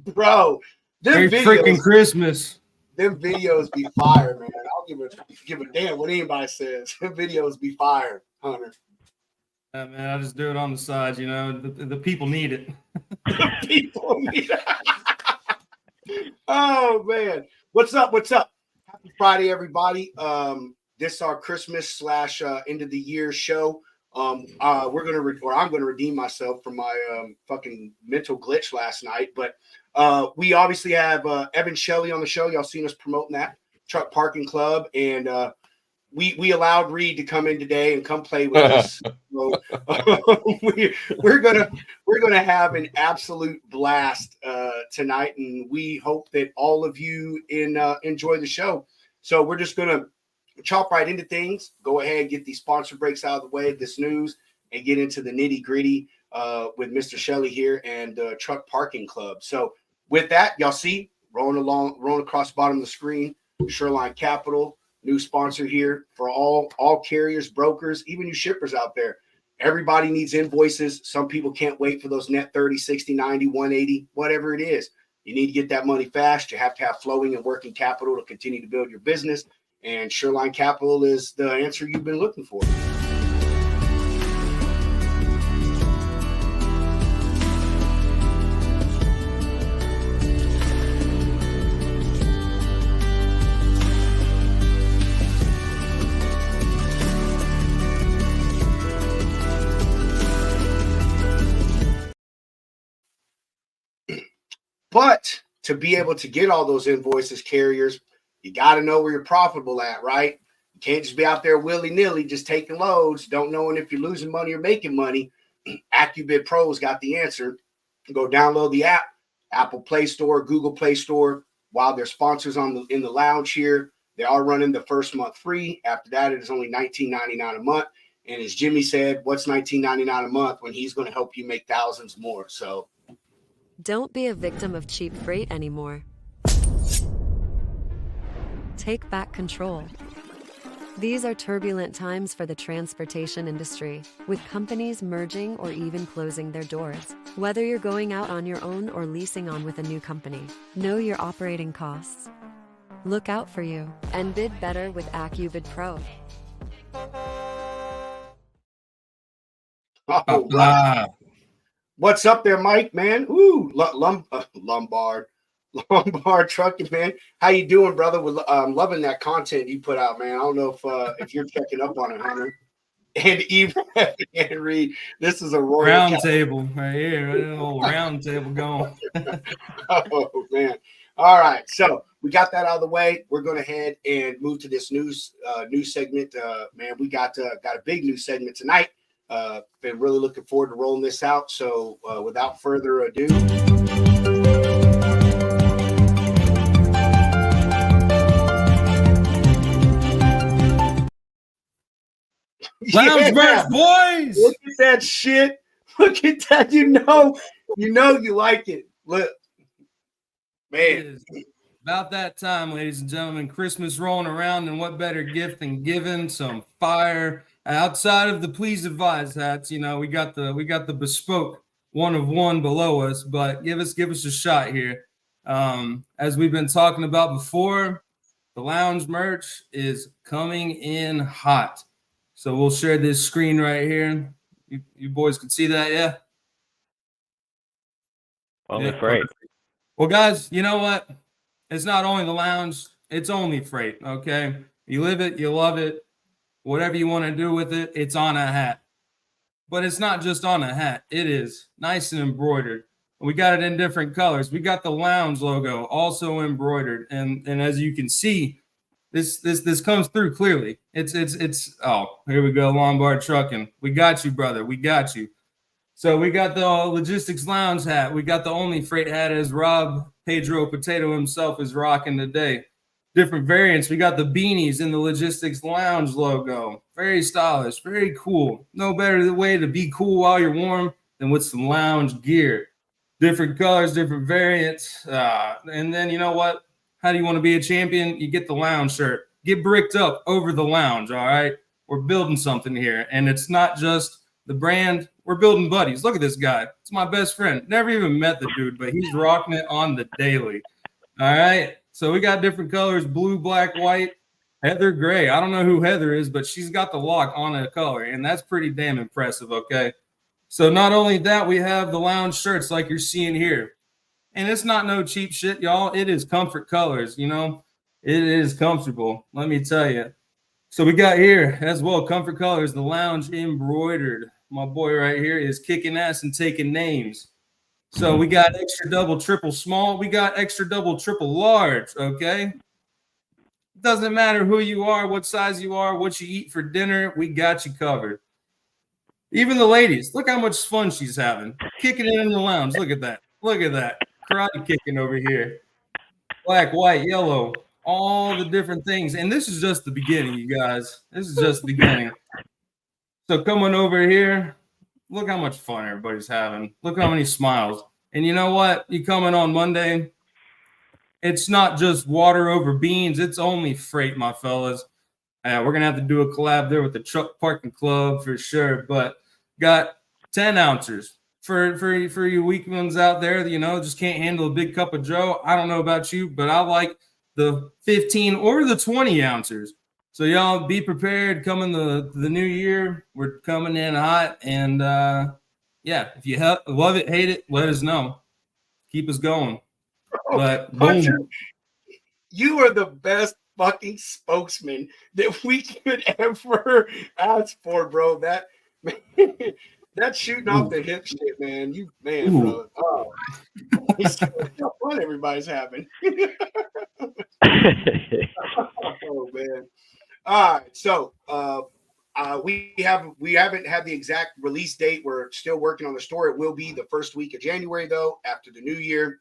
Bro, Merry freaking Christmas. Them videos be fire, man. I'll give a damn what anybody says. Them videos be fire, Hunter. Yeah, man, I just do it on the side, you know. The people need it. People need it. Oh man. What's up? What's up? Happy Friday, everybody. This is our Christmas / end of the year show. I'm gonna redeem myself from my fucking mental glitch last night. But we obviously have Evan Shelley on the show. Y'all seen us promoting that Truck Parking Club, and we allowed Reed to come in today and come play with us. So, we're gonna have an absolute blast tonight, and we hope that all of you enjoy the show. So we're just gonna chop right into things. Go ahead, get these sponsor breaks out of the way, this news, and get into the nitty gritty with Mr. Shelley here and Truck Parking Club. So with that, y'all see rolling across the bottom of the screen, Shoreline Capital, new sponsor here for all carriers, brokers, even you shippers out there. Everybody needs invoices. Some people can't wait for those net 30, 60, 90, 180, whatever it is. You need to get that money fast. You have to have flowing and working capital to continue to build your business. And Shoreline Capital is the answer you've been looking for. But to be able to get all those invoices, carriers, you got to know where you're profitable at, right? You can't just be out there willy-nilly just taking loads, don't knowing if you're losing money or making money. AccuBid Pro's got the answer. Go download the app, Apple Play Store, Google Play Store. While they're sponsors in the lounge here, they are running the first month free. After that, it is only $19.99 a month. And as Jimmy said, what's $19.99 a month when he's going to help you make thousands more? So don't be a victim of cheap freight anymore. Take back control. These are turbulent times for the transportation industry, with companies merging or even closing their doors. Whether you're going out on your own or leasing on with a new company, know your operating costs. Look out for you and bid better with AccuBid Pro. Oh, right. What's up there, Mike, man? Ooh, Lombard Trucking, man. How you doing, brother? I'm loving that content you put out, man. I don't know if you're checking up on it, Hunter. And even and Reed, this is a royal round table right here. A little round table going. Oh man! All right, so we got that out of the way. We're going to head and move to this news segment. Man, we got a big news segment tonight. Been really looking forward to rolling this out. So without further ado. Lounge Merch, boys! Look at that shit. Look at that. You know you like it. Look, man. About that time, ladies and gentlemen. Christmas rolling around, and what better gift than giving some fire outside of the Please Advise hats. You know, we got the bespoke one of one below us, but give us a shot here. As we've been talking about before, the lounge merch is coming in hot. So we'll share this screen right here. You boys can see that, yeah? Only freight. Well, guys, you know what? It's not only the lounge, it's only freight, okay? You live it, you love it. Whatever you want to do with it, it's on a hat. But it's not just on a hat. It is nice and embroidered. We got it in different colors. We got the lounge logo also embroidered. And as you can see, this comes through clearly. It's oh, here we go, Lombard Trucking. We got you, brother. We got you. So we got the Logistics Lounge hat. We got the only freight hat as Rob Pedro Potato himself is rocking today. Different variants. We got the beanies in the Logistics Lounge logo. Very stylish, very cool. No better way to be cool while you're warm than with some lounge gear. Different colors, different variants. And then you know what? How do you want to be a champion? You get the lounge shirt. Get bricked up over the lounge, all right? We're building something here. And it's not just the brand. We're building buddies. Look at this guy. It's It's my best friend. Never even met the dude, but he's rocking it on the daily. All right. So we got different colors: blue, black, white, Heather gray. I don't know who Heather is, but she's got the lock on a color, and that's pretty damn impressive. Okay. So not only that, we have the lounge shirts like you're seeing here. And it's not no cheap shit, y'all. It is comfort colors, you know. It is comfortable, let me tell you. So we got here as well, comfort colors, the lounge embroidered. My boy right here is kicking ass and taking names. So we got extra double, triple small. We got extra double, triple large, okay? Doesn't matter who you are, what size you are, what you eat for dinner, we got you covered. Even the ladies, look how much fun she's having. Kicking it in the lounge. Look at that. Look at that. Karate kicking over here. Black, white, yellow, all the different things. And this is just the beginning, you guys. This is just the beginning. So coming over here, look how much fun everybody's having. Look how many smiles. And you know what? You coming on Monday, it's not just water over beans. It's only freight, my fellas. We're going to have to do a collab there with the Truck Parking Club for sure. But got 10 ounces for you weak ones out there that, you know, just can't handle a big cup of joe. I don't know about you, but I like the 15 or the 20 ounces. So y'all be prepared coming the new year. We're coming in hot. And yeah, if you love it, hate it, let us know. Keep us going. But Hunter, boom. you are the best fucking spokesman that we could ever ask for, bro. That that's shooting off the hip shit, man. Bro. Oh, it's how fun everybody's having. Oh man. All right, so we haven't had the exact release date. We're still working on the store. It will be the first week of January, though, after the new year.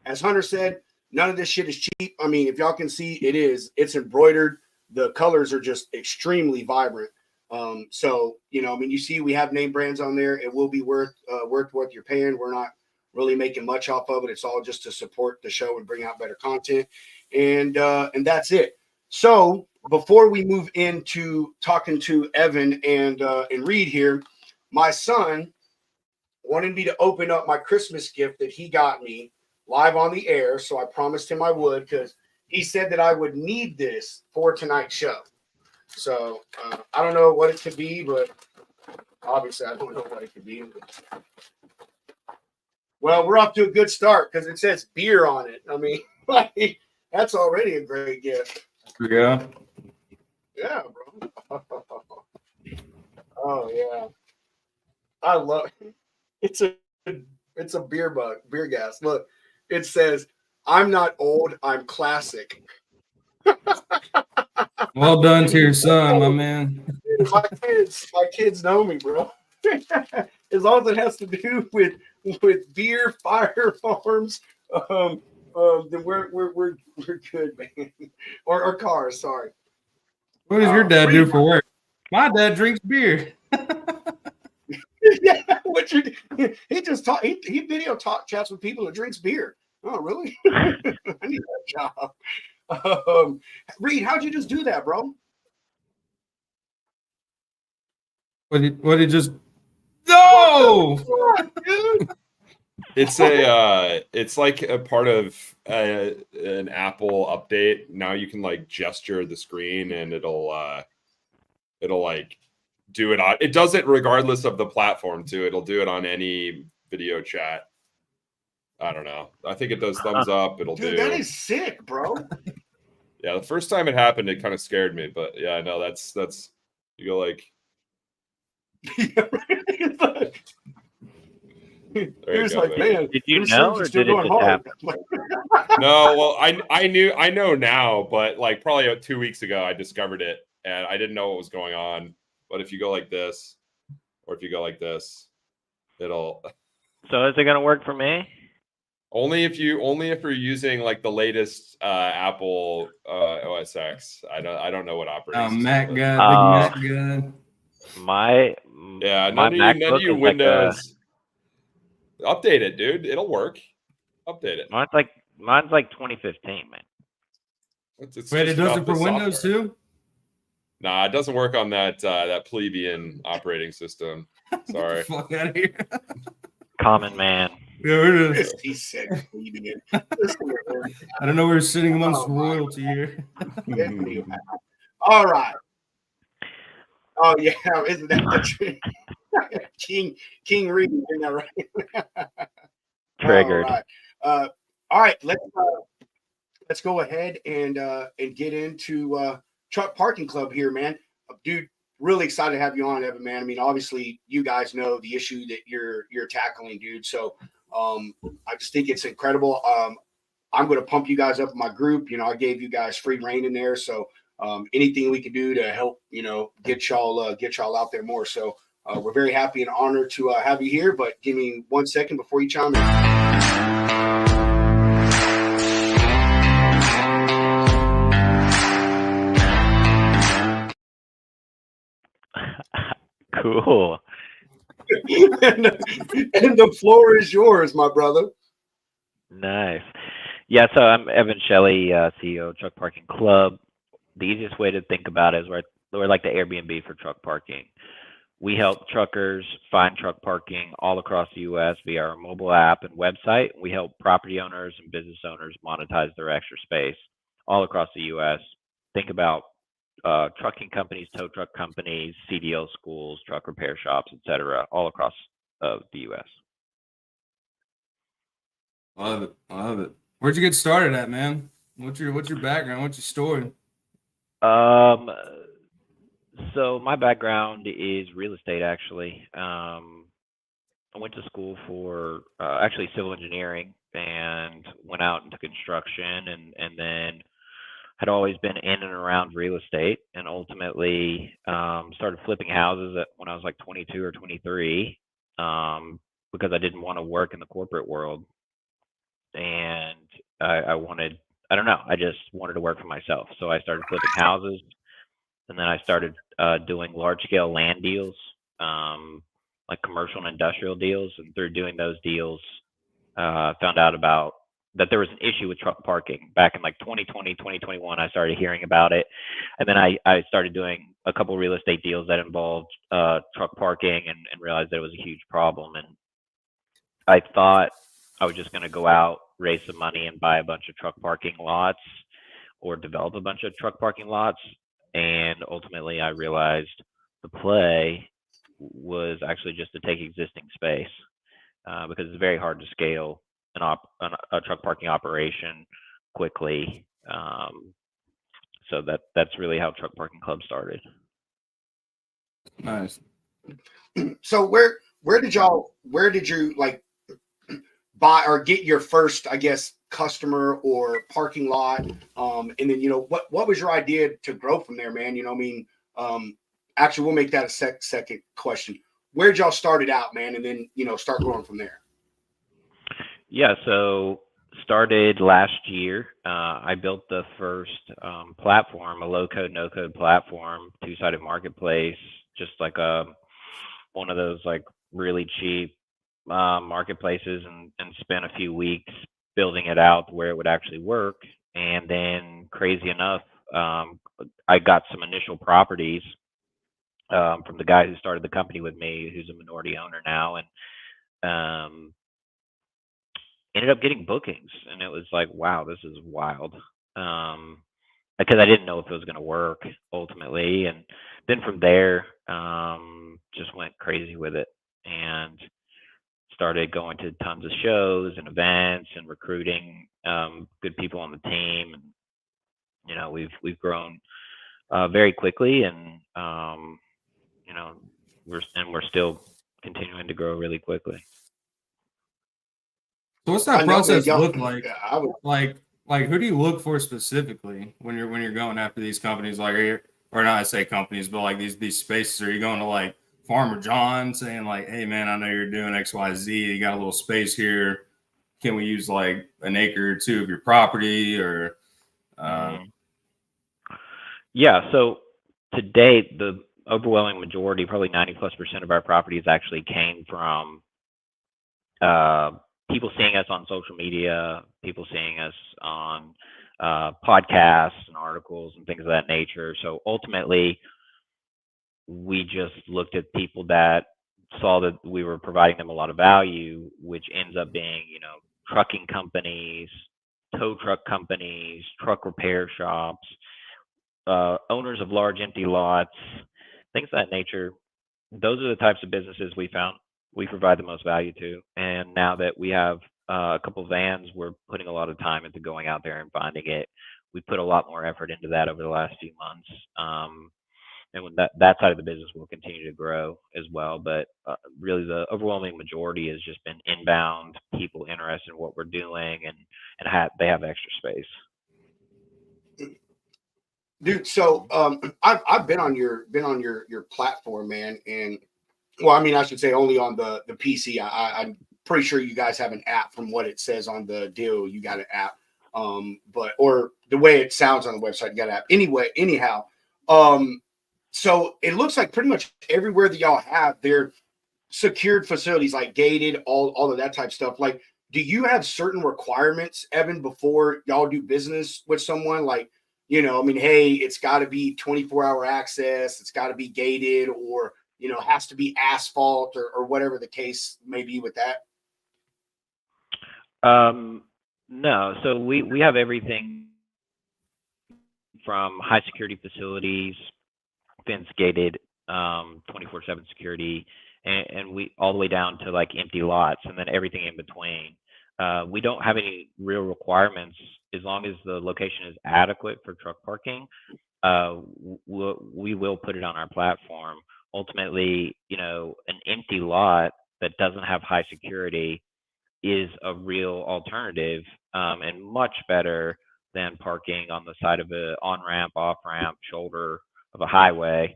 As Hunter said, none of this shit is cheap. I mean, if y'all can see, it's embroidered. The colors are just extremely vibrant. So, you know, I mean, you see, we have name brands on there. It will be worth what you're paying. We're not really making much off of it. It's all just to support the show and bring out better content. And that's it. So before we move into talking to Evan and Reed here, my son wanted me to open up my Christmas gift that he got me live on the air. So I promised him I would, because he said that I would need this for tonight's show. So I don't know what it could be, but obviously I don't know what it could be. Well, we're off to a good start because it says beer on it. I mean, like, that's already a great gift. Yeah. Yeah, bro. Oh yeah. I love it. It's a beer gas. Look, it says, "I'm not old, I'm classic." Well done to your son, my man. My kids know me, bro. As long as it has to do with beer, firearms, then we're good, man. Or cars, sorry. What does your dad do for work? My dad drinks beer. Yeah, he just talk. He video chats with people who drinks beer. Oh, really? I need that job. Reed, how'd you just do that, bro? What did just? No, dude. It's like a part of an Apple update. Now you can like gesture the screen and it'll like do it on. It does it regardless of the platform too. It'll do it on any video chat. I don't know. I think it does thumbs up. It'll Dude, do. that is sick, bro. Yeah, the first time it happened, it kind of scared me. But yeah, no, that's you go like. He like, man, did you know, or did it just happen? No, well, I know now, but like probably 2 weeks ago, I discovered it and I didn't know what was going on. But if you go like this, or if you go like this, it'll. So is it gonna work for me? Only if you're using like the latest Apple OS X. I don't know what operating. Mac guy, big Mac guy. My none of you Windows. Like update it, dude. It'll work. Update it. Mine's like 2015, man. Wait, it does it for Windows too? Nah, it doesn't work on that plebeian operating system. Sorry. Fuck out of here. Common man. Yeah, we're just, He said, comedian. Listen to him. I don't know. We're sitting amongst Oh, my royalty here. Definitely. All right. Oh yeah, isn't that the truth? King Reed, isn't that right? Triggered. All right. Let's go ahead and get into Truck Parking Club here, man. Dude, really excited to have you on, Evan, man. I mean, obviously, you guys know the issue that you're tackling, dude. So I just think it's incredible. I'm going to pump you guys up in my group. You know, I gave you guys free reign in there, so anything we can do to help, you know, get y'all out there more. So we're very happy and honored to have you here. But give me 1 second before you chime in. Cool. and the floor is yours, my brother. Nice. Yeah, so I'm Evan Shelley, CEO of Truck Parking Club. The easiest way to think about it is we're like the Airbnb for truck parking. We help truckers find truck parking all across the U.S. via our mobile app and website. We help property owners and business owners monetize their extra space all across the U.S. Think about trucking companies, tow truck companies, CDL schools, truck repair shops, etc., all across the U.S. Love it. I love it. Where'd you get started at, man? What's your background? What's your story? So my background is real estate, actually. I went to school for actually civil engineering and went out into construction and then had always been in and around real estate and ultimately started flipping houses when I was like 22 or 23 because I didn't want to work in the corporate world. And I just wanted to work for myself. So I started flipping houses, and then I started doing large scale land deals, like commercial and industrial deals. And through doing those deals, found out about that there was an issue with truck parking back in like 2020, 2021. I started hearing about it. And then I started doing a couple real estate deals that involved truck parking and realized that it was a huge problem. And I thought I was just going to go out, raise some money, and buy a bunch of truck parking lots or develop a bunch of truck parking lots. And ultimately, I realized the play was actually just to take existing space because it's very hard to scale a truck parking operation quickly. So that's really how Truck Parking Club started. Nice. So where did you like buy or get your first, I guess, customer or parking lot? And then, you know, what was your idea to grow from there, man? You know, I mean, actually, we'll make that a second question. Where'd y'all started out, man? And then, you know, start growing from there. Yeah, so started last year. I built the first platform, a low-code, no-code platform, two-sided marketplace, just like one of those like really cheap marketplaces, and spent a few weeks building it out where it would actually work. And then, crazy enough, I got some initial properties from the guy who started the company with me, who's a minority owner now, and ended up getting bookings. And it was like, wow, this is wild, because I didn't know if it was going to work ultimately. And then from there, just went crazy with it and started going to tons of shows and events and recruiting good people on the team. And you know, we've grown very quickly, and you know, we're still continuing to grow really quickly. So what's that process look like? Yeah, Like who do you look for specifically when you're going after these companies? Like, or not I say companies, but like these spaces? Are you going to like Farmer John saying like, hey man, I know you're doing XYZ, you got a little space here, can we use like an acre or two of your property? Or yeah, so to date, the overwhelming majority, probably 90+% of our properties actually came from people seeing us on social media, people seeing us on podcasts and articles and things of that nature. So ultimately, we just looked at people that saw that we were providing them a lot of value, which ends up being, trucking companies, tow truck companies, truck repair shops, owners of large empty lots, things of that nature. Those are the types of businesses we found we provide the most value to. And now that we have a couple of vans, we're putting a lot of time into going out there and finding it. We put a lot more effort into that over the last few months. And when that side of the business will continue to grow as well. But really, the overwhelming majority has just been inbound people interested in what we're doing, and they have extra space. Dude, so I've been on your platform, man, and well, I mean, I should say only on the PC. I'm pretty sure you guys have an app. From what it says on the deal, you got an app. But or the way it sounds on the website, you got an app. Anyway, anyhow, so it looks like pretty much everywhere that y'all have, they're secured facilities, like gated, all of that type of stuff. Like, do you have certain requirements, Evan, before y'all do business with someone? Like, I mean, hey, it's got to be 24-hour access, it's got to be gated, or has to be asphalt, or whatever the case may be with that. No, so we have everything from high security facilities, fence gated, 24/7 security, and we all the way down to like empty lots, and then everything in between. We don't have any real requirements as long as the location is adequate for truck parking. We will put it on our platform. Ultimately, an empty lot that doesn't have high security is a real alternative, and much better than parking on the side of a on-ramp, off-ramp, shoulder of a highway.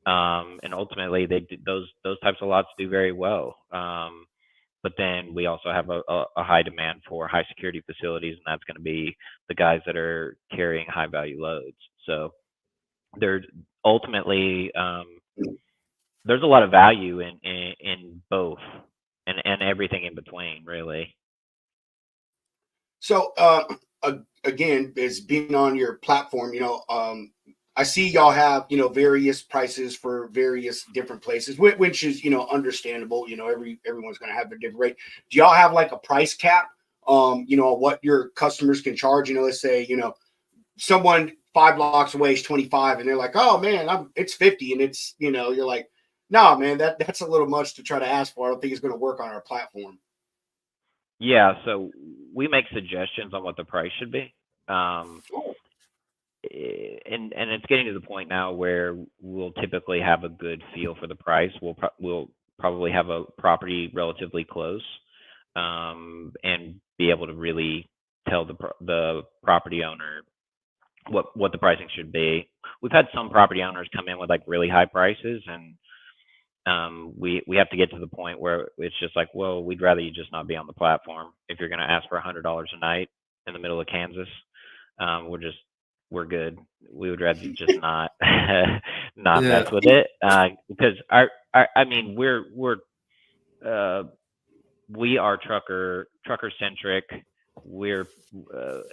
And ultimately, those types of lots do very well. But then we also have a high demand for high security facilities, and that's going to be the guys that are carrying high value loads. So there's ultimately there's a lot of value in both, and everything in between, really. So again, as being on your platform, I see y'all have, various prices for various different places, which is, understandable. Everyone's going to have a different rate. Do y'all have like a price cap, what your customers can charge? Let's say, someone 5 blocks away is 25 and they're like, oh man, it's 50. And it's, you're like, no, man, that's a little much to try to ask for. I don't think it's going to work on our platform. Yeah, so we make suggestions on what the price should be. And it's getting to the point now where we'll typically have a good feel for the price. We'll probably have a property relatively close, and be able to really tell the property owner what the pricing should be. We've had some property owners come in with like really high prices, and we have to get to the point where it's just like, well, we'd rather you just not be on the platform. If you're going to ask for $100 a night in the middle of Kansas, we're good. We would rather just not mess with it, because we are trucker centric. We're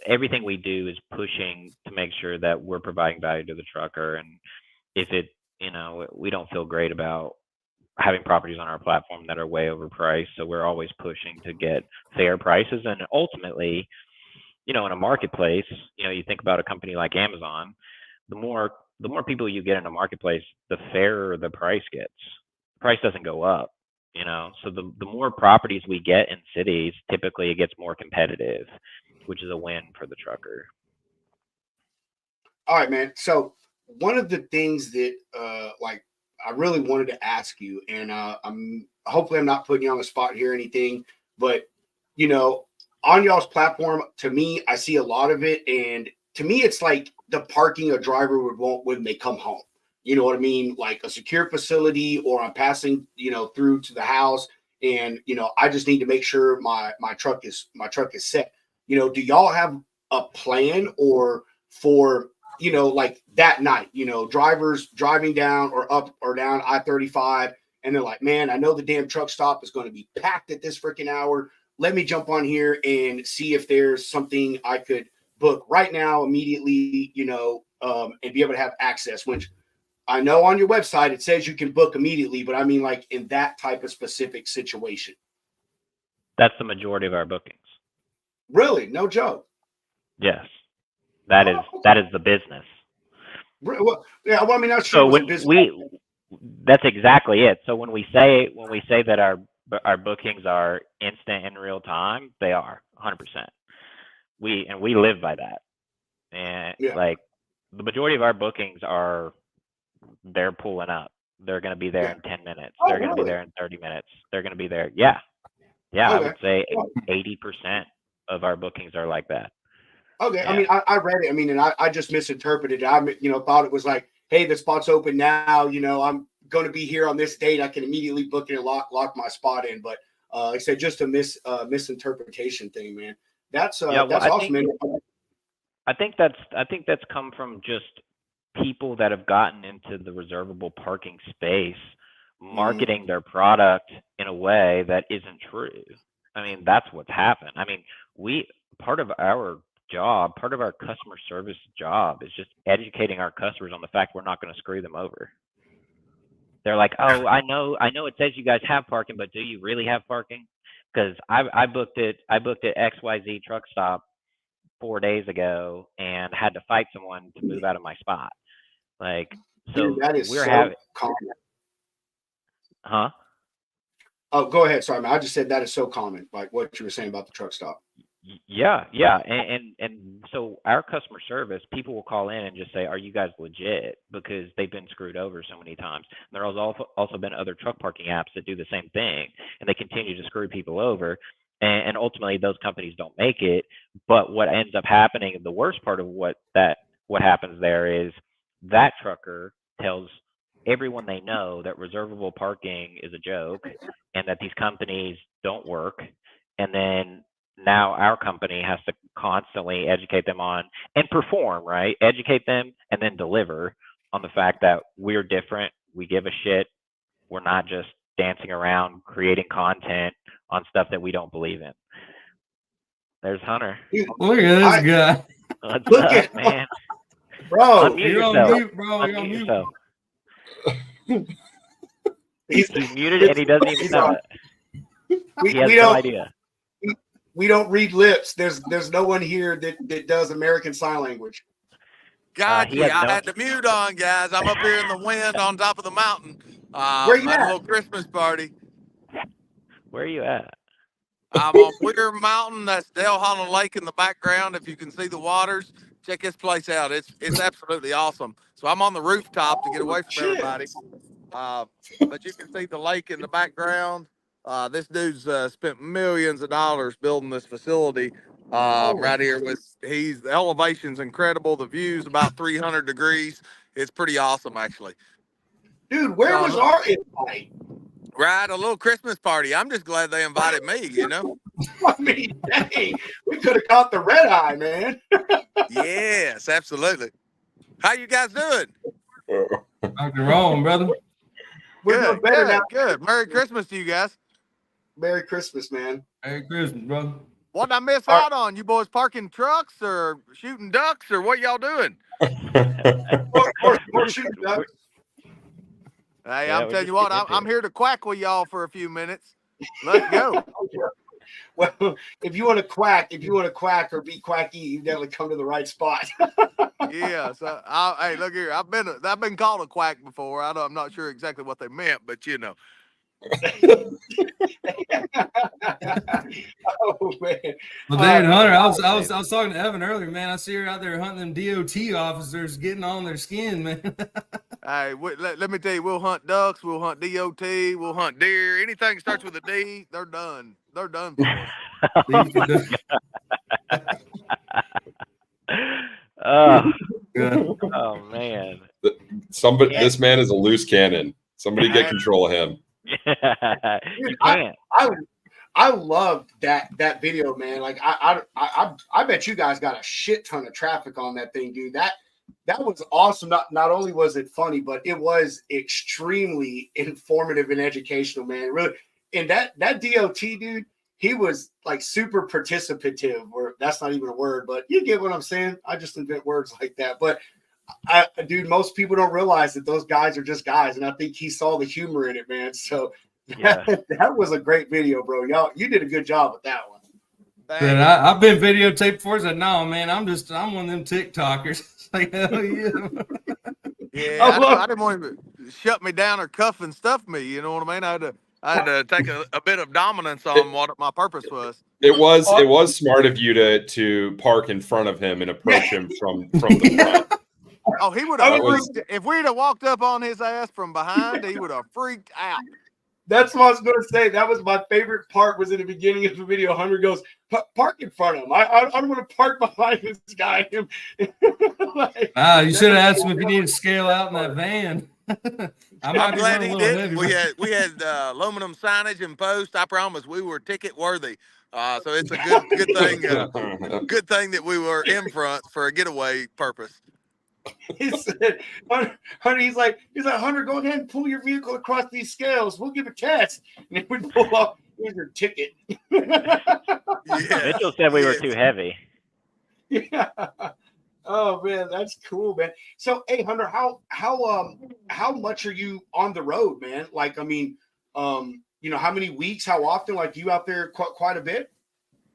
everything we do is pushing to make sure that we're providing value to the trucker, and if it we don't feel great about having properties on our platform that are way overpriced, so we're always pushing to get fair prices. And ultimately, in a marketplace, you think about a company like Amazon, the more people you get in a marketplace, the fairer the price gets. The price doesn't go up, so the more properties we get in cities, typically it gets more competitive, which is a win for the trucker. All right, man. So one of the things that I really wanted to ask you, and I'm not putting you on the spot here or anything, but on y'all's platform, to me, I see a lot of it, and to me, it's like the parking a driver would want when they come home. You know what I mean? Like a secure facility, or I'm passing, through to the house, and I just need to make sure my truck is set. Do y'all have a plan or for like that night, drivers driving down or up or down I-35, and they're like, man, I know the damn truck stop is going to be packed at this freaking hour. Let me jump on here and see if there's something I could book right now, immediately, and be able to have access. Which I know on your website it says you can book immediately, but I mean like in that type of specific situation. That's the majority of our bookings. Really? No joke. Yes. That is the business. Well, yeah, well, I mean, that's So true. when that's exactly it. So when we say that our bookings are instant in real time, they are 100%. We live by that. And like the majority of our bookings they're pulling up. They're going to be there in 10 minutes. They're going to be there in 30 minutes. They're going to be there. Yeah. I would say 80% of our bookings are like that. Okay. Yeah. I mean, I read it. I mean, and I just misinterpreted it. I, thought it was like, hey, the spot's open now. I'm going to be here on this date. I can immediately book it and lock my spot in. But like I said, just a misinterpretation thing, man. That's awesome, man. I think that's come from just people that have gotten into the reservable parking space, marketing their product in a way that isn't true. I mean, that's what's happened. I mean, part of our customer service job is just educating our customers on the fact we're not going to screw them over. They're like, oh, I know it says you guys have parking, but do you really have parking? Because I booked it at XYZ truck stop 4 days ago and had to fight someone to move out of my spot. Like, so dude, that is common. Huh? Oh, go ahead. Sorry, man. I just said that is so common, like what you were saying about the truck stop. Yeah. And so our customer service, people will call in and just say, are you guys legit? Because they've been screwed over so many times. And there has also been other truck parking apps that do the same thing, and they continue to screw people over. And ultimately, those companies don't make it. But what ends up happening, the worst part of what happens there is that trucker tells everyone they know that reservable parking is a joke and that these companies don't work. And then now our company has to constantly educate them on and perform, right? Educate them and then deliver on the fact that we're different. We give a shit. We're not just dancing around creating content on stuff that we don't believe in. There's Hunter. Look at this guy. What's up, man? Bro, unmute yourself. On mute, bro. Unmute yourself. He's muted and he doesn't even know it. He has no idea. We don't read lips. There's no one here that does American Sign Language. God, I had the mute on, guys. I'm up here in the wind on top of the mountain. Where you at? A little Christmas party. Where are you at? I'm on Weir Mountain. That's Dale Holland Lake in the background. If you can see the waters, check this place out. It's absolutely awesome. So I'm on the rooftop to get away from everybody. But you can see the lake in the background. This dude's spent millions of dollars building this facility right here. The elevation's incredible. The view's about 300 degrees. It's pretty awesome, actually. Dude, where was our invite? Right, a little Christmas party. I'm just glad they invited me, I mean, dang, we could have caught the red eye, man. Yes, absolutely. How you guys doing? Dr. Rome, brother. We're doing better now. Good. Merry Christmas to you guys. Merry Christmas, man. Merry Christmas, brother. What did I miss out on? You boys parking trucks or shooting ducks or what y'all doing? We're shooting ducks. Hey, I'm telling you what, I'm here to quack with y'all for a few minutes. Let's go. Well, if you want to quack or be quacky, you definitely come to the right spot. Yeah. So, hey, look here. I've been called a quack before. I'm not sure exactly what they meant, but Oh man. Well, David Hunter, I was talking to Evan earlier, man. I see her out there hunting them DOT officers, getting on their skin, man. Hey, let me tell you, we'll hunt ducks, we'll hunt DOT, we'll hunt deer. Anything starts with a D, they're done. They're done for us. Oh man. This man is a loose cannon. Somebody get control of him. You can't. I loved that video, man. Like I bet you guys got a shit ton of traffic on that thing, dude. That was awesome. Not only was it funny, but it was extremely informative and educational, man. Really. And that DOT dude, he was like super participative, or that's not even a word, but you get what I'm saying. I just invent words like that. But Dude, most people don't realize that those guys are just guys, and I think he saw the humor in it, man. So Yeah. that was a great video, bro. Y'all, you did a good job with that one. Said, I've been videotaped before. Said, no, man, I'm one of them TikTokers. It's like, hell yeah. Yeah, I didn't want him to shut me down or cuff and stuff me. You know what I mean? I had to take a bit of dominance on what my purpose was. It was smart of you to park in front of him and approach him from the front. Oh, he would have if we'd have walked up on his ass from behind, he would have freaked out. That's what I was going to say. That was my favorite part. Was in the beginning of the video. Hunter goes, "Park in front of him. I don't want to park behind this guy." Like, you should have asked him if he needed to scale out in that van. I'm glad he did. We had aluminum signage and post. I promise we were ticket worthy. So it's a good thing. Good thing that we were in front for a getaway purpose. He said, Hunter, he's like, Hunter, go ahead and pull your vehicle across these scales. We'll give a test. And then we pull off, here's your ticket. Yeah. Mitchell said we were too heavy. Yeah. Oh man, that's cool, man. So hey, Hunter, how much are you on the road, man? Like, I mean, how many weeks, how often? Like, you out there quite a bit?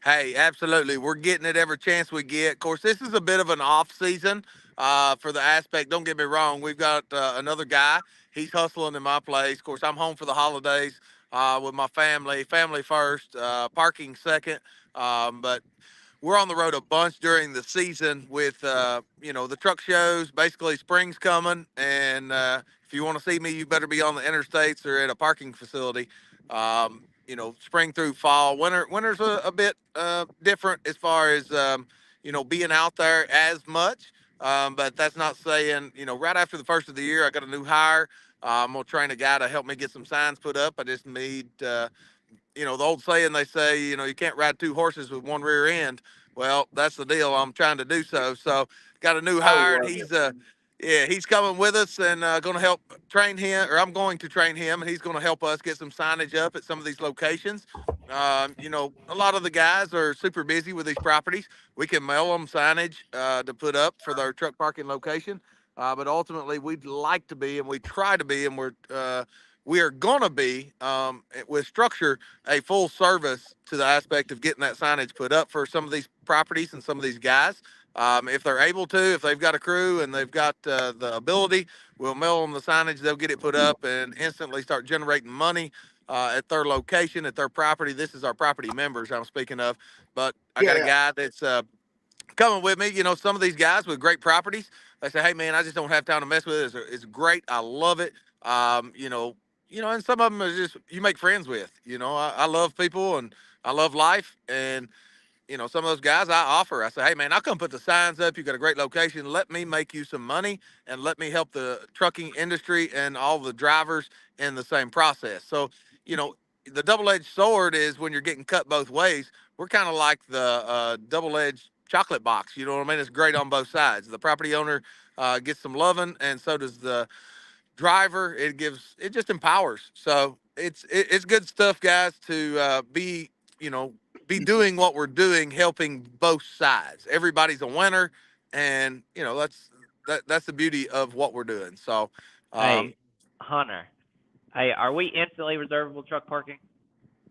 Hey, absolutely. We're getting it every chance we get. Of course, this is a bit of an off season for the aspect. Don't get me wrong. We've got another guy. He's hustling in my place. Of course, I'm home for the holidays with my family. Family first, parking second. But we're on the road a bunch during the season with, the truck shows. Basically, spring's coming. And if you want to see me, you better be on the interstates or at a parking facility. Spring through fall. Winter's a bit different as far as, being out there as much. But that's not saying, right after the first of the year, I got a new hire. I'm going to train a guy to help me get some signs put up. I just need, the old saying they say, you can't ride two horses with one rear end. Well, that's the deal. I'm trying to do so. So got a new hire, and he's coming with us and going to help train him, or I'm going to train him, and he's going to help us get some signage up at some of these locations. A lot of the guys are super busy with these properties. We can mail them signage to put up for their truck parking location. But ultimately, we'd like to be, and we try to be, and we are going to be, with structure, a full service to the aspect of getting that signage put up for some of these properties and some of these guys. If they're able to, if they've got a crew and they've got the ability, we'll mail them the signage. They'll get it put up and instantly start generating money at their location, at their property. This is our property members I'm speaking of. But I got a guy that's coming with me. Some of these guys with great properties, they say, hey, man, I just don't have time to mess with it. It's great. I love it. And some of them are just you make friends with. I love people and I love life. And some of those guys I offer, I say, hey, man, I'll come put the signs up. You got a great location. Let me make you some money and let me help the trucking industry and all the drivers in the same process. So, the double-edged sword is when you're getting cut both ways. We're kind of like the double-edged chocolate box. You know what I mean? It's great on both sides. The property owner gets some loving, and so does the driver. It just empowers. So it's good stuff, guys, to be doing what we're doing, helping both sides. Everybody's a winner, and that's the beauty of what we're doing. So, hey, Hunter, are we instantly reservable truck parking?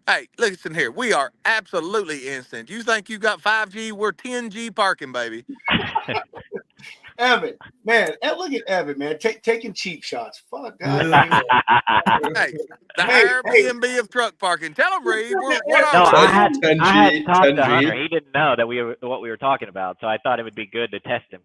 Hey, listen here. We are absolutely instant. You think you got 5G? We're 10G parking, baby. Evan, man, look at Evan, man, taking cheap shots. Fuck, God. Hey, the Airbnb of truck parking. Tell him, Reed. I had talked to Hunter. He didn't know that what we were talking about, so I thought it would be good to test him.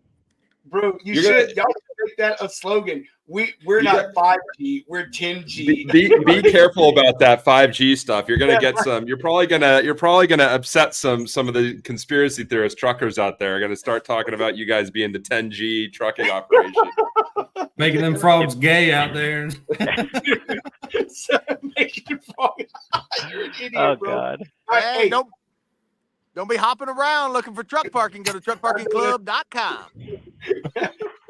Bro, y'all should make that a slogan. We're not 5G, we're 10G. Be careful about that 5G stuff. You're gonna get some. You're probably gonna upset some of the conspiracy theorist truckers out there. Are gonna start talking about you guys being the 10G trucking operation, making them frogs gay out there. Making frogs. You're an idiot, oh bro. God! Hey, don't be hopping around looking for truck parking. Go to truckparkingclub.com.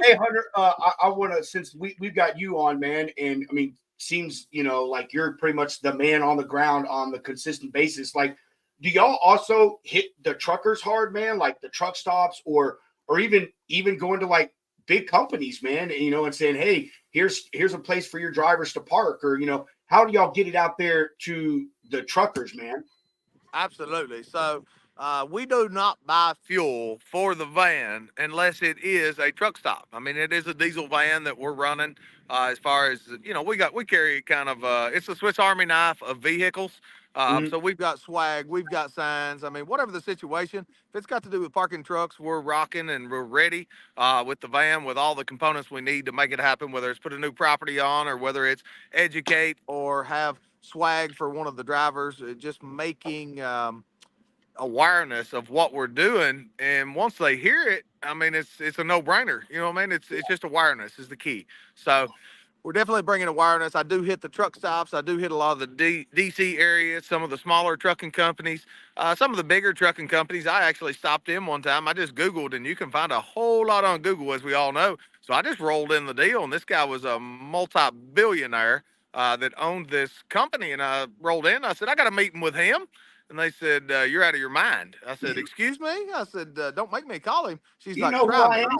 Hey, Hunter, I want to, since we've got you on, man, and I mean, seems, like you're pretty much the man on the ground on the consistent basis. Like, do y'all also hit the truckers hard, man? Like the truck stops or even going to like big companies, man, and saying, hey, here's a place for your drivers to park, or how do y'all get it out there to the truckers, man? Absolutely. So we do not buy fuel for the van unless it is a truck stop. I mean, it is a diesel van that we're running. As far as we carry kind of it's a Swiss Army knife of vehicles. Mhm. So we've got swag, we've got signs. I mean, whatever the situation, if it's got to do with parking trucks, we're rocking and we're ready with the van with all the components we need to make it happen. Whether it's put a new property on, or whether it's educate or have swag for one of the drivers, just making awareness of what we're doing. And once they hear it, I mean, it's a no-brainer. You know what I mean? It's just awareness is the key. So we're definitely bringing awareness. I do hit the truck stops. I do hit a lot of the DC areas, some of the smaller trucking companies, some of the bigger trucking companies. I actually stopped in one time. I just Googled, and you can find a whole lot on Google, as we all know. So I just rolled in the deal, and this guy was a multi-billionaire that owned this company. And I rolled in. I said, I got a meeting with him. And they said, you're out of your mind. I said, excuse me? I said, don't make me call him. She's You like, know who try I me. am?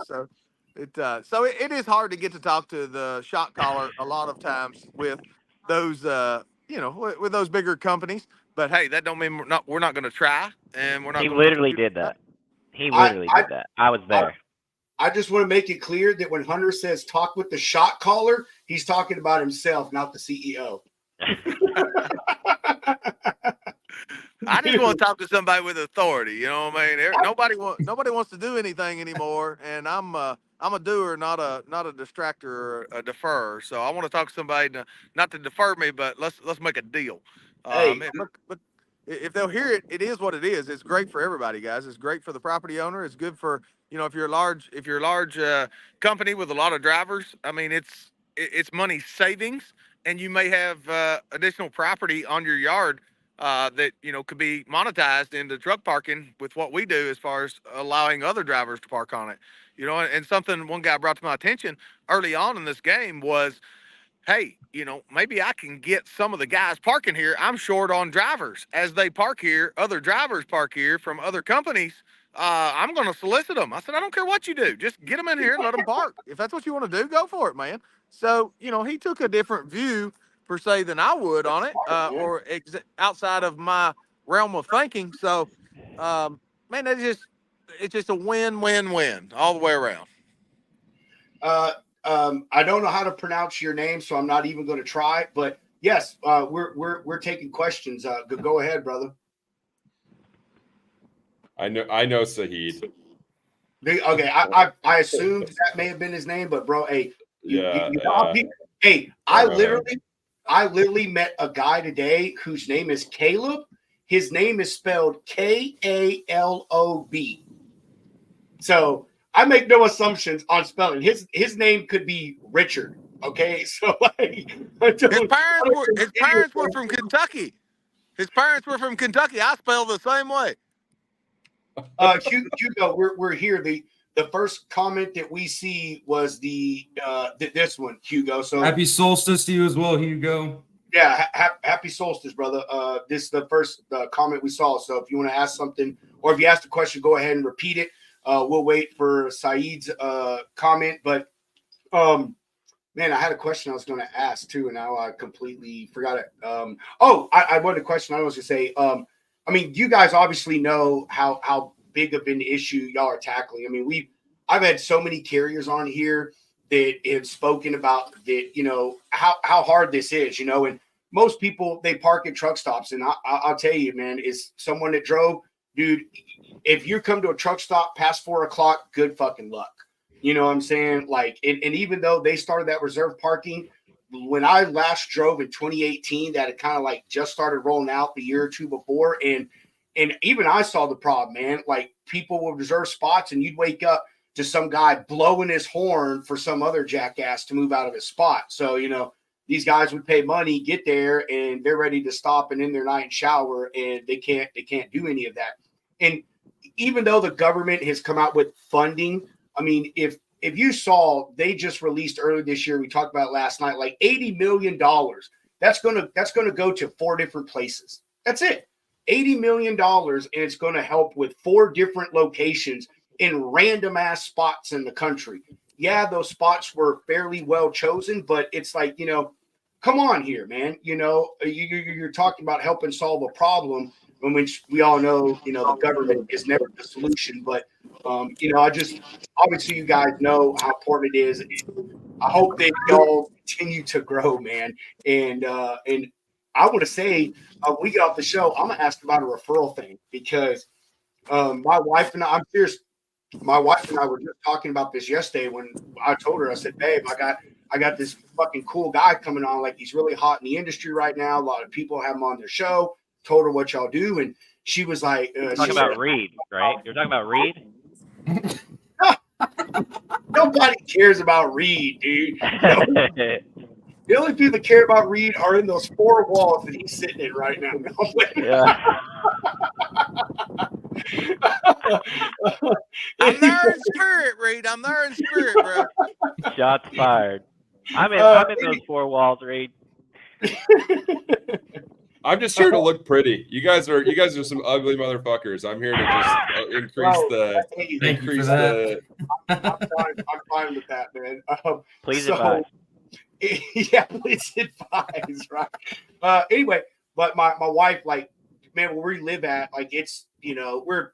So it is hard to get to talk to the shot caller a lot of times with those, with those bigger companies. But hey, that don't mean we're not going to try, and we're not He going to. literally did that. He I- literally did that. I was there. I just want to make it clear that when Hunter says talk with the shot caller, he's talking about himself, not the CEO. I just want to talk to somebody with authority. You know what I mean? Nobody wants to do anything anymore, and I'm a doer, not a distractor or a deferrer. So I want to talk to somebody not to defer me, but let's make a deal. Hey. But if they'll hear it, it is what it is. It's great for everybody, guys. It's great for the property owner. It's good for if you're a large company with a lot of drivers. I mean, it's money savings, and you may have additional property on your yard that could be monetized into truck parking with what we do, as far as allowing other drivers to park on it. And something one guy brought to my attention early on in this game was, hey, maybe I can get some of the guys parking here. I'm short on drivers. As they park here, other drivers park here from other companies. I'm going to solicit them. I said, I don't care what you do. Just get them in here and let them park. If that's what you want to do, go for it, man. So, he took a different view, per se, than I would on it, or outside of my realm of thinking. So, man, it's just a win-win-win all the way around. I don't know how to pronounce your name, so I'm not even going to try. But yes, we're taking questions. Go ahead, brother. I know Sahid. Okay, I assumed that may have been his name, but bro, hey, hey, I literally met a guy today whose name is Caleb. His name is spelled Kalob. So I make no assumptions on spelling. His name could be Richard. Okay, so like his parents were from Kentucky. His parents were from Kentucky. I spell the same way. Hugo, we're here. The first comment that we see was this one, Hugo. So happy solstice to you as well, Hugo. Yeah, happy solstice, brother. This is the first comment we saw. So if you want to ask something, or if you asked a question, go ahead and repeat it. We'll wait for Saeed's comment. But man, I had a question I was going to ask too, and now I completely forgot it. I wanted a question I was going to say. I mean, you guys obviously know how big of an issue y'all are tackling. I mean, I've had so many carriers on here that have spoken about that, how hard this is, and most people, they park at truck stops. And I'll tell you, man, is someone that drove, dude, if you come to a truck stop past 4:00, good fucking luck. You know what I'm saying? Like, and even though they started that reserve parking, when I last drove in 2018, that had kind of like just started rolling out the year or two before. And even I saw the problem, man. Like, people would reserve spots and you'd wake up to some guy blowing his horn for some other jackass to move out of his spot. So, these guys would pay money, get there, and they're ready to stop and in their night shower, and they can't do any of that. And even though the government has come out with funding, I mean, if you saw, they just released earlier this year, we talked about it last night, like $80 million. That's gonna go to 4 different places. That's it. $80 million, and it's going to help with 4 different locations in random ass spots in the country. yeah, those spots were fairly well chosen, but it's like, you know, come on here, man. You know, you're talking about helping solve a problem, in which we all know, you know, the government is never the solution. But, you know, I just, obviously you guys know how important it is. I hope that y'all continue to grow, man. And I want to say, we get off the show, I'm going to ask about a referral thing because my wife and I'm serious. My wife and I were just talking about this yesterday when I told her, I said, babe, I got this fucking cool guy coming on. Like, he's really hot in the industry right now. A lot of people have him on their show. Told her what y'all do. And she was like, Talking about Reed, right? You're talking about Reed? nobody cares about Reed, dude. No, the only people that care about Reed are in those four walls that he's sitting in right now. Yeah. I'm there in spirit, Reed. I'm there in spirit, bro. Shots fired. I'm in those four walls, Reed. I'm just here to look pretty. You guys are some ugly motherfuckers. I'm here to just increase the Thank you for increase that. the. I'm fine with that, man. Please so, advise. Yeah, please advise, right? Anyway, but my wife, like, man, where we live at, like, it's, you know, we're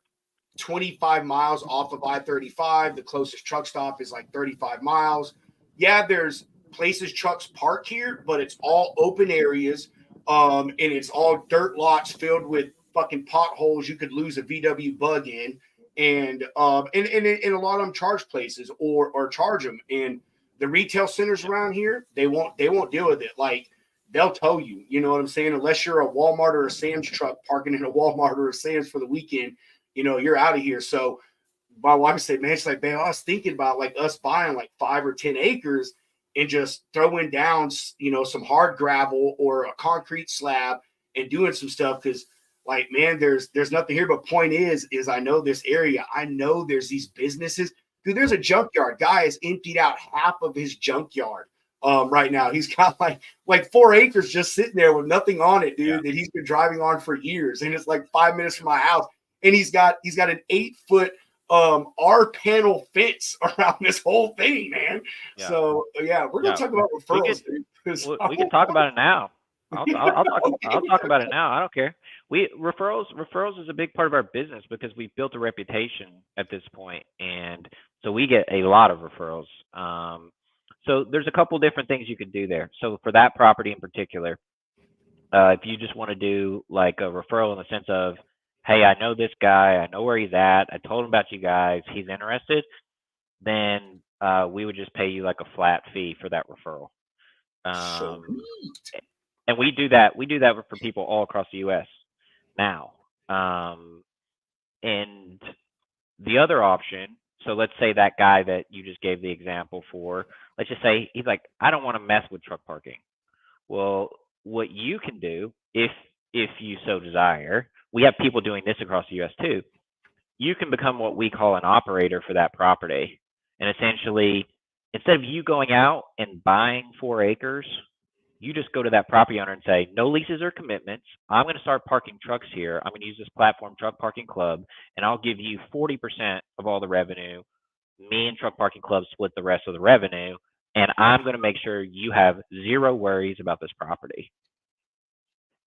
25 miles off of I-35. The closest truck stop is like 35 miles. Yeah, there's places trucks park here, but it's all open areas. And it's all dirt lots filled with fucking potholes you could lose a VW bug in. And a lot of them charge places or charge them. And the retail centers around here, they won't deal with it. Like, they'll tow you, you know what I'm saying? Unless you're a Walmart or a Sam's truck parking in a Walmart or a Sam's for the weekend, you know, you're out of here. So my wife said, man, she's like, man, I was thinking about like us buying like 5 or 10 acres and just throwing down, you know, some hard gravel or a concrete slab and doing some stuff. Cause like, man, there's nothing here. But point is I know this area. I know there's these businesses. Dude, there's a junkyard. Guy has emptied out half of his junkyard right now. He's got like 4 acres just sitting there with nothing on it, dude, that he's been driving on for years. And it's like 5 minutes from my house. And he's got an 8-foot R panel fence around this whole thing, man. Yeah. So yeah, we're gonna talk about referrals. We can talk about it now. I'll talk about it now. I don't care. Referrals is a big part of our business because we've built a reputation at this point, and so we get a lot of referrals. So there's a couple different things you can do there. So for that property in particular, if you just want to do like a referral in the sense of, hey, I know this guy, I know where he's at, I told him about you guys, he's interested, then we would just pay you like a flat fee for that referral. And we do that for people all across the US now. And the other option, so let's say that guy that you just gave the example for, let's just say he's like, I don't want to mess with truck parking. Well, what you can do, if you so desire, we have people doing this across the US too. You can become what we call an operator for that property. And essentially, instead of you going out and buying 4 acres, you just go to that property owner and say, no leases or commitments. I'm going to start parking trucks here. I'm going to use this platform, Truck Parking Club, and I'll give you 40% of all the revenue. Me and Truck Parking Club split the rest of the revenue, and I'm going to make sure you have zero worries about this property.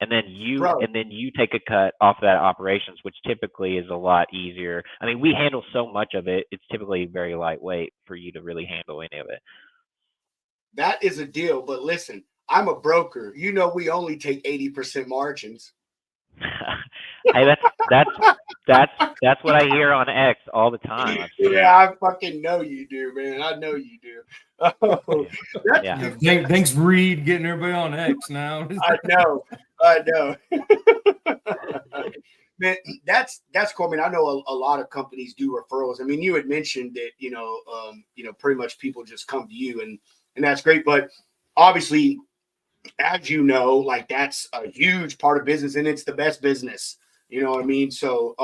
And then you take a cut off of that operations, which typically is a lot easier. I mean, we handle so much of it. It's typically very lightweight for you to really handle any of it. That is a deal. But listen, I'm a broker. You know, we only take 80% margins. Hey, that's what I hear on X all the time. Yeah, I fucking know you do, man. I know you do. Oh, yeah. Thanks, Reed, getting everybody on X now. I know. Man, that's cool. I mean, I know a lot of companies do referrals. I mean, you had mentioned that, you know, pretty much people just come to you and that's great. But obviously, as you know, like that's a huge part of business and it's the best business. You know what I mean? So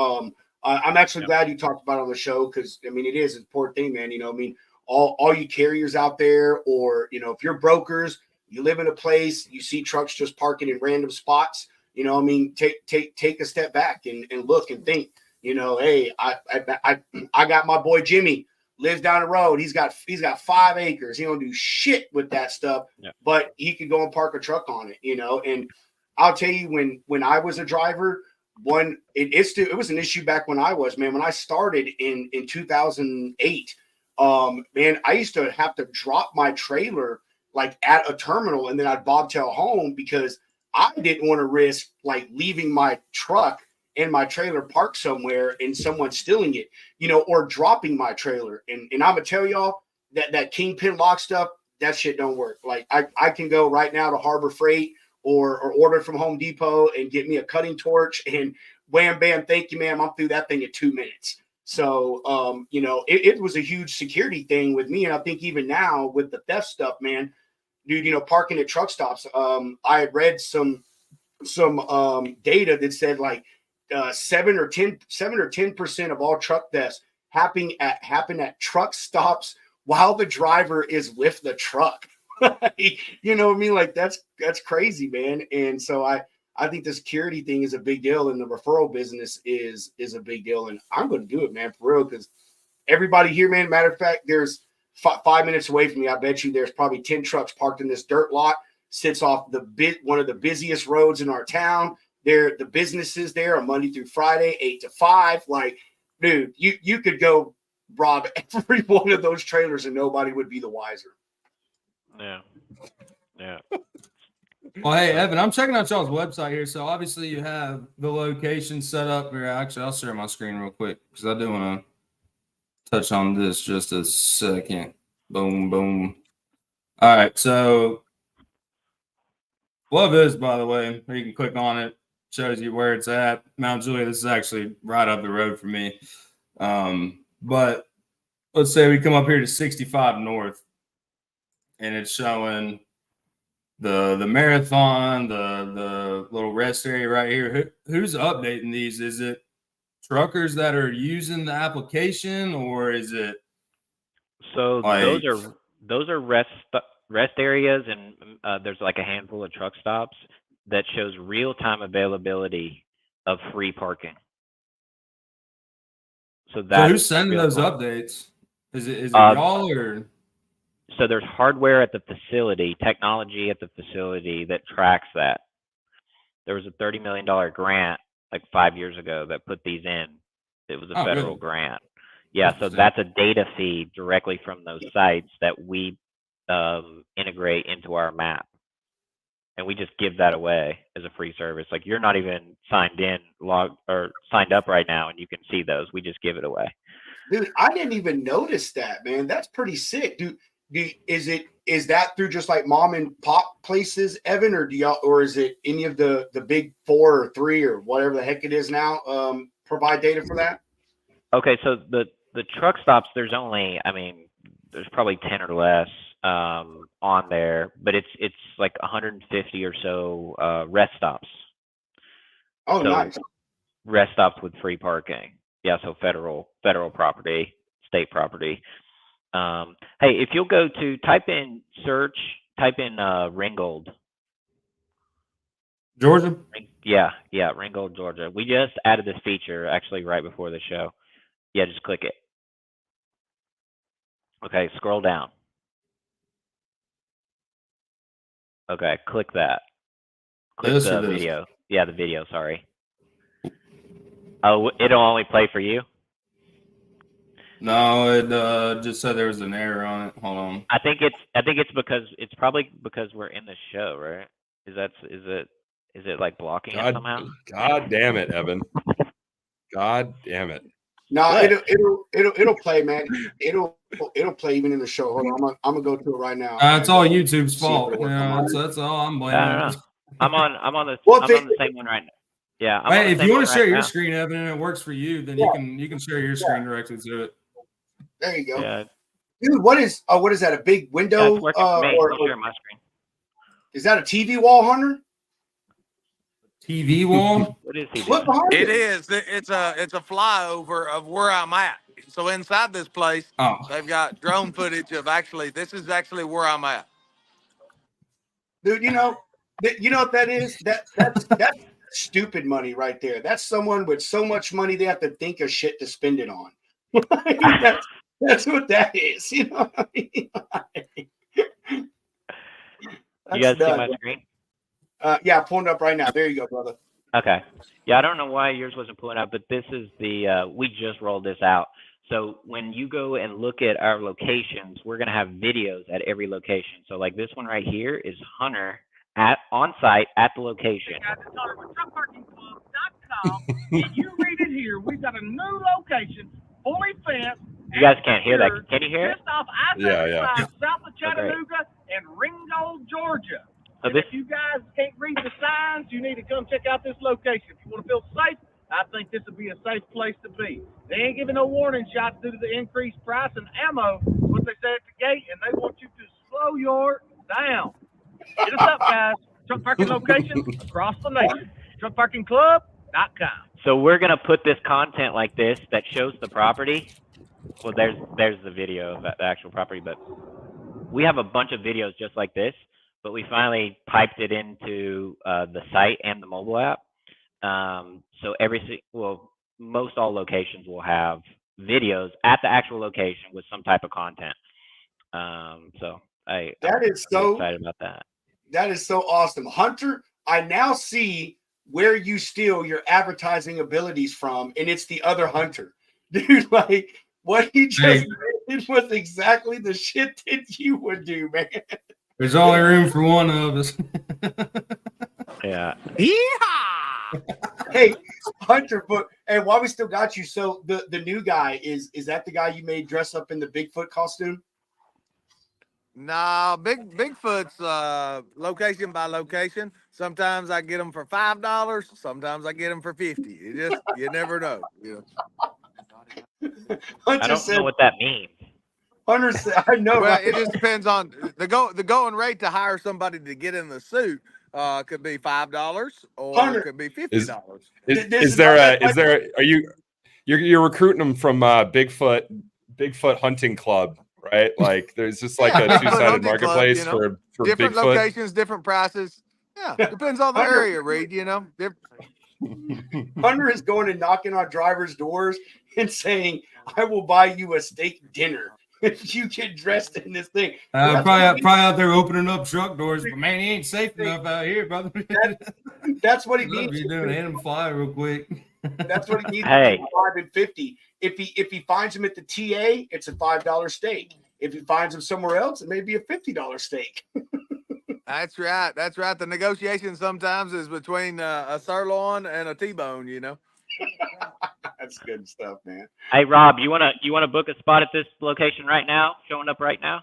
I'm actually glad you talked about it on the show because, I mean, it is an important thing, man. You know, I mean, all you carriers out there, or, you know, if you're brokers, you live in a place, you see trucks just parking in random spots, you know, I mean, take a step back and look and think, you know, hey, I got my boy Jimmy lives down the road. He's got 5 acres. He don't do shit with that stuff, but he could go and park a truck on it, you know. And I'll tell you, when I was a driver, it was an issue back when I was, man. When I started in 2008, man, I used to have to drop my trailer like at a terminal, and then I'd bobtail home because I didn't want to risk like leaving my truck and my trailer parked somewhere and someone stealing it, you know, or dropping my trailer. And I'm gonna tell y'all that Kingpin lock stuff, that shit don't work. Like I can go right now to Harbor Freight or order from Home Depot and get me a cutting torch and wham, bam, thank you, ma'am. I'm through that thing in 2 minutes. So, you know, it was a huge security thing with me. And I think even now with the theft stuff, man, dude, you know, parking at truck stops. I had read some data that said like 7 or 10% of all truck thefts happen at truck stops while the driver is with the truck. You know what I mean? Like that's crazy, man. And so I think the security thing is a big deal, and the referral business is a big deal. And I'm going to do it, man, for real, because everybody here, man. Matter of fact, there's 5 minutes away from me. I bet you there's probably 10 trucks parked in this dirt lot. Sits off one of the busiest roads in our town. The businesses there are Monday through Friday, 8 to 5. Like, dude, you could go rob every one of those trailers and nobody would be the wiser. Yeah. Well, hey, Evan, I'm checking out y'all's website here. So obviously you have the location set up here. Actually, I'll share my screen real quick because I do want to touch on this just a second. Boom, boom. All right. So love this, by the way. You can click on it. Shows you where it's at. Mount Juliet. This is actually right up the road for me. But let's say we come up here to 65 North, and it's showing the marathon, the little rest area right here. Who's updating these? Is it truckers that are using the application, or is it? So like, those are rest areas, and there's like a handful of truck stops that shows real-time availability of free parking. So who's sending those updates? Is it y'all or? So there's hardware at the facility, technology at the facility that tracks that. There was a $30 million grant like 5 years ago that put these in. It was a federal grant. Yeah, so that's a data feed directly from those sites that we integrate into our map. And we just give that away as a free service. Like you're not even signed up right now and you can see those. We just give it away. Dude, I didn't even notice that, man. That's pretty sick. Dude, is that through just like mom and pop places, Evan, or is it any of the big 4 or 3 or whatever the heck it is now provide data for that? Okay, so the truck stops, there's probably 10 or less on there, but it's like 150 or so rest stops. Oh, so nice. Rest stops with free parking. Yeah, so federal property, state property. Hey, if you'll go to type in Ringgold. Georgia? Yeah, Ringgold, Georgia. We just added this feature actually right before the show. Yeah, just click it. Okay, scroll down. Okay, click that. Click the video. Yeah, the video, sorry. Oh, it'll only play for you? No, it just said there was an error on it. Hold on. I think it's probably because we're in the show, right? Is it like blocking it somehow? God damn it, Evan. God damn it. No, it'll play, man. It'll play even in the show. Hold on, I'm gonna go to it right now. It's all YouTube's fault. That's all I'm blaming. No. I'm on the same one right now. Yeah. Hey, if you want to share your screen, Evan, and it works for you, then you can share your screen directly to it. There you go. Yeah. Dude, what is that? A big window? It's working for me. I'll share my screen. Is that a TV wall, Hunter? TV wall? What is he Look doing? behind It is. It's a flyover of where I'm at. So inside this place, they've got drone footage of this is actually where I'm at. Dude, you know what that is? That's stupid money right there. That's someone with so much money they have to think of shit to spend it on. That's what that is. You know what I mean? You guys That's see my nuts. screen? Yeah, pulling it up right now. There you go, brother. Okay. Yeah, I don't know why yours wasn't pulling up, but this is we just rolled this out. So when you go and look at our locations, we're going to have videos at every location. So like this one right here is Hunter on site at the location. Guys, it's Hunter with TruckParkingClub.com, and you read it here. We've got a new location, fully fenced. You guys can't hear that. Can you hear it? Just off Yeah. I-35 south of Oh, great. Chattanooga and Ringgold, Georgia. So And this if you guys can't read the signs, you need to come check out this location. If you want to feel safe, I think this would be a safe place to be. They ain't giving no warning shots due to the increased price and ammo, what they say at the gate, and they want you to slow your down. Hit us up, guys. Truck parking locations across the nation. TruckParkingClub.com. So we're gonna put this content like this that shows the property. Well, there's the video of the actual property, but we have a bunch of videos just like this. But we finally piped it into the site and the mobile app. So most all locations will have videos at the actual location with some type of content. So I'm That is so excited about that. That is so awesome. Hunter, I now see where you steal your advertising abilities from, and it's the other Hunter. Dude, like what he just did was exactly the shit that you would do, man. There's only room for one of us. Yeah. Yeehaw! Hey, Hunter, but and while we still got you, so the new guy is that the guy you made dress up in the Bigfoot costume? Nah, Bigfoot's location by location. Sometimes I get them for $5. Sometimes I get them for $50. You never know. You know. Hunter I don't said, know what that means. Hunter said, I know. Well, Right? it just depends on the going rate to hire somebody to get in the suit. Could be $5 or Hunter, it could be $50. You're recruiting them from Bigfoot Hunting Club, right? Like there's just like a Bigfoot two-sided Hunting marketplace Club, for different Bigfoot. locations, different prices. Yeah, depends on the Hunter- area, Reed. You know. Hunter is going and knocking on drivers' doors and saying, "I will buy you a steak dinner if you get dressed in this thing." Probably out there opening up truck doors, but man, he ain't safe enough out here, brother. That's what he What needs. are you doing? Hit him fly real quick. That's what he needs. Hey. $5.50. If he finds him at the TA, it's a $5 steak. If he finds him somewhere else, it may be a $50 steak. That's right. That's right. The negotiation sometimes is between a sirloin and a T-bone. You know. That's good stuff, man. Hey Rob, you wanna book a spot at this location right now? Showing up right now?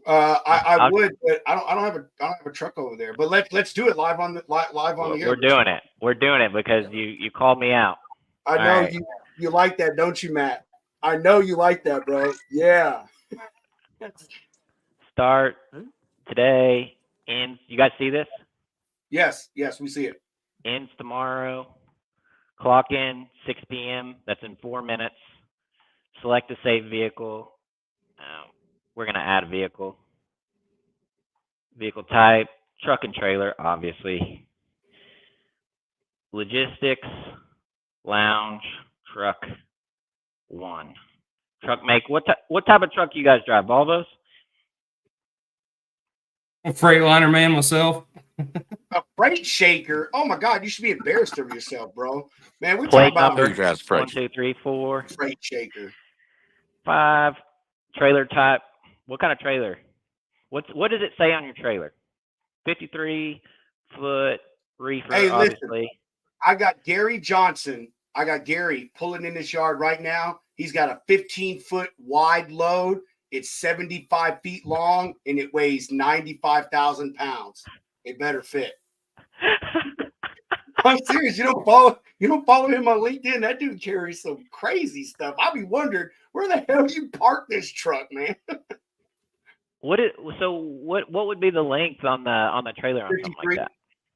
I would, but I don't have a truck over there. But let's do it live on the air. We're doing it. We're doing it because you called me out. I know All right. you like that, don't you, Matt? I know you like that, bro. Yeah. Start today. Ends. You guys see this? Yes, we see it. Ends tomorrow. Clock in 6 p.m. That's in 4 minutes. Select a saved vehicle. We're gonna add a vehicle. Vehicle type, truck and trailer, obviously. Logistics, lounge, truck, 1. Truck make. What type of truck you guys drive? Volvos? Freightliner man myself. A freight shaker. Oh my God, you should be embarrassed of yourself, bro. Man, we're Plate talking about number Drives 1, 2, 3, 4, freight shaker. 5. Trailer type. What kind of trailer? What does it say on your trailer? 53 foot reefer, Hey, listen. obviously. I got Gary Johnson. I got Gary pulling in this yard right now. He's got a 15-foot wide load. It's 75 feet long and it weighs 95,000 pounds. It better fit. I'm serious. You don't follow him on LinkedIn. That dude carries some crazy stuff. I'll be wondering where the hell you park this truck, man. What would be the length on the trailer on something 53. like that?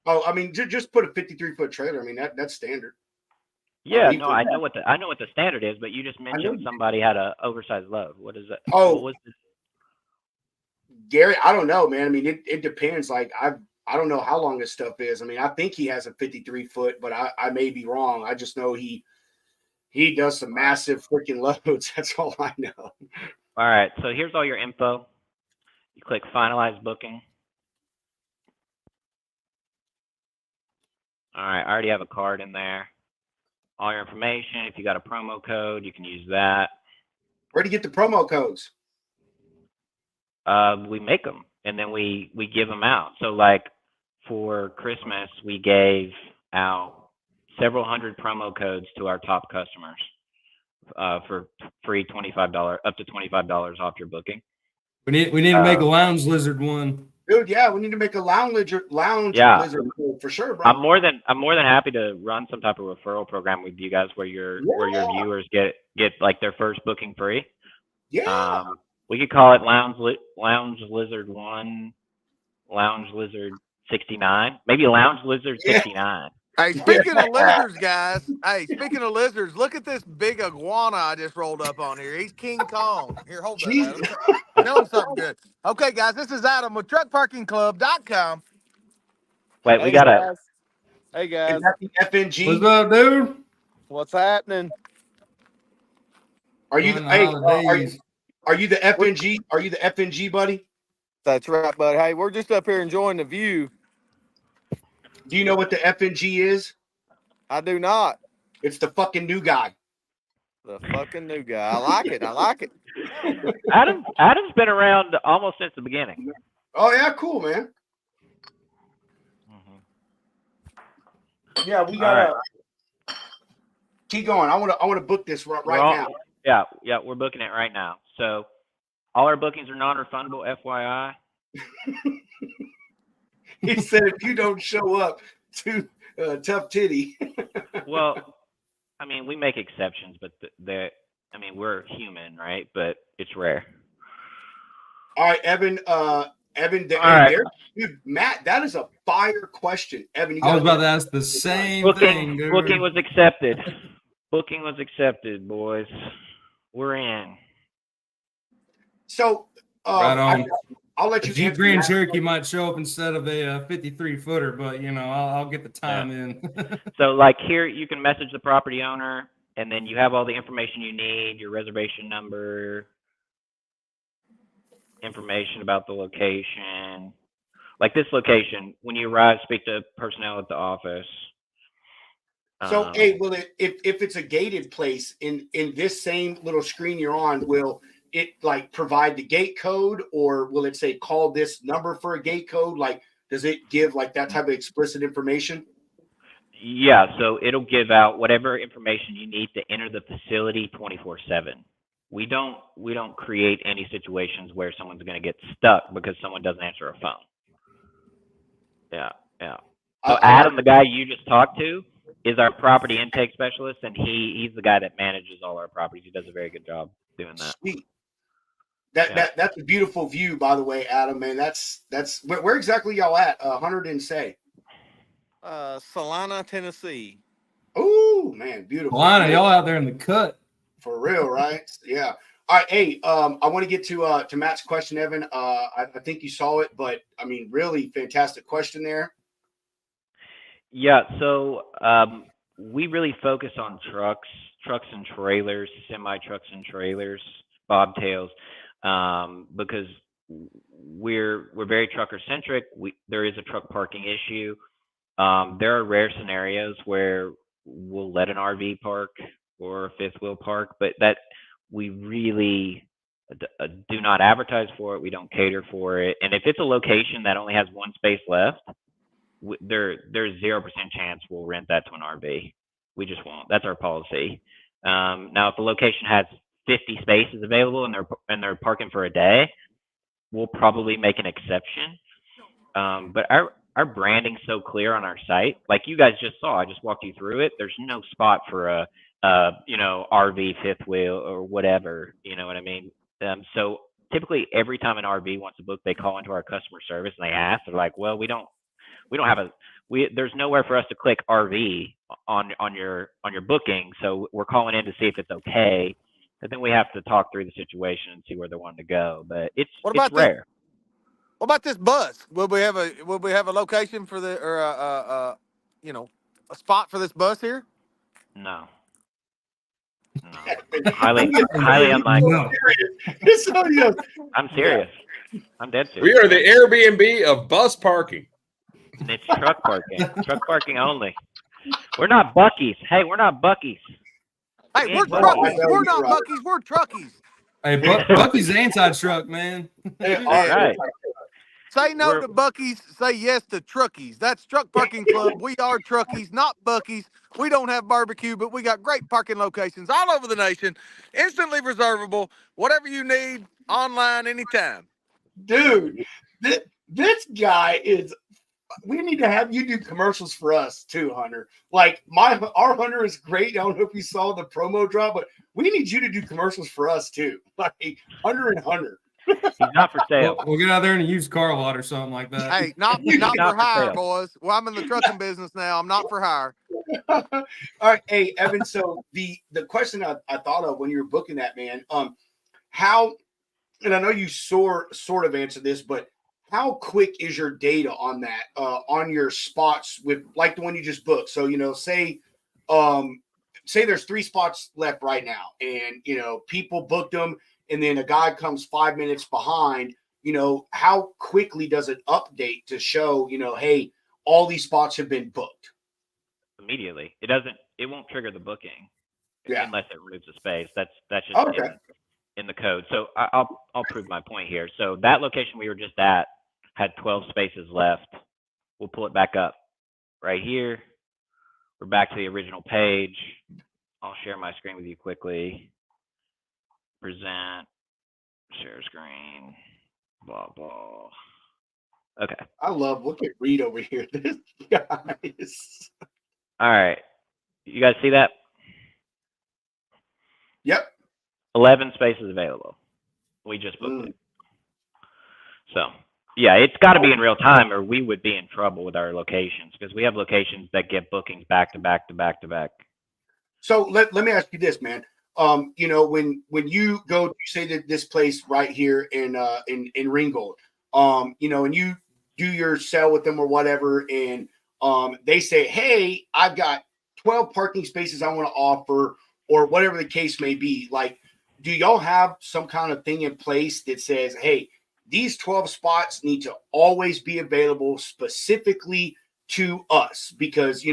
Oh, I mean, just put a 53-foot trailer. I mean, that's standard. Yeah, he no, put I know what the standard is, but you just mentioned somebody had a oversized load. What is that? Oh. What was this? Gary, I don't know, man. I mean, it depends. Like I don't know how long this stuff is. I mean, I think he has a 53-foot, but I may be wrong. I just know he He does some massive freaking loads. That's all I know. All right, so here's all your info. You click finalize booking. All right, I already have a card in there. All your information. If you got a promo code, you can use that. Where do you get the promo codes? We make them and then we give them out. So like for Christmas, we gave out several hundred promo codes to our top customers for free $25 up to $25 off your booking. We need to make a lounge lizard one. Dude, yeah, we need to make a lounge lizard Yeah. for sure, bro. I'm more than happy to run some type of referral program with you guys where your viewers get like their first booking free. Yeah. We could call it Lounge Lizard 1, Lounge Lizard 69, maybe Lounge Lizard 69. Hey, speaking of lizards, guys. Hey, speaking of lizards, look at this big iguana I just rolled up on here. He's King Kong. Here, hold that, Jesus. Adam. Tell him something good. Okay, guys, this is Adam with TruckParkingClub.com. Wait, we gotta. Hey guys, Is that the FNG? What's up, dude? what's happening? Are you On the hey, holidays. are you the FNG? Are you the FNG, buddy? That's right, bud. Hey, we're just up here enjoying the view. Do you know what the FNG is? I do not. It's the fucking new guy. The fucking new guy. I like it. I like it. Adam's been around almost since the beginning. Oh yeah, cool, man. Yeah, we gotta keep going. I wanna book this right now. Yeah, we're booking it right now. So all our bookings are non-refundable, FYI. He said if you don't show up to Tough Titty. Well, I mean, we make exceptions, but we're human, right? But it's rare. All right, Evan. Dude, Matt, that is a fire question. Evan, you I was gotta- about to ask the same thing, dude. Booking was accepted. Booking was accepted, boys. We're in. So Right on. I'll let The you Jeep answer Grand that. Cherokee might show up instead of a 53 footer, but I'll get the time in. So like here, you can message the property owner, and then you have all the information you need, your reservation number, information about the location. Like this location, when you arrive, speak to personnel at the office. So, hey, will it if it's a gated place in this same little screen you're on, will it like provide the gate code, or will it say call this number for a gate code? Like, does it give like that type of explicit information? Yeah, so it'll give out whatever information you need to enter the facility 24/7. We don't create any situations where someone's going to get stuck because someone doesn't answer a phone. Yeah. So Adam, the guy you just talked to, is our property intake specialist, and he's the guy that manages all our properties. He does a very good job doing that. Sweet. That's a beautiful view, by the way, Adam. Man, that's where exactly y'all at? 100 and say. Salina, Tennessee. Oh man, beautiful. Lana, y'all out there in the cut. For real, right? Yeah. All right. Hey, I want to get to Matt's question, Evan. I think you saw it, but I mean, really fantastic question there. Yeah. So we really focus on trucks and trailers, semi trucks and trailers, bobtails, because we're very trucker centric. There is a truck parking issue. There are rare scenarios where we'll let an RV park or a fifth wheel park, but that we really do not advertise for it. We don't cater for it. And if it's a location that only has one space left, there's 0% chance we'll rent that to an RV. We just won't. That's our policy. Now, if the location has 50 spaces available and they're parking for a day, we'll probably make an exception. But our branding's so clear on our site. Like you guys just saw, I just walked you through it. There's no spot for a RV fifth wheel or whatever. You know what I mean? So typically every time an RV wants to book, they call into our customer service and they ask. They're like, well, there's nowhere for us to click RV on your booking, so we're calling in to see if it's okay. And then we have to talk through the situation and see where they want to go. But it's rare. What about this bus? Will we have a location for the or a spot for this bus here? No. No. Highly unlikely. No. I'm serious. I'm dead We serious. are the Airbnb of bus parking. It's truck parking. Truck parking only. We're not Buc-ee's. Hey, we're not Buc-ee's. Hey, We we're ain't Buc-ee's. truckies. know We're you're not right. Buc-ee's. We're truckies. Hey, Bucky's the anti-truck, man. Hey, All right. Say no We're- to Buc-ee's. Say yes to Truckies. That's Truck Parking Club. We are Truckies, not Buc-ee's. We don't have barbecue, but we got great parking locations all over the nation. Instantly reservable. Whatever you need, online anytime. Dude, this guy is. We need to have you do commercials for us too, Hunter. Like our Hunter is great. I don't know if you saw the promo drop, but we need you to do commercials for us too. Like Hunter and Hunter. He's not for sale. We'll get out there and use car lot or something like that. Hey, not Not for for hire, sale. boys. Well, I'm in the trucking business now. I'm not for hire. All right, hey Evan. So the question I thought of when you were booking that, man, how, and I know you sort of answered this, but how quick is your data on that, on your spots with like the one you just booked? So say there's 3 spots left right now, and people booked them, and then a guy comes 5 minutes behind. How quickly does it update to show hey, all these spots have been booked? Immediately. It won't trigger the booking unless it removes a space. That's just Okay. in the code. So I'll prove my point here. So that location we were just at had 12 spaces left. We'll pull it back up right here. We're back to the original page. I'll share my screen with you quickly. Present, share screen, blah, blah. Okay. I look at Reed over here. This guy is. All right. You guys see that? Yep. 11 spaces available. We just booked Mm. it. So, yeah, it's got to be in real time or we would be in trouble with our locations because we have locations that get bookings back to back to back to back. So let me ask you this, man. When you go, you say that this place right here in Ringgold, and you do your sell with them or whatever, and they say, hey, I've got 12 parking spaces I want to offer, or whatever the case may be. Like, do y'all have some kind of thing in place that says, hey, these 12 spots need to always be available specifically to us? Because,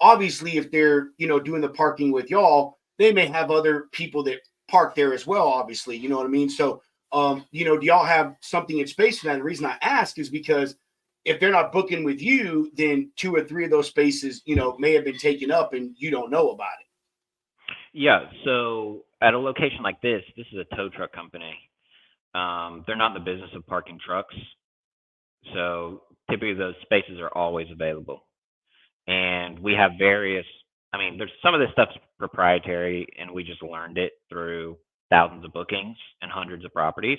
obviously if they're, doing the parking with y'all, they may have other people that park there as well, obviously, you know what I mean? So, do y'all have something in space for that? And the reason I ask is because if they're not booking with you, then 2 or 3 of those spaces, may have been taken up and you don't know about it. Yeah, so at a location like this is a tow truck company. They're not in the business of parking trucks. So typically those spaces are always available. And we have there's some of this stuff's proprietary and we just learned it through thousands of bookings and hundreds of properties.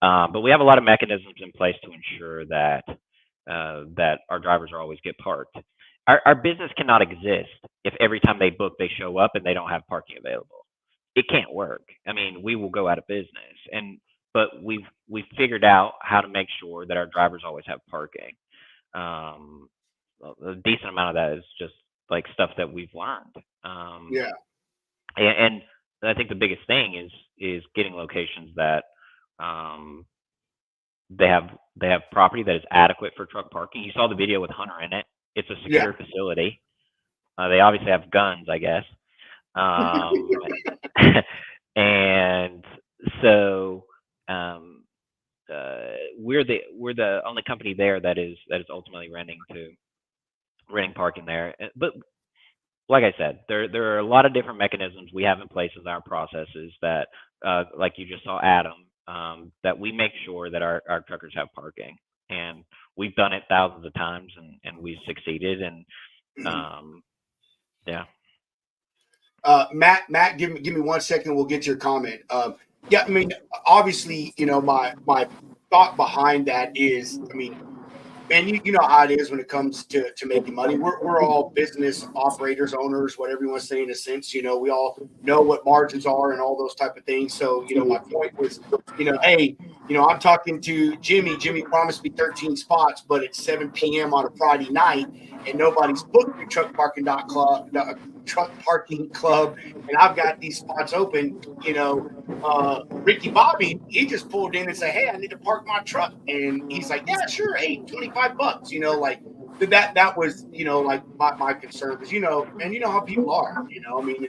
But we have a lot of mechanisms in place to ensure that our drivers are always get parked. Our business cannot exist if every time they book, they show up and they don't have parking available. It can't work. I mean, we will go out of business. But we've figured out how to make sure that our drivers always have parking. A decent amount of that is just like stuff that we've learned. Yeah. And I think the biggest thing is getting locations that they have property that is adequate for truck parking. You saw the video with Hunter in it. It's a secure facility. They obviously have guns, I guess. And so we're the only company there that is ultimately renting parking there. But like I said, there are a lot of different mechanisms we have in place with our processes that, like you just saw Adam, that we make sure that our truckers have parking. And we've done it thousands of times and we've succeeded. And yeah. Matt, give me 1 second. We'll get to your comment. Yeah, I mean, obviously, my thought behind that is, I mean, man, you know how it is when it comes to making money. We're all business operators, owners, whatever you want to say in a sense. We all know what margins are and all those type of things. So, my point was, hey, you know, I'm talking to Jimmy. Jimmy promised me 13 spots, but it's 7 p.m. on a Friday night, and nobody's booked the truck parking club, and I've got these spots open. You know, Ricky Bobby, he just pulled in and said, "Hey, I need to park my truck," and he's like, "Yeah, sure. Hey, $25." You know, like that was, you know, like my concern was, you know, and you know how people are. You know, I mean,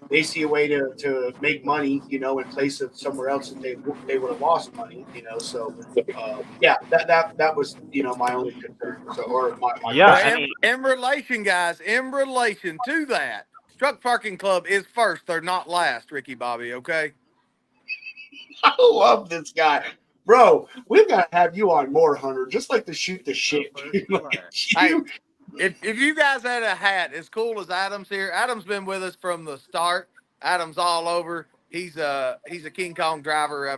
they see a way to make money, you know, in place of somewhere else that they would have lost money, you know. So yeah, that was, you know, my only concern. So or my Yeah, Well, I mean, in relation, guys, in relation to that, Truck Parking Club is first. They're not last, Ricky Bobby. Okay. I love this guy. Bro, we've got to have you on more, Hunter, just like to shoot the shit. Like, Hey, if you guys had a hat as cool as Adam's here, Adam's been with us from the start. Adam's all over. He's a King Kong driver.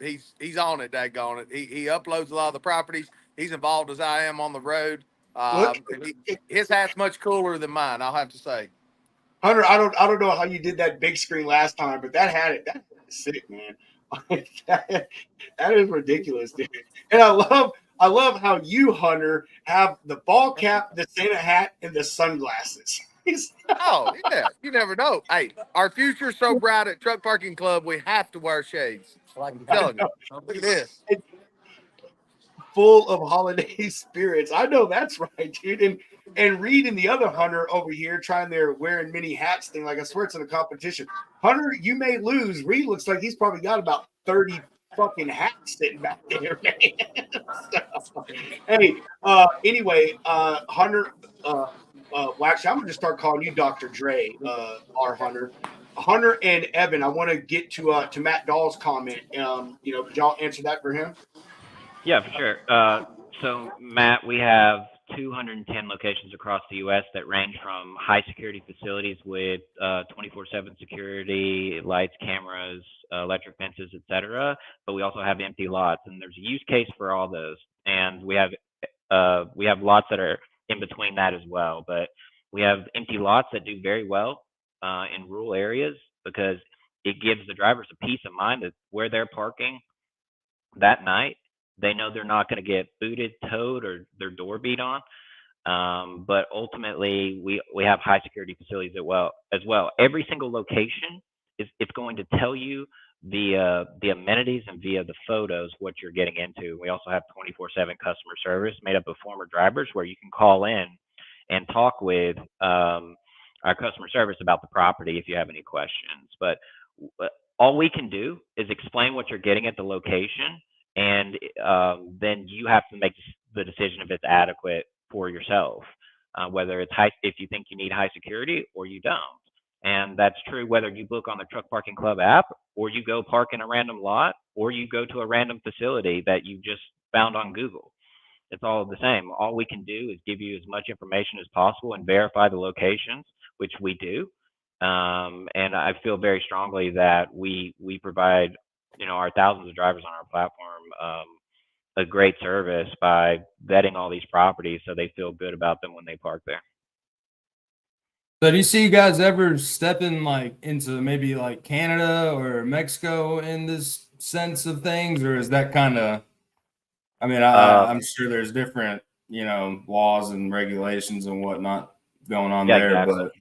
He's on it, daggone it. He uploads a lot of the properties. He's involved as I am on the road. Look, His hat's much cooler than mine, I'll have to say. Hunter, I don't know how you did that big screen last time, but that is sick, man. that is ridiculous, dude. And I love how you, Hunter, have the ball cap, the Santa hat, and the sunglasses. Oh, yeah. You never know. Hey, our future's so bright at Truck Parking Club, we have to wear shades. I'm telling you. Look at this. Full of holiday spirits. I know that's right, dude. And Reed and the other Hunter over here trying their wearing mini hats thing. Like, I swear it's in a competition. Hunter, you may lose. Reed looks like he's probably got about 30 fucking hats sitting back there, man. So, hey, anyway, Hunter, well, actually, I'm gonna just start calling you Dr. Dre, our Hunter. Hunter and Evan, I want to get to Matt Dahl's comment. You know, could y'all answer that for him? yeah, for sure. So, Matt, we have 210 locations across the U.S. that range from high security facilities with 24/7 security, lights, cameras, electric fences, etc. But we also have empty lots, and there's a use case for all those. And we have lots that are in between that as well. But we have empty lots that do very well in rural areas because it gives the drivers a peace of mind that where they're parking that night, they know they're not going to get booted, towed, or their door beat on. But ultimately, we have high security facilities as well. Every single location it's going to tell you the amenities and via the photos what you're getting into. We also have 24/7 customer service made up of former drivers where you can call in and talk with our customer service about the property if you have any questions. But all we can do is explain what you're getting at the location, and then you have to make the decision if it's adequate for yourself, whether it's if you think you need high security or you don't. And that's true whether you book on the Truck Parking Club app or you go park in a random lot or you go to a random facility that you just found on Google. It's all the same. All we can do is give you as much information as possible and verify the locations, which we do. And I feel very strongly that we provide, you know, our thousands of drivers on our platform a great service by vetting all these properties so they feel good about them when they park there. So do you see you guys ever stepping like into maybe like Canada or Mexico in this sense of things, or is that kind of? I mean, I'm sure there's different, you know, laws and regulations and whatnot going on there, exactly. but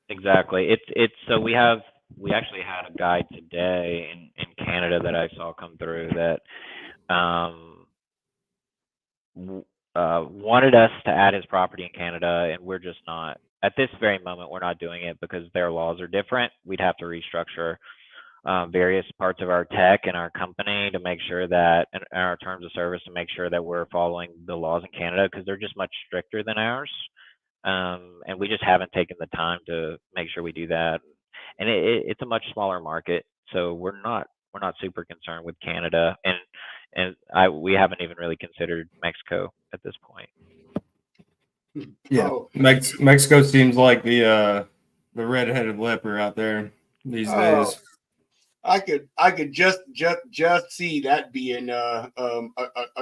exactly. It's so we actually had a guy today in Canada that I saw come through that wanted us to add his property in Canada, and we're just not. At this very moment, we're not doing it because their laws are different. We'd have to restructure various parts of our tech and our company to make sure that, and our terms of service to make sure that we're following the laws in Canada because they're just much stricter than ours. And we just haven't taken the time to make sure we do that. And it's a much smaller market, so we're not super concerned with Canada, and we haven't even really considered Mexico at this point. yeah, Mexico seems like the redheaded leper out there these days. I could just see that being a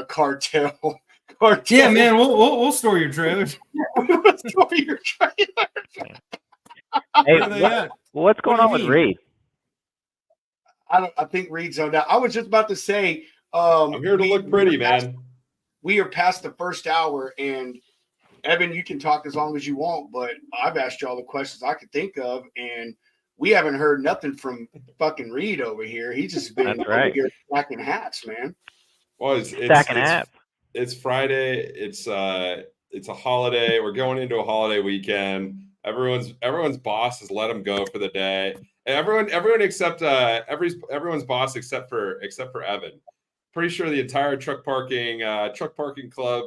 cartel. Yeah, man, we'll store your trailers. We'll store your trailers. Hey, what's going on with Reed? I think Reed's zoned out. I was just about to say, I'm here to we- look pretty, we are past- man. We are past the first hour, and Evan, you can talk as long as you want, but I've asked you all the questions I could think of, and we haven't heard nothing from fucking Reed over here. He's just been That's over right. here stacking hats, man. Well, Stacking hats. it's Friday. It's a holiday. We're going into a holiday weekend. Everyone's boss has let them go for the day. And everyone except everyone's boss except for Evan. Pretty sure the entire truck parking club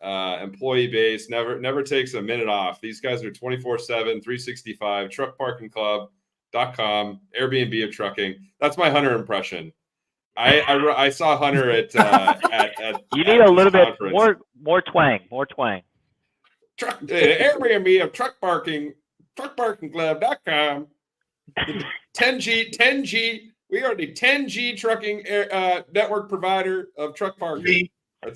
employee base never takes a minute off. These guys are 24/7, 365. Truckparkingclub.com, Airbnb of trucking. That's my Hunter impression. I saw Hunter at You need a little bit conference. more twang. Airbnb of truckparkingclub.com. 10G. We are the 10G trucking network provider of truck parking.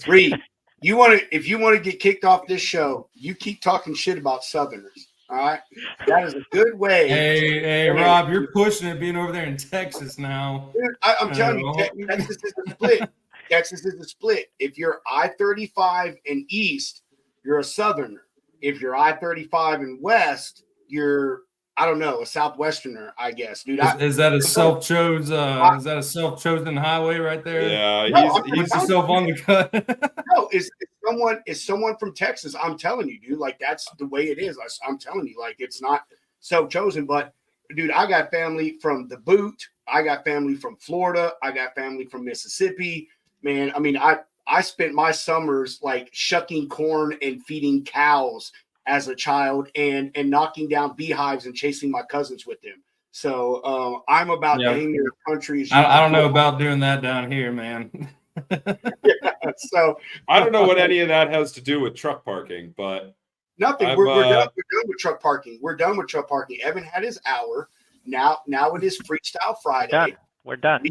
Reed, if you want to get kicked off this show, you keep talking shit about Southerners. All right, that is a good way. Hey, Rob, you're pushing it being over there in Texas now. Dude, I'm telling you, Texas is a split. Texas is a split. If you're I-35 and east, you're a Southerner. If you're I-35 and west, you're, I don't know, a Southwesterner, I guess, dude. Is that a self-chosen highway right there? Yeah, No, he's Puts yourself on the cut. No, is someone from Texas? I'm telling you, dude. Like that's the way it is. I'm telling you, like it's not self-chosen. But dude, I got family from the Boot. I got family from Florida. I got family from Mississippi. Man, I mean, I spent my summers like shucking corn and feeding cows as a child, and knocking down beehives and chasing my cousins with them. So I'm about dang near country. I don't know about doing that down here, man. So I don't know what any of that has to do with truck parking, but nothing. We're done with truck parking. We're done with truck parking. Evan had his hour. Now it is Freestyle Friday. Done. We're done.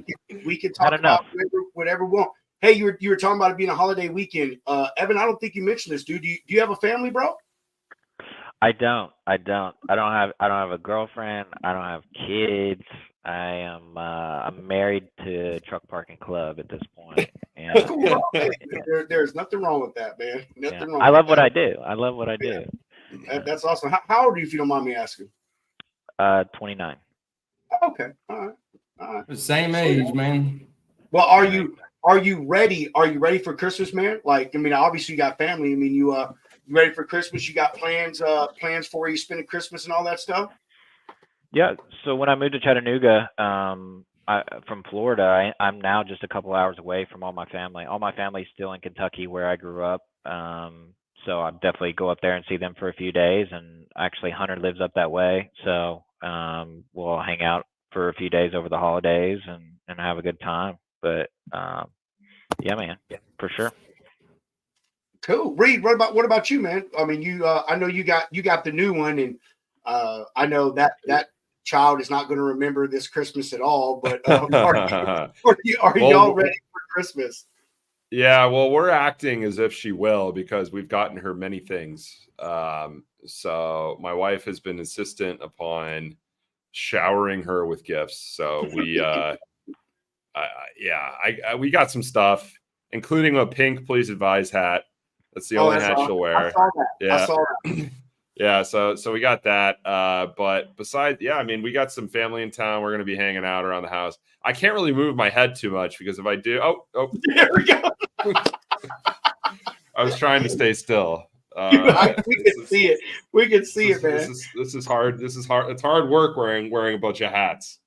We can talk about whatever we want. Hey, you were talking about it being a holiday weekend. Evan, I don't think you mentioned this, dude. Do you have a family, bro? I don't have a girlfriend. I don't have kids. I'm married to Truck Parking Club at this point. And There's nothing wrong with that, man. Nothing wrong. I love what I do. I love what I do. That's awesome. How old are you, if you don't mind me asking? 29. Okay. All right. Same age, man. Well, are you ready? Are you ready for Christmas, man? Like, I mean, obviously you got family. I mean, you ready for Christmas? You got plans for where you spending Christmas and all that stuff? Yeah. So when I moved to Chattanooga, from Florida, I'm now just a couple hours away from all my family. All my family's still in Kentucky, where I grew up. So I'll definitely go up there and see them for a few days. And actually, Hunter lives up that way, so we'll hang out for a few days over the holidays and have a good time. But yeah, man, for sure. Cool. Reed, what about you, man? I mean, you I know you got the new one, and I know that child is not going to remember this Christmas at all. But are y'all ready for Christmas? Yeah, well, we're acting as if she will because we've gotten her many things. So my wife has been insistent upon showering her with gifts. So we, we got some stuff, including a pink "Please Advise" hat. That's the only hat she'll wear. I saw that. Yeah. I saw that. Yeah, so we got that. But besides, I mean, we got some family in town. We're going to be hanging out around the house. I can't really move my head too much because if I do, There we go. I was trying to stay still. We can see it. We can see it, man. This is hard. This is hard. It's hard work wearing a bunch of hats.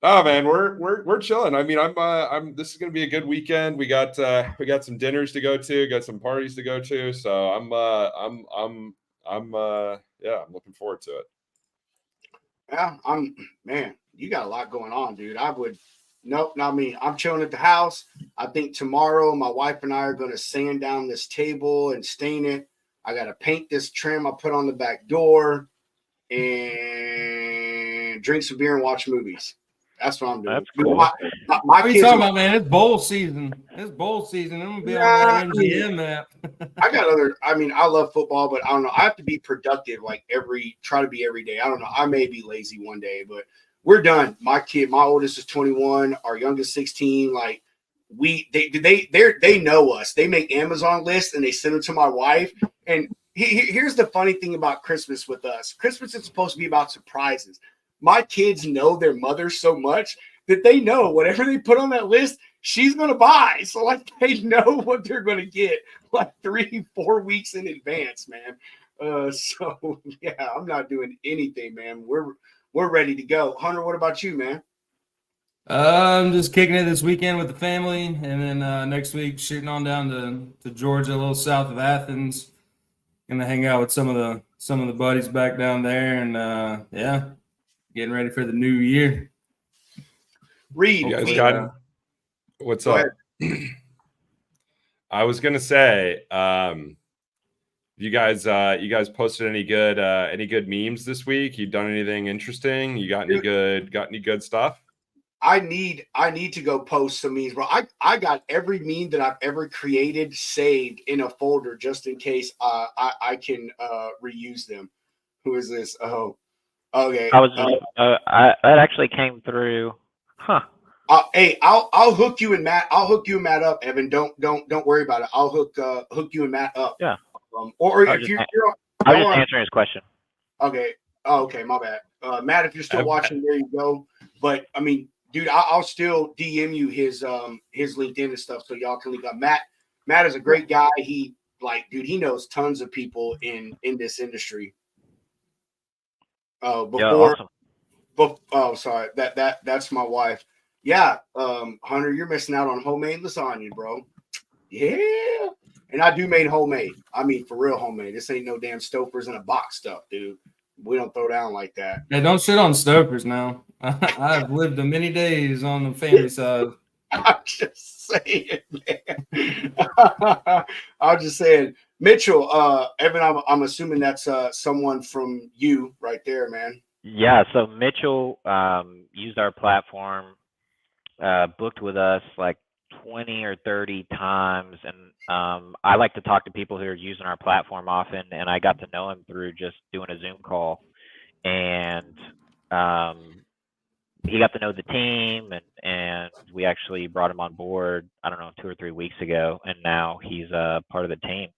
Oh man, we're chilling. I mean, I'm. This is gonna be a good weekend. We got some dinners to go to, got some parties to go to. So I'm looking forward to it. Yeah, man, you got a lot going on, dude. Nope, not me. I'm chilling at the house. I think tomorrow my wife and I are gonna sand down this table and stain it. I gotta paint this trim I put on the back door and drink some beer and watch movies. That's what I'm doing. That's cool. My What are you kids talking about, man? It's bowl season. I'm gonna be on that MGM app. I love football, but I don't know. I have to be productive, try to be every day. I don't know. I may be lazy one day, but we're done. My oldest is 21, our youngest 16. Like they know us. They make Amazon lists and they send them to my wife. And here's the funny thing about Christmas with us. Christmas is supposed to be about surprises. My kids know their mother so much that they know whatever they put on that list, she's going to buy. So like they know what they're going to get like 3-4 weeks in advance, man. So yeah, I'm not doing anything, man. We're ready to go. Hunter, what about you, man? I'm just kicking it this weekend with the family, and then next week shooting on down to Georgia, a little south of Athens. Gonna hang out with some of the buddies back down there, and yeah, getting ready for the new year. Reed, You guys Hopefully, got what's go up? I was gonna say, you guys posted any good memes this week? You done anything interesting? You got any good stuff? I need to go post some memes, bro. I got every meme that I've ever created saved in a folder just in case I can reuse them. Who is this? Oh, okay. I was that actually came through. Huh. Hey, I'll hook you and Matt. I'll hook you and Matt up, Evan. Don't worry about it. I'll hook you and Matt up. Yeah. Or I if was you're just answering his question. okay. Oh, okay, my bad. Matt, if you're still watching, there you go. But I mean, dude, I'll still DM you his LinkedIn and stuff so y'all can link up. Matt is a great guy. He he knows tons of people in this industry. Awesome. Sorry, that's my wife. Yeah, Hunter, you're missing out on homemade lasagna, bro. Yeah, and I do made homemade. I mean, for real homemade. This ain't no damn Stouffer's in a box stuff, dude. We don't throw down like that. Hey, don't shit on Stouffer's now. I've lived many days on the family side. I'm just saying, man. I'm just saying, Mitchell. Evan, I'm assuming that's someone from you right there, man. Yeah. So Mitchell used our platform, booked with us like 20 or 30 times, and I like to talk to people who are using our platform often, and I got to know him through just doing a Zoom call, and he got to know the team, and we actually brought him on board, I don't know, 2 or 3 weeks ago, and now he's part of the team.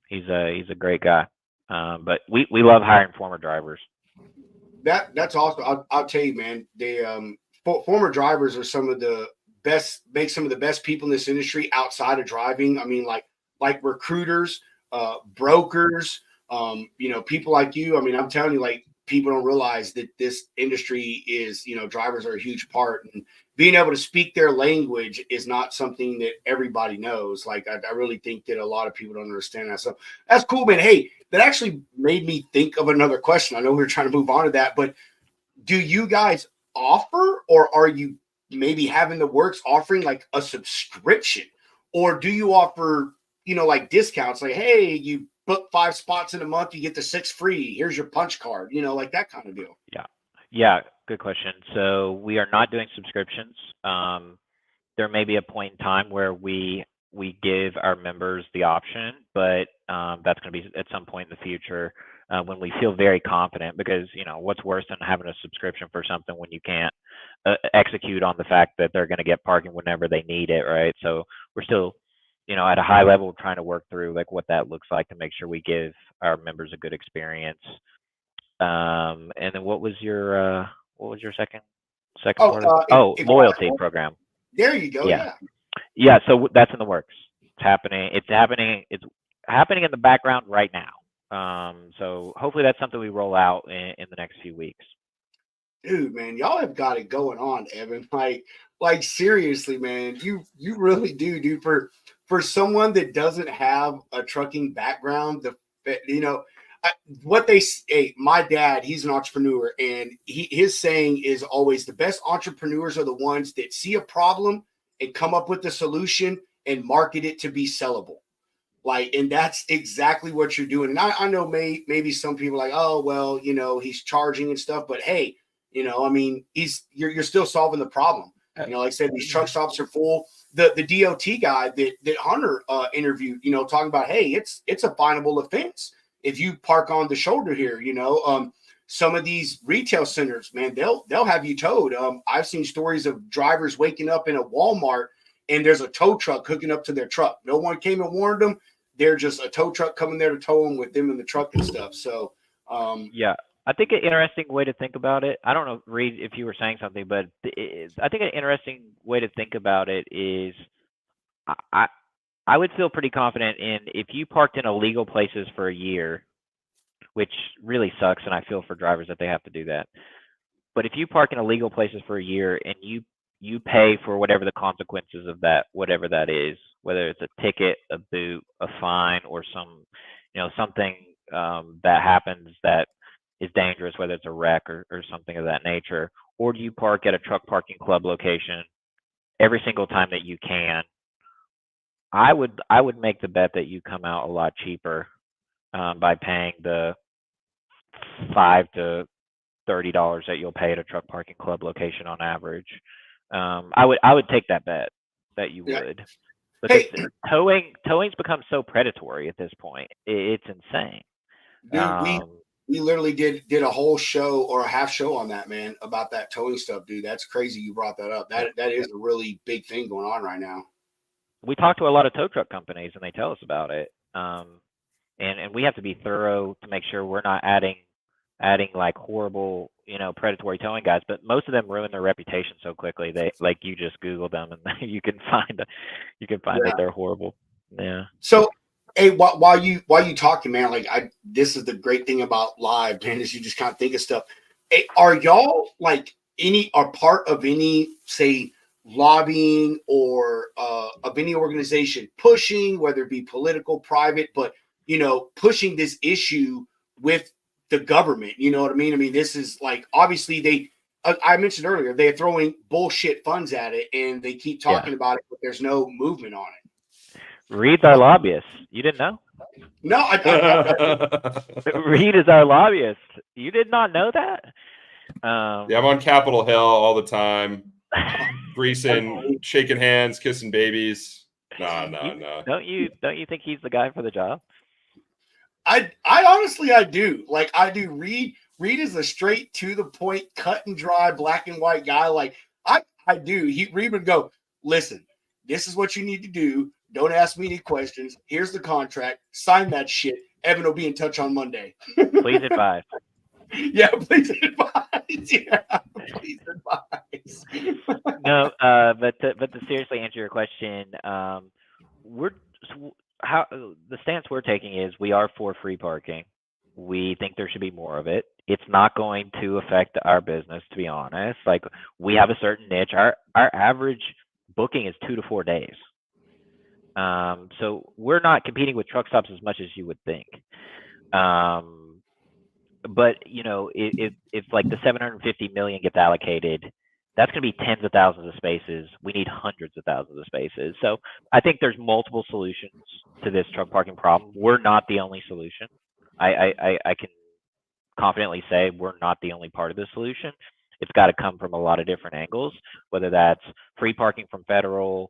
He's a great guy, but we love hiring former drivers. That's awesome. I'll tell you, man. They former drivers are some of the best people in this industry outside of driving. I mean, like recruiters, brokers, people like you. I mean, I'm telling you, like, people don't realize that this industry is, drivers are a huge part, and being able to speak their language is not something that everybody knows. Like, I really think that a lot of people don't understand that. So that's cool, man. Hey, that actually made me think of another question. I know we were trying to move on to that, but do you guys offer, or are you maybe having the works offering like a subscription, or do you offer, like discounts, like, hey, you book 5 spots in a month, you get the 6 free. Here's your punch card, like that kind of deal. Yeah, good question. So we are not doing subscriptions. There may be a point in time where we give our members the option, but that's going to be at some point in the future when we feel very confident, because what's worse than having a subscription for something when you can't execute on the fact that they're going to get parking whenever they need it, right? So we're still at a high level trying to work through like what that looks like to make sure we give our members a good experience. And then what was your second part of it? Loyalty program. There you go. Yeah, so that's in the works. It's happening in the background right now. So hopefully that's something we roll out in the next few weeks. Dude, man, y'all have got it going on, Evan. Like seriously, man, you really do, dude. For someone that doesn't have a trucking background, what they say, my dad, he's an entrepreneur, and his saying is always the best entrepreneurs are the ones that see a problem and come up with the solution and market it to be sellable. And that's exactly what you're doing. And I know maybe some people are like, oh, well, he's charging and stuff, but hey, I mean, you're still solving the problem. Like I said, these truck stops are full. The DOT guy that Hunter interviewed, talking about, hey, it's a finable offense if you park on the shoulder here, some of these retail centers, man, they'll have you towed. I've seen stories of drivers waking up in a Walmart and there's a tow truck hooking up to their truck. No one came and warned them. They're just a tow truck coming there to tow them with them in the truck and stuff. So, Yeah, I think an interesting way to think about it. I don't know, Reed, if you were saying something, but I think an interesting way to think about it is, I would feel pretty confident in if you parked in illegal places for a year, which really sucks, and I feel for drivers that they have to do that. But if you park in illegal places for a year and you pay for whatever the consequences of that, whatever that is, whether it's a ticket, a boot, a fine, or something that happens that is dangerous, whether it's a wreck or something of that nature, or do you park at a truck parking club location every single time that you can? I would make the bet that you come out a lot cheaper by paying the $5 to $30 that you'll pay at a truck parking club location on average. I would take that bet that you would. But Hey. towing's become so predatory at this point. It's insane. Dude, we literally did a whole show or a half show on that, man, about that towing stuff, dude. That's crazy you brought that up. That is a really big thing going on right now. We talk to a lot of tow truck companies and they tell us about it. And we have to be thorough to make sure we're not adding like horrible, predatory towing guys, but most of them ruin their reputation so quickly. They, like, you just Google them and you can find that they're horrible. Yeah. So, hey, while you talking, man, like this is the great thing about live, man, is you just kind of think of stuff. Hey, are y'all like are part of any, say, lobbying or of any organization pushing, whether it be political, private, but pushing this issue with the government? You know what I mean? I mean, this is like, obviously I mentioned earlier, they're throwing bullshit funds at it and they keep talking about it, but there's no movement on it. Reed's our lobbyist. You didn't know? No, I Reed is our lobbyist. You did not know that? Yeah, I'm on Capitol Hill all the time, greasing, shaking hands, kissing babies. No. Don't you think he's the guy for the job? I honestly, I do. Like, I do. Reed is a straight to the point, cut and dry, black and white guy. Like, I do. Reed would go, listen, this is what you need to do. Don't ask me any questions. Here's the contract. Sign that shit. Evan will be in touch on Monday. Please advise. Yeah, please advise. Yeah, please advise. No, but to seriously answer your question, the stance we're taking is we are for free parking. We think there should be more of it. It's not going to affect our business, to be honest. Like, we have a certain niche. Our average booking is 2 to 4 days. So we're not competing with truck stops as much as you would think. But if like the 750 million gets allocated, that's going to be tens of thousands of spaces. We need hundreds of thousands of spaces. So I think there's multiple solutions to this truck parking problem. We're not the only solution. I can confidently say we're not the only part of the solution. It's got to come from a lot of different angles, whether that's free parking from federal,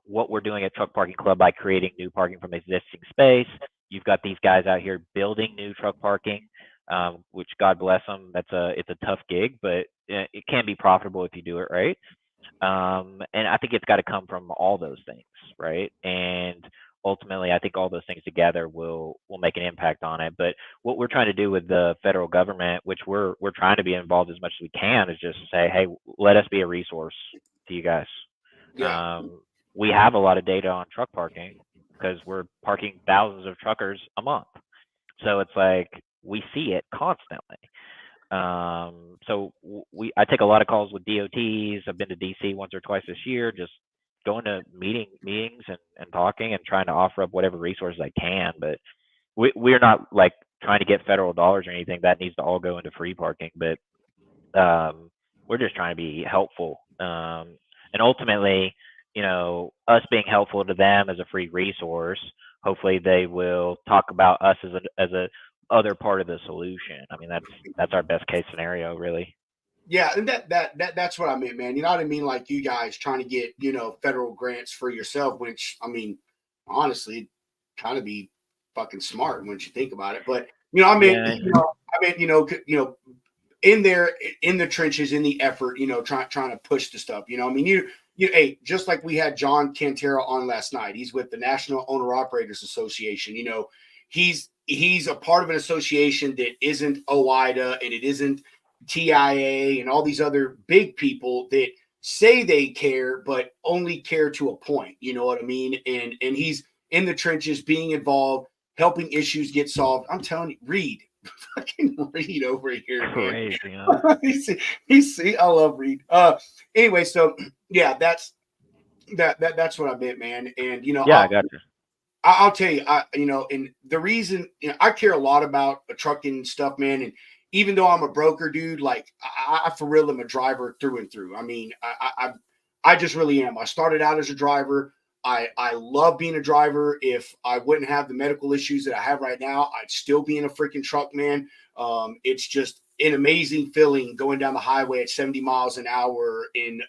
what we're doing at Truck Parking Club by creating new parking from existing space. You've got these guys out here building new truck parking, which, God bless them, it's a tough gig, but it can be profitable if you do it right. And I think it's got to come from all those things, right? And ultimately, I think all those things together will make an impact on it. But what we're trying to do with the federal government, which we're trying to be involved as much as we can, is just say, hey, let us be a resource to you guys. Yeah. We have a lot of data on truck parking because we're parking thousands of truckers a month. So it's like we see it constantly. So I take a lot of calls with DOTs. I've been to DC once or twice this year, just going to meetings and talking and trying to offer up whatever resources I can. But we're not like trying to get federal dollars or anything. That needs to all go into free parking. But we're just trying to be helpful. And ultimately, us being helpful to them as a free resource, hopefully they will talk about us as a other part of the solution. I mean, that's our best case scenario, really. Yeah, and that's what I meant, man. You know what I mean? Like, you guys trying to get, federal grants for yourself, which, I mean, honestly, kind of be fucking smart once you think about it. But, You know, I mean, Yeah. in there, in the trenches, in the effort, trying to push the stuff. I mean, hey, just like we had John Cantera on last night. He's with the National Owner Operators Association. He's a part of an association that isn't OIDA and it isn't TIA and all these other big people that say they care, but only care to a point. You know what I mean? And he's in the trenches, being involved, helping issues get solved. I'm telling you, Reed, fucking Reed over here, man. Crazy, huh? he's I love Reed. Anyway, so yeah, that's what I meant, man. And Yeah, I got you. I'll tell you, and the reason, I care a lot about trucking stuff, man. And even though I'm a broker, dude, like I for real am a driver through and through. I mean, I just really am. I started out as a driver. I love being a driver. If I wouldn't have the medical issues that I have right now, I'd still be in a freaking truck, man. It's just an amazing feeling going down the highway at 70 miles an hour in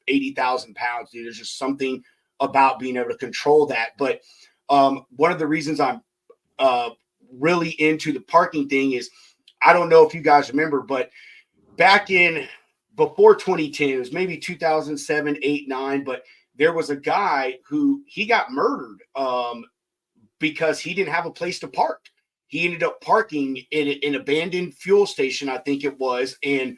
80,000 pounds, dude. There's just something about being able to control that. But one of the reasons I'm really into the parking thing is, I don't know if you guys remember, but back in before 2010, it was maybe 2007, 8, 9, but there was a guy who he got murdered because he didn't have a place to park. He ended up parking in an abandoned fuel station, I think it was, and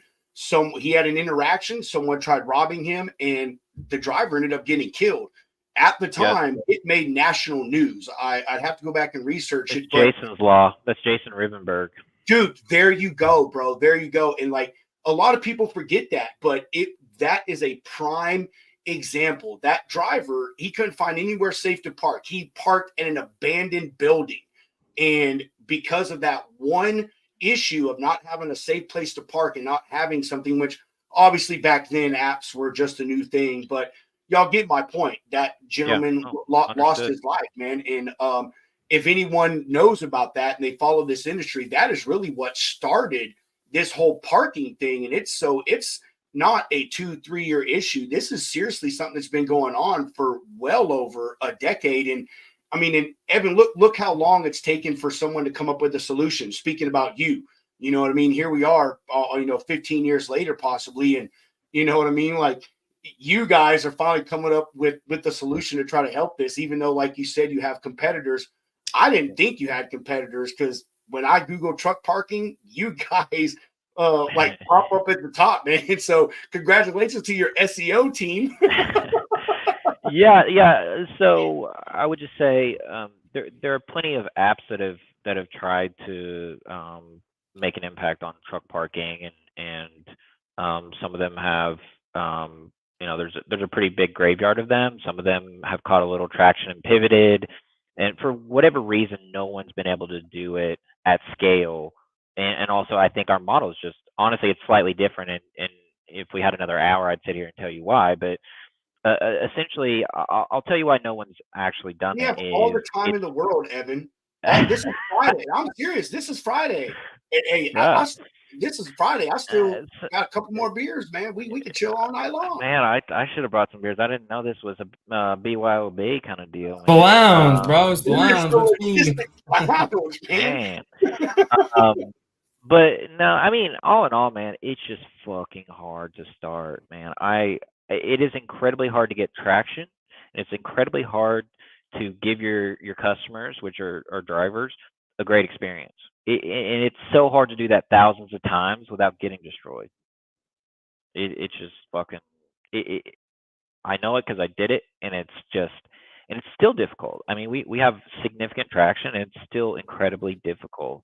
he had an interaction. Someone tried robbing him, and the driver ended up getting killed. At the time, It made national news. I'd have to go back and research it. Jason's Law. That's Jason Rivenberg. Dude, there you go, bro. There you go. And like a lot of people forget that, but that is a prime example. That driver, he couldn't find anywhere safe to park. He parked in an abandoned building. And because of that one issue of not having a safe place to park and not having something, which obviously back then apps were just a new thing, but y'all get my point. That gentleman lost his life, man. And if anyone knows about that and they follow this industry, that is really what started this whole parking thing. And it's not a 2-3 year issue. This is seriously something that's been going on for well over a decade. And I mean, and Evan, look how long it's taken for someone to come up with a solution. Speaking about you know what I mean? Here we are, 15 years later, possibly. And you know what I mean? Like, you guys are finally coming up with the solution to try to help this, even though, like you said, you have competitors. I didn't think you had competitors, because when I Google truck parking, you guys like pop up at the top, man. So congratulations to your SEO team. Yeah. So I would just say there are plenty of apps that have tried to make an impact on truck parking, and some of them have there's a pretty big graveyard of them. Some of them have caught a little traction and pivoted, and for whatever reason, no one's been able to do it at scale. And also, I think our model is just, honestly, it's slightly different. And if we had another hour, I'd sit here and tell you why. But essentially, I'll tell you why no one's actually done We have it. all the time in the world, Evan. This is Friday. I'm serious. This is Friday. Hey, Yeah. this is Friday. I still got a couple more beers, man. We can chill all night long. Man, I should have brought some beers. I didn't know this was a BYOB kind of deal. Man. Clowns, bro. It's clowns. What you mean? Clowns, man. But no, I mean, all in all, man, it's just fucking hard to start, man. It is incredibly hard to get traction, and it's incredibly hard to give your customers, which are drivers, a great experience. And it's so hard to do that thousands of times without getting destroyed. It's just fucking. I know it because I did it, and it's still difficult. I mean, we have significant traction, and it's still incredibly difficult.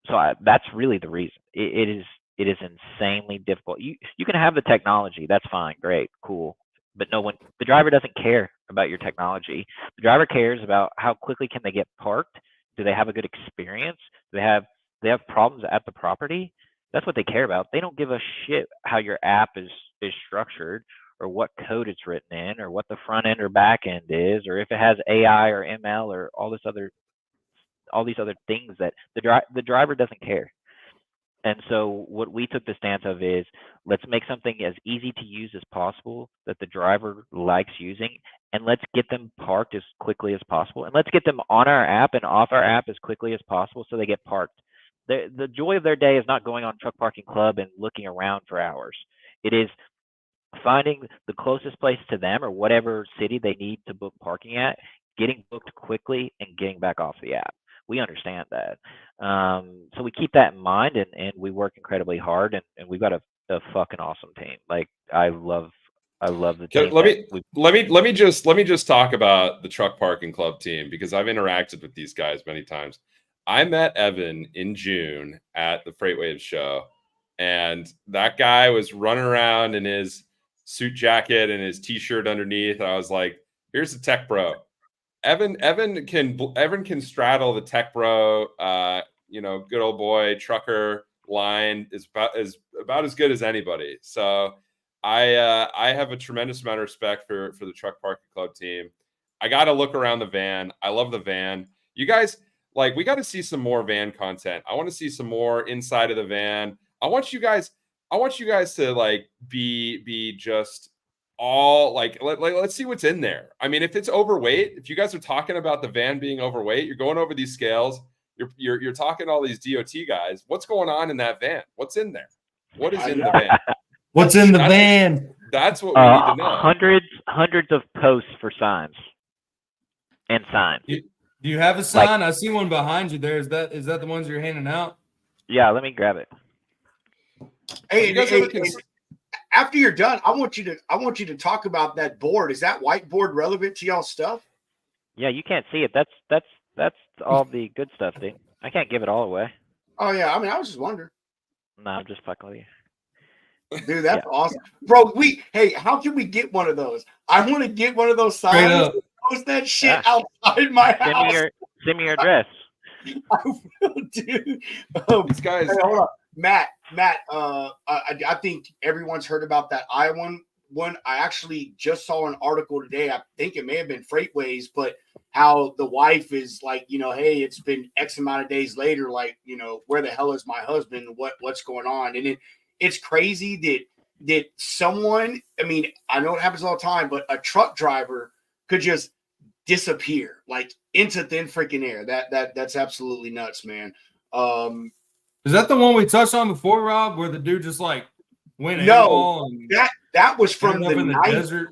So that's really the reason. It is insanely difficult. You can have the technology, that's fine, great, cool, but the driver doesn't care about your technology. The driver cares about how quickly can they get parked. Do they have a good experience? Do they have problems at the property? That's what they care about. They don't give a shit how your app is structured, or what code it's written in, or what the front end or back end is, or if it has AI or ML or all these other things that the driver doesn't care. And so what we took the stance of is let's make something as easy to use as possible that the driver likes using, and let's get them parked as quickly as possible, and let's get them on our app and off our app as quickly as possible so they get parked. The joy of their day is not going on Truck Parking Club and looking around for hours. It is finding the closest place to them or whatever city they need to book parking at, getting booked quickly and getting back off the app. We understand that. So we keep that in mind, and we work incredibly hard, and we've got a fucking awesome team. Like I love the team. Let me just talk about the Truck Parking Club team, because I've interacted with these guys many times. I met Evan in June at the FreightWaves show, and that guy was running around in his suit jacket and his t-shirt underneath. I was like, here's the tech bro. Evan can straddle the tech bro, good old boy trucker line is about as good as anybody. So I have a tremendous amount of respect for the Truck Parking Club team. I got to look around the van. I love the van. You guys, like, we got to see some more van content. I want to see some more inside of the van. I want you guys to like be just all like let's see what's in there. I mean, if it's overweight, if you guys are talking about the van being overweight, you're going over these scales, you're talking to all these DOT guys. What's going on in that van? What's in there? What is in the van? What's in the van? That's what we need to know. Hundreds of posts for signs and signs. Do you have a sign? I see one behind you there. Is that the ones you're handing out? Yeah, let me grab it. Hey, after you're done, I want you to talk about that board. Is that whiteboard relevant to y'all stuff? Yeah, you can't see it. That's all the good stuff, dude. I can't give it all away. Oh yeah, I mean, I was just wondering. No, I'm just fucking with you. Dude, that's awesome, bro. How can we get one of those? I want to get one of those signs. Post that shit outside my house. Send me your address. I will, dude. These guys. Hey, hold on. Matt. I think everyone's heard about that Iowa one. I actually just saw an article today. I think it may have been FreightWaves, but how the wife is like, hey, it's been X amount of days later. Like, where the hell is my husband? What's going on? And it's crazy that someone. I mean, I know it happens all the time, but a truck driver could just disappear like into thin freaking air. That's absolutely nuts, man. Is that the one we touched on before, Rob, where the dude just like went? No, that was from the desert.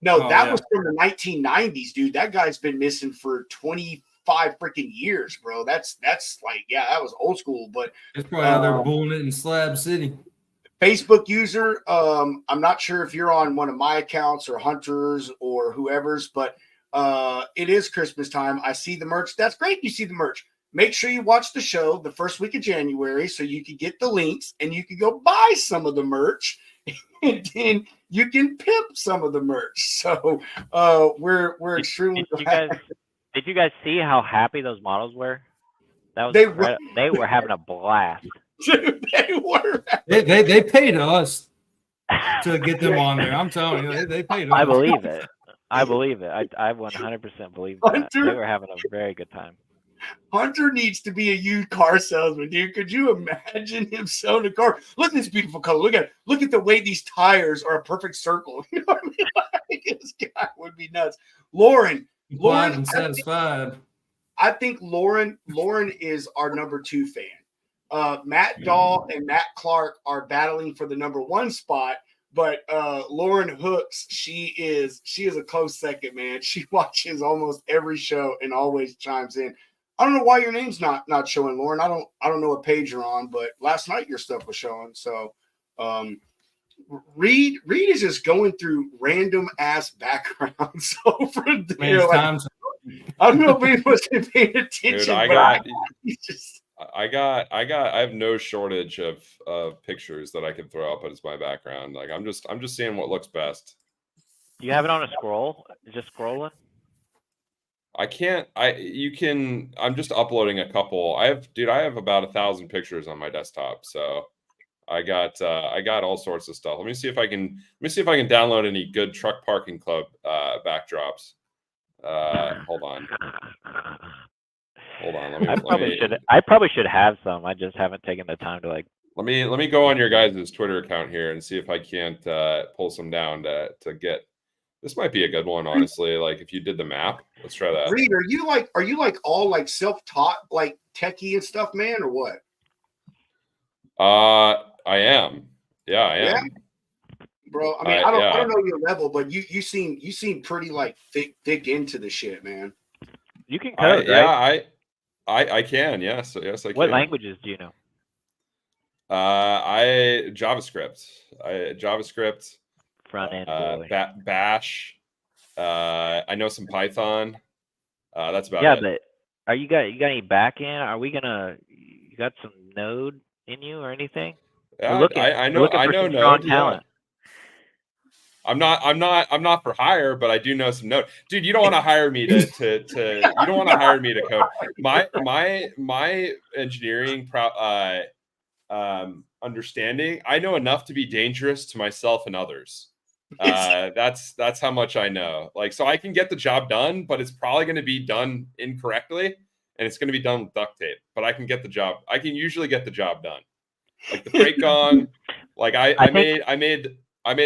No, that was from the 1990s, dude. That guy's been missing for 25 freaking years, bro. That's like, yeah, that was old school. But it's probably out there bulling it in Slab City. Facebook user, I'm not sure if you're on one of my accounts or Hunter's or whoever's, but it is Christmas time. I see the merch. That's great. You see the merch. Make sure you watch the show the first week of January so you can get the links and you can go buy some of the merch and then you can pimp some of the merch. So we're extremely glad. Did you guys see how happy those models were? That was they were having a blast. Dude, they were. They paid us to get them on there. I'm telling you, they paid us. I believe it. I 100% believe that. They were having a very good time. Hunter needs to be a used car salesman, dude. Could you imagine him selling a car? Look at this beautiful color. Look at the way these tires are a perfect circle. You know what I mean? Like, this guy would be nuts. Lauren, and satisfied. I think Lauren is our number 2 fan. Matt Dahl and Matt Clark are battling for the number 1 spot. But Lauren Hooks, she is a close second, man. She watches almost every show and always chimes in. I don't know why your name's not showing, Lauren. I don't know what page you're on, but last night your stuff was showing. So Reed is just going through random ass backgrounds over there. I don't know if he wasn't paying attention. Dude, I have no shortage of pictures that I can throw up as my background. Like I'm just seeing what looks best. Do you have it on a scroll? Just scrolling? I'm just uploading a couple. I have about 1,000 pictures on my desktop. So I got all sorts of stuff. Let me see if I can download any good Truck Parking Club backdrops. Hold on. I probably should have some. I just haven't taken the time to Let me go on your guys' Twitter account here and see if I can't pull some down to get. This might be a good one, honestly. Like if you did the map, let's try that. Reed, are you like all like self-taught, like techie and stuff, man, or what? I am. Yeah, I am. Yeah? Bro, I mean, I don't know your level, but you seem pretty like thick into the shit, man. You can code, right? Yeah, I can. Yes, I can. What languages do you know? JavaScript. JavaScript. Front end boy. Bash. I know some Python. That's about Yeah, it. but are you got any back end? Are we gonna? You got some Node in you or anything? Yeah, I know. Looking I for know some strong Node. talent. Yeah. I'm not for hire, but I do know some Node. Dude, you don't want to hire me to you don't want to hire me to code. My engineering understanding, I know enough to be dangerous to myself and others. That's how much I know. Like, so I can get the job done, but it's probably going to be done incorrectly, and it's going to be done with duct tape. But I can get the job. I can usually get the job done. Like the freight gong. Like I made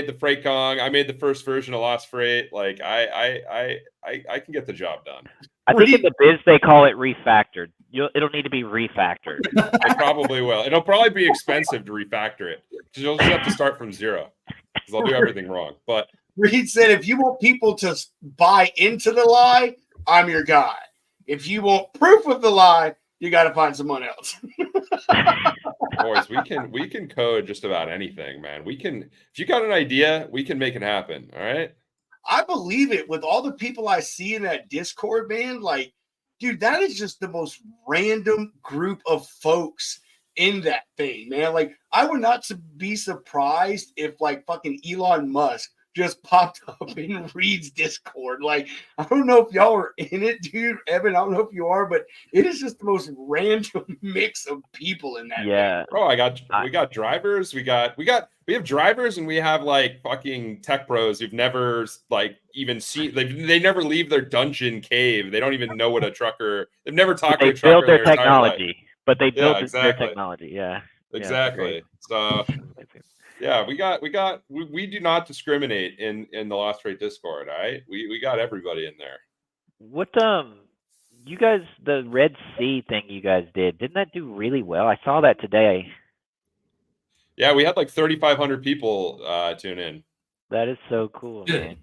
the freight gong. I made the first version of Lost Freight. Like I can get the job done. I think in the biz they call it refactored. It'll need to be refactored. It probably will. It'll probably be expensive to refactor it because you'll just have to start from zero because I'll do everything wrong. But Reed said, if you want people to buy into the lie, I'm your guy. If you want proof of the lie, you got to find someone else. boys, we can code just about anything, man. We can, if you got an idea, we can make it happen. All right. I believe it with all the people I see in that Discord, man. Like, dude, that is just the most random group of folks in that thing, man. Like, I would not be surprised if like fucking Elon Musk just popped up in Reed's Discord. Like, I don't know if y'all are in it, dude. Evan, I don't know if you are, but it is just the most random mix of people in that. Yeah. thing. Bro, we got drivers, we have drivers, and we have like fucking tech bros who've never like even seen, they never leave their dungeon cave. They don't even know what a trucker, they've never talked to a trucker. They built their technology, but they built exactly. their technology. Yeah. Exactly. So yeah, we do not discriminate in the Lost Freight Discord. All right, we got everybody in there. What you guys, the Red Sea thing you guys didn't that do really well? I saw that today. Yeah, we had like 3,500 people tune in. That is so cool, man.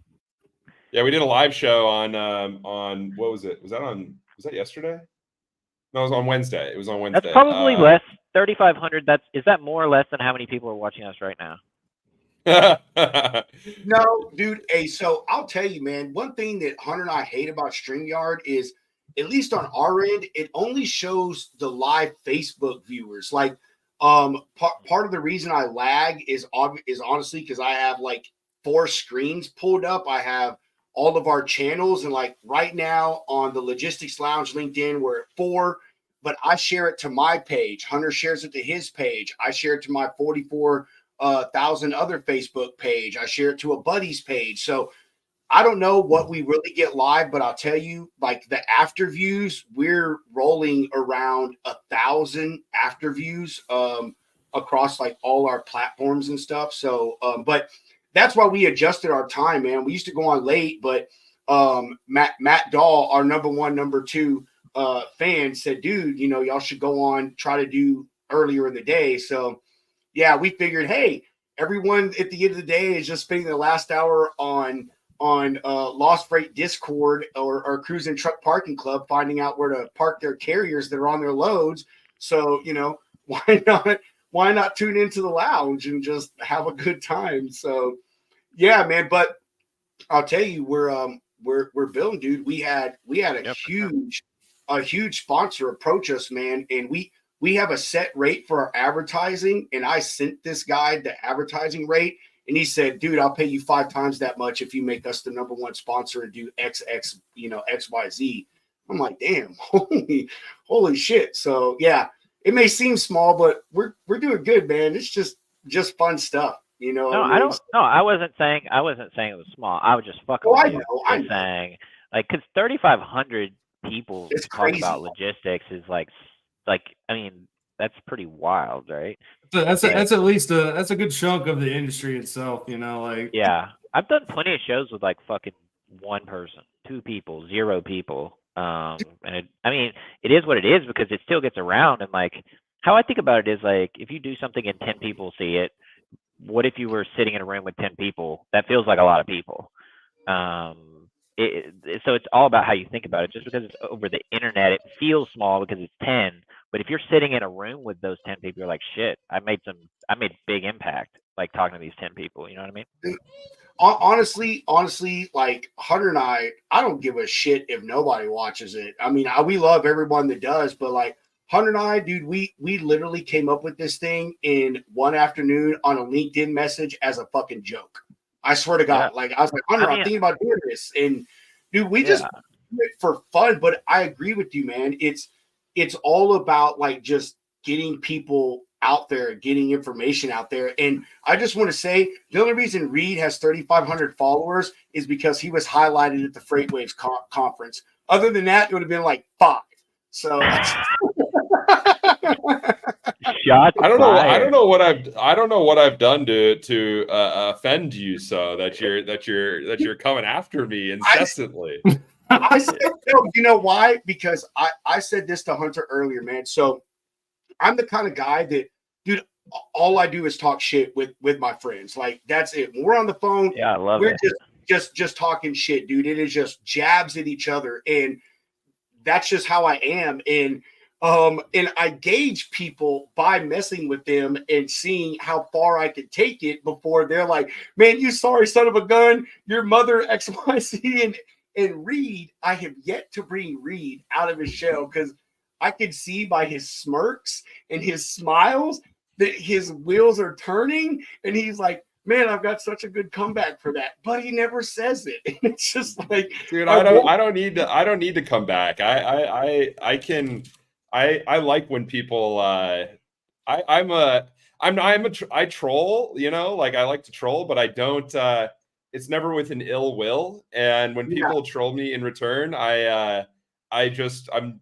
Yeah, we did a live show on what was it? Was that yesterday? No, it was on Wednesday. It was on Wednesday. That's probably less. 3,500. Is that more or less than how many people are watching us right now? No, dude. Hey, so I'll tell you, man, one thing that Hunter and I hate about StreamYard is, at least on our end, it only shows the live Facebook viewers. Like, part of the reason I lag is honestly because I have like 4 screens pulled up. I have all of our channels, and like right now on the Logistics Lounge LinkedIn, we're at 4. But I share it to my page. Hunter shares it to his page. I share it to my 44,000 other Facebook page. I share it to a buddy's page. So I don't know what we really get live, but I'll tell you, like the after views, we're rolling around 1,000 after views across like all our platforms and stuff. So, but that's why we adjusted our time, man. We used to go on late, but Matt Dahl, our number 1, number 2 fan, said, dude, you know, y'all should go on, try to do earlier in the day. So yeah, we figured, hey, everyone at the end of the day is just spending the last hour on Lost Freight Discord or Cruising Truck Parking Club, finding out where to park their carriers that are on their loads. So, you know, why not tune into the lounge and just have a good time? So yeah, man. But I'll tell you, we're building, dude. We had a huge sponsor approach us, man, and we have a set rate for our advertising, and I sent this guy the advertising rate, and he said, dude, I'll pay you 5 times that much if you make us the number 1 sponsor and do XX, you know, XYZ. I'm like, damn, holy shit. So yeah, it may seem small, but we're doing good, man. It's just fun stuff, you know. No, I wasn't saying it was small. I was just fucking I know. saying, like, because 3,500 people It's talk crazy. about logistics is like I mean, that's pretty wild, right? That's at least that's a good chunk of the industry itself. You know, like Yeah, I've done plenty of shows with like fucking one person, 2 people, 0 people. And it is what it is because it still gets around. And like how I think about it is like if you do something and 10 people see it, what if you were sitting in a room with 10 people? That feels like a lot of people. So it's all about how you think about it. Just because it's over the internet, it feels small because it's 10. But if you're sitting in a room with those 10 people, you're like, shit, I made big impact, like talking to these 10 people. You know what I mean? Honestly, like Hunter and I don't give a shit if nobody watches it. I mean, we love everyone that does, but like Hunter and I, dude, we literally came up with this thing in one afternoon on a LinkedIn message as a fucking joke. I swear to God. Yeah. Like I was like, Hunter, I'm thinking about doing this. And dude, we just do it for fun. But I agree with you, man. It's all about like just getting people out there, getting information out there. And I just want to say the only reason Reed has 3,500 followers is because he was highlighted at the Freight Waves conference. Other than that, it would have been like 5. So Shots I don't fired. know what I've done to offend you so that you're coming after me incessantly. I said, no, you know why? Because I said this to Hunter earlier, man. So I'm the kind of guy that, dude, all I do is talk shit with my friends. Like that's it. When we're on the phone, I love we're it. just talking shit, dude. It is just jabs at each other, and that's just how I am. And I gauge people by messing with them and seeing how far I can take it before they're like, man, you sorry son of a gun, your mother XYZ. And Reed, I have yet to bring Reed out of his shell because I can see by his smirks and his smiles that his wheels are turning. And he's like, man, I've got such a good comeback for that. But he never says it. And it's just like, dude, I don't need to come back. I like when people I troll, you know, like I like to troll, but I don't it's never with an ill will. And when people troll me in return, I'm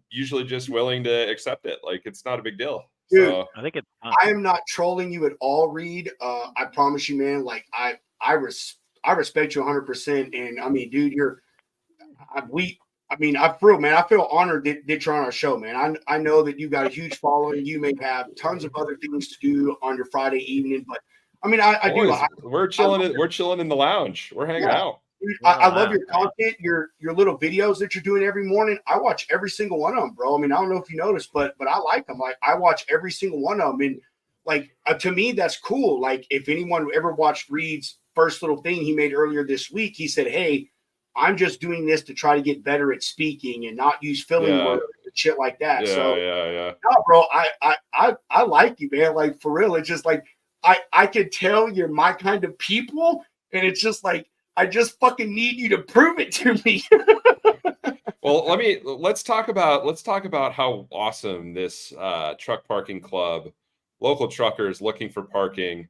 usually just willing to accept it. Like it's not a big deal. Dude, so I think I am not trolling you at all, Reed. I promise you, man. Like I respect you 100%. And I mean, dude, I feel honored that you're on our show, man. I know that you got a huge following. You may have tons of other things to do on your Friday evening, but I mean, I do. We're chilling in the lounge. We're hanging out. Dude, I love your content, your little videos that you're doing every morning. I watch every single one of them, bro. I mean, I don't know if you noticed, but I like them. Like I watch every single one of them, and like to me, that's cool. Like if anyone ever watched Reed's first little thing he made earlier this week, he said, "Hey, I'm just doing this to try to get better at speaking and not use filling words and shit like that." Yeah. No, bro, I like you, man. Like for real, it's just like I can tell you're my kind of people, and it's just like I just fucking need you to prove it to me. Well, let's talk about how awesome this truck parking club, local truckers looking for parking,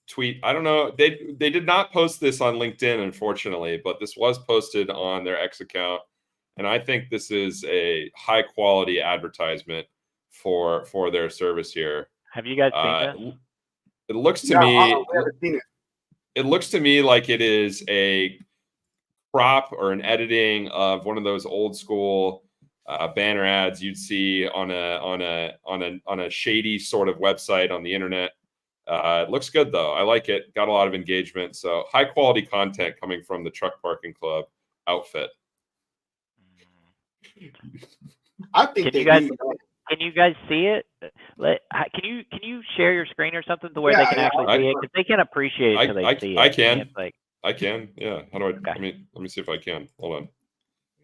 tweet. I don't know. They did not post this on LinkedIn, unfortunately, but this was posted on their X account, and I think this is a high quality advertisement for their service here. Have you guys seen this? It looks to me. It looks to me like it is a crop or an editing of one of those old school banner ads you'd see on a shady sort of website on the internet. It looks good though. I like it. Got a lot of engagement. So high quality content coming from the Truck Parking Club outfit. I think can you guys see it? Can you share your screen or something to where they can actually see it? Because they can't appreciate it until they see it. I can. It's like, I can. Yeah. How do I? Okay. Let me see if I can. Hold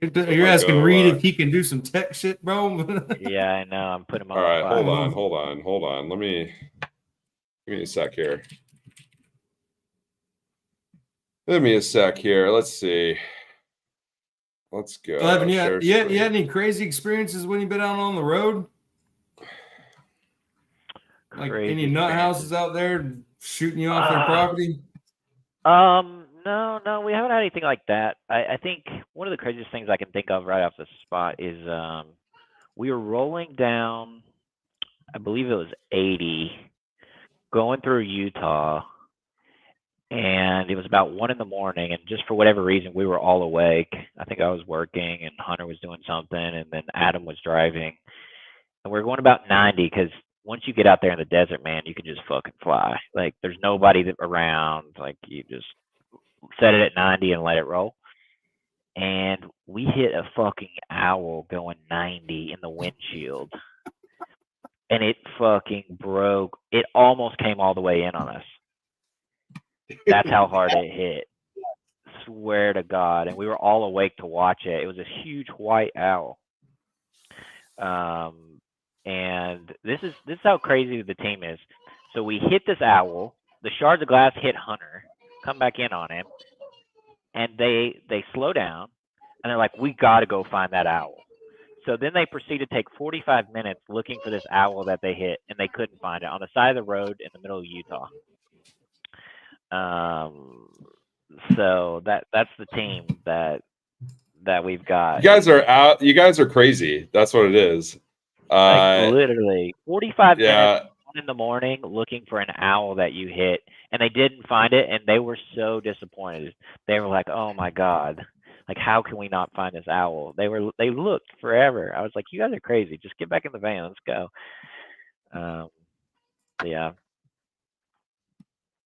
on. You're asking Reed if he can do some tech shit, bro. Yeah, I know. I'm putting him on. All right. Hold on. Give me a sec here. Give me a sec here. Let's see. Let's go. So Evan, you had any crazy experiences when you've been out on the road? Like any nut houses out there shooting you off their property? No, we haven't had anything like that. I think one of the craziest things I can think of right off the spot is we were rolling down, I believe it was 80, going through Utah, and it was about 1 a.m. And just for whatever reason, we were all awake. I think I was working, and Hunter was doing something, and then Adam was driving. And we were going about 90 because once you get out there in the desert, man, you can just fucking fly. Like, there's nobody around. Like, you just set it at 90 and let it roll. And we hit a fucking owl going 90 in the windshield. And it fucking broke. It almost came all the way in on us. That's how hard it hit. Swear to God. And we were all awake to watch it. It was a huge white owl. And this is how crazy the team is. So we hit this owl. The shards of glass hit Hunter, come back in on him, and they slow down, and they're like, we got to go find that owl. So then they proceed to take 45 minutes looking for this owl that they hit, and they couldn't find it on the side of the road in the middle of Utah. So that's the team that we've got. You guys are out. You guys are crazy. That's what it is. Like literally 45 yeah. minutes in the morning looking for an owl that you hit, and they didn't find it, and they were so disappointed. They were like, "Oh my God, like how can we not find this owl?" They looked forever. I was like, "You guys are crazy. Just get back in the van. Let's go." Yeah.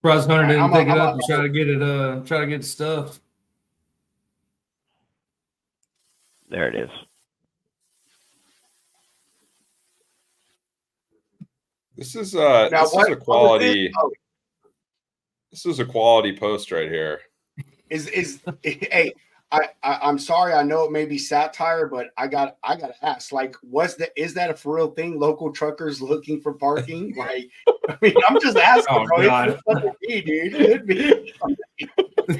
Surprised Hunter didn't pick it up and try to get stuffed. There it is. This is a quality. This is a quality post right here. Hey, I'm sorry. I know it may be satire, but I gotta ask. Like, is that a for real thing? Local truckers looking for parking? Like, I mean, I'm just asking. Oh, bro. God. Dude. It'd be.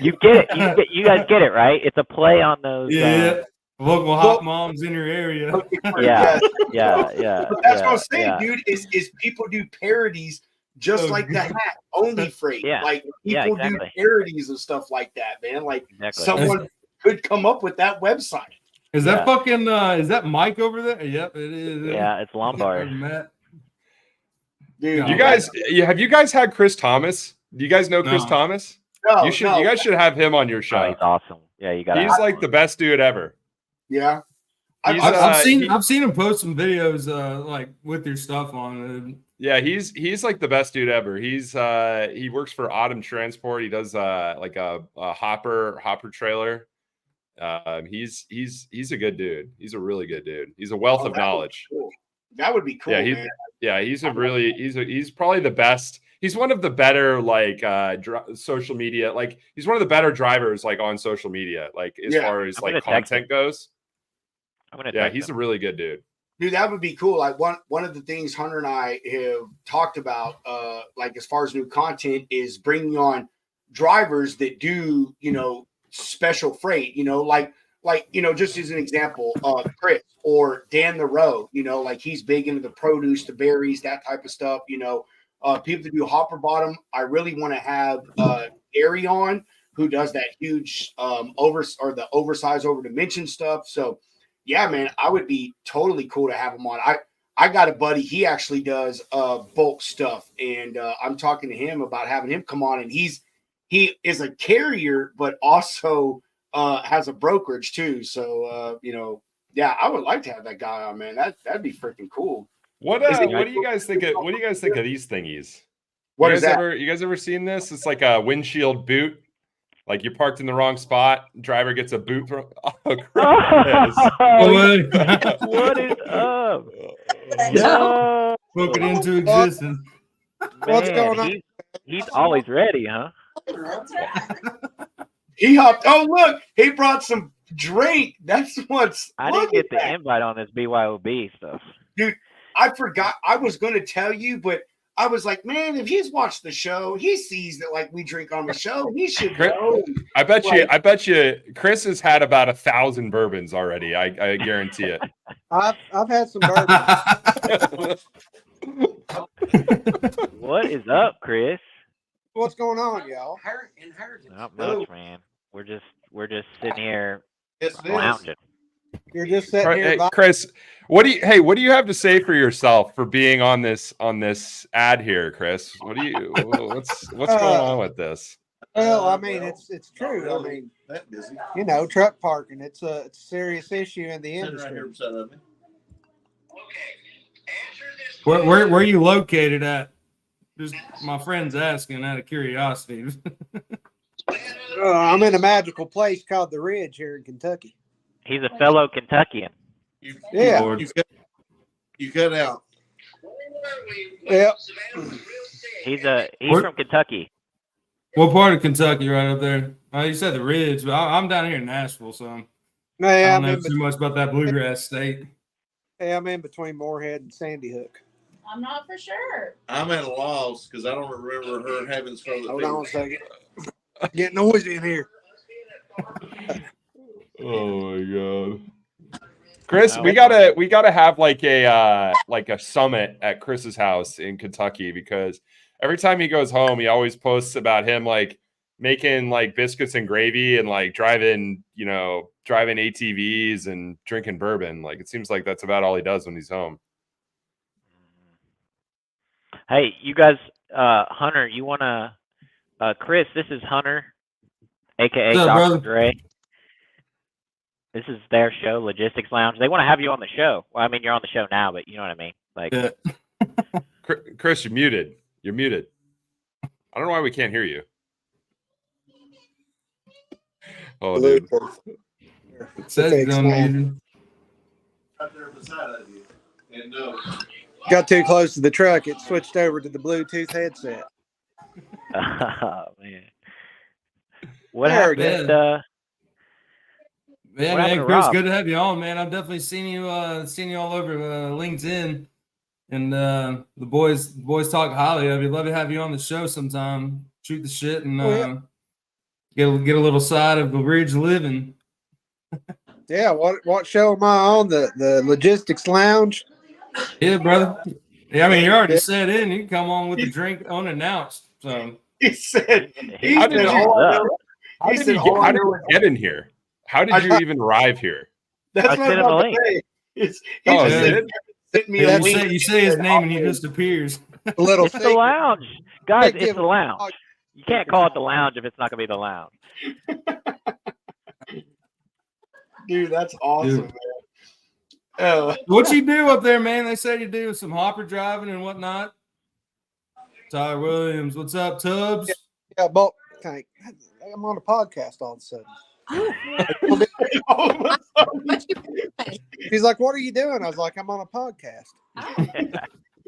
You get it. You guys get it, right? It's a play on those. Yeah. Local hot moms in your area. Yeah. But that's what I'm saying, dude. Is people do parodies just like the hat only freight. Yeah. Like Yeah, people exactly. do parodies and stuff like that, man. Like Exactly. someone could come up with that website. Is that Yeah. fucking is that Mike over there? Yep, it is. Yeah, it's Lombard. Matt. Dude, You guys, have you guys had Chris Thomas? Do you guys know Chris No. Thomas? no, You should. no. You guys should have him on your Oh, show. he's awesome. Yeah, you got. He's like the best dude ever. Yeah. He's, I've seen him post some videos like with your stuff on it. Yeah, he's like the best dude ever. He works for Autumn Transport. He does like a hopper trailer. He's a good dude. He's a really good dude. He's a wealth of knowledge. Cool. That would be cool. Yeah, man. he's probably the best. He's one of the better like social media. Like he's one of the better drivers like on social media. Like as far as like content goes. Yeah, he's a really good dude. Dude, that would be cool. Like one of the things Hunter and I have talked about, like as far as new content, is bringing on drivers that do, special freight. Like just as an example, Chris or Dan the Row. Like he's big into the produce, the berries, that type of stuff. People that do hopper bottom. I really want to have Gary on, who does that huge the oversized over dimension stuff. So. Yeah, man, I would be totally cool to have him on. I got a buddy. He actually does bulk stuff, and I'm talking to him about having him come on. And he is a carrier, but also has a brokerage too. So yeah, I would like to have that guy on, man. That'd be freaking cool. What do you guys think of? What do you guys think of these thingies? What is that? You guys ever seen this? It's like a windshield boot. Like you're parked in the wrong spot, driver gets a boot from. Oh, Chris. What is up? No. Spoken into existence. What's going on? He's always ready, huh? He hopped. Oh, look, he brought some drink. That's what's. I didn't get the invite on this BYOB stuff. Dude, I forgot. I was going to tell you, but I was like, man, if he's watched the show, he sees that like we drink on the show. He should know. I bet you Chris has had about 1,000 bourbons already. I guarantee it. I've had some bourbon. What is up, Chris? What's going on, y'all? Not much, man. We're just sitting here It's lounging. You're just sitting here. Hey, Chris, what do you have to say for yourself for being on this ad here, Chris? What's going on with this? Well, I mean, it's true. I mean, you know, truck parking, it's a serious issue in the industry. Where are you located at? Just my friend's asking out of curiosity. I'm in a magical place called the Ridge here in Kentucky. He's a fellow Kentuckian. Yeah. Lord. You cut out. Yep. He's Where- from Kentucky. What part of Kentucky right up there? You said the Ridge, but I'm down here in Nashville, so I Yeah, don't know too much about that bluegrass state. I'm in between Moorhead and Sandy Hook. I'm not for sure. I'm at a loss because I don't remember her having some. Hold on a second. Get noisy in here. Oh my god. Chris, we gotta have like a summit at Chris's house in Kentucky, because every time he goes home, he always posts about him like making like biscuits and gravy and like driving ATVs and drinking bourbon. Like it seems like that's about all he does when he's home. Hey, you guys, Hunter, you wanna Chris, this is Hunter, aka What's up, Dr. brother? Dre. This is their show, Logistics Lounge. They want to have you on the show. Well, I mean, you're on the show now, but you know what I mean. Like, Yeah. Chris, you're muted. You're muted. I don't know why we can't hear you. Oh, dude. It says Okay, he's unmuted. Right there beside of you. And no. Got too close to the truck. It switched over to the Bluetooth headset. oh man, what There we happened? go. Yeah, What happened man, to Chris, Rob? good to have you on, man. I've definitely seen you all over LinkedIn, and the boys talk highly of you. Love to have you on the show sometime. Shoot the shit and get a little side of the Ridge living. Yeah, what show am I on? The Logistics Lounge? Yeah, brother. Yeah, I mean, you're already set in. You can come on with the drink unannounced. So He said, How did you "All get in here? How did you even arrive here? That's I what sent I'm him a about to link. say. He Oh, just you said, did? sent me a you link. say his name and he just appears. A little It's the secret. lounge, guys. They It's give the a- lounge. You can't call it the lounge if it's not gonna be the lounge. Dude, that's awesome, Dude. man. Oh, What you do up there, man? They say you do some hopper driving and whatnot. Tyler Williams, what's up, Tubbs? Yeah, bulk tank. I'm on a podcast all of a sudden. He's like, "What are you doing?" I was like, "I'm on a podcast."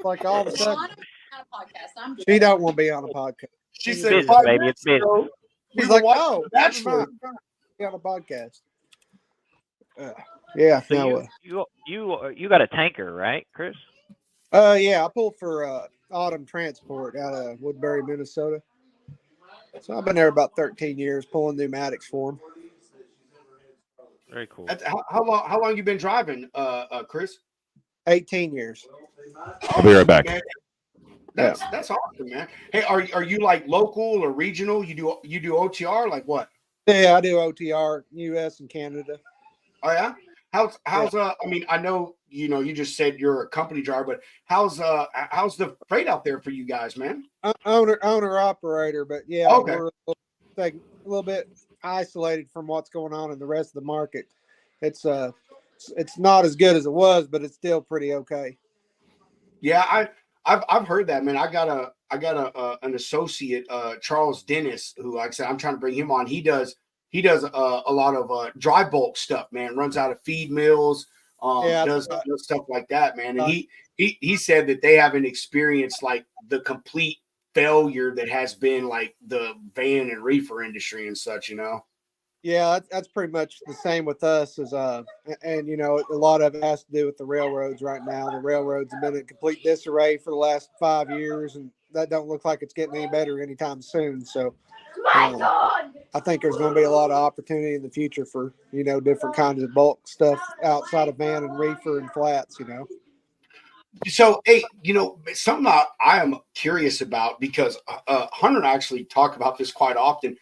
Like all of a Well, sudden, I'm on a podcast. I'm she don't want to be on a podcast. she It's said business, 5 baby. minutes It's business. ago, we He's were like, watching "Oh, The Bachelor." be on a podcast." Yeah, So no. you got a tanker, right, Chris? Yeah, I pull for Autumn Transport out of Woodbury, Minnesota. So I've been there about 13 years pulling pneumatics for them. Very cool. How long you been driving, Chris? 18 years. I'll be right back. Man, that's awesome, man. Hey, are you like local or regional? You do OTR, like what? Yeah, I do OTR, US and Canada. Oh yeah. How's I mean, I know you just said you're a company driver, but how's the freight out there for you guys, man? Owner operator, but yeah, Okay. we're a little bit isolated from what's going on in the rest of the market. It's not as good as it was, but it's still pretty okay. Yeah, I've heard that, man. I got an associate, Charles Dennis, who, like I said, I'm trying to bring him on. He does a lot of dry bulk stuff, man. Runs out of feed mills, does stuff like that, man. And he said that they haven't experienced like the complete failure that has been like the van and reefer industry and such, Yeah, that's pretty much the same with us as and a lot of it has to do with the railroads right now. The railroads have been in complete disarray for the last 5 years, and that don't look like it's getting any better anytime soon. So I think there's going to be a lot of opportunity in the future for different kinds of bulk stuff outside of van and reefer and flats. So, hey, something I am curious about, because Hunter and I actually talk about this quite often.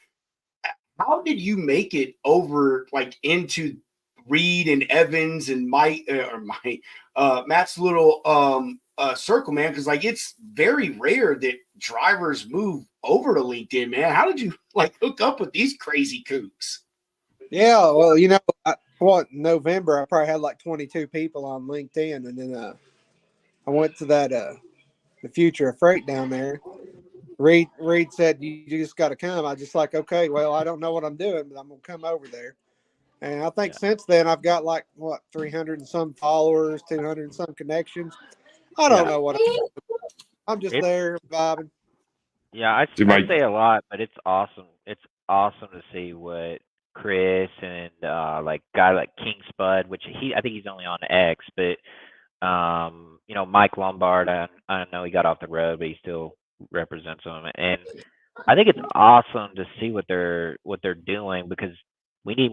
How did you make it over like into Reed and Evans and Matt's little circle, man, because like it's very rare that drivers move over to LinkedIn, man. How did you like hook up with these crazy kooks? Yeah, well, November I probably had like 22 people on LinkedIn, and then I went to that the Future of Freight down there. Reed said you just got to come. I just like, okay, well, I don't know what I'm doing, but I'm gonna come over there. And I think since then I've got like 300 and some followers, 200 and some connections. I don't know what I'm just there vibing. Yeah, I say a lot, but it's awesome. It's awesome to see what Chris and like guy like King Spud, which I think he's only on X, but Mike Lombard, I know he got off the road, but he still represents them, and I think it's awesome to see what they're doing, because we need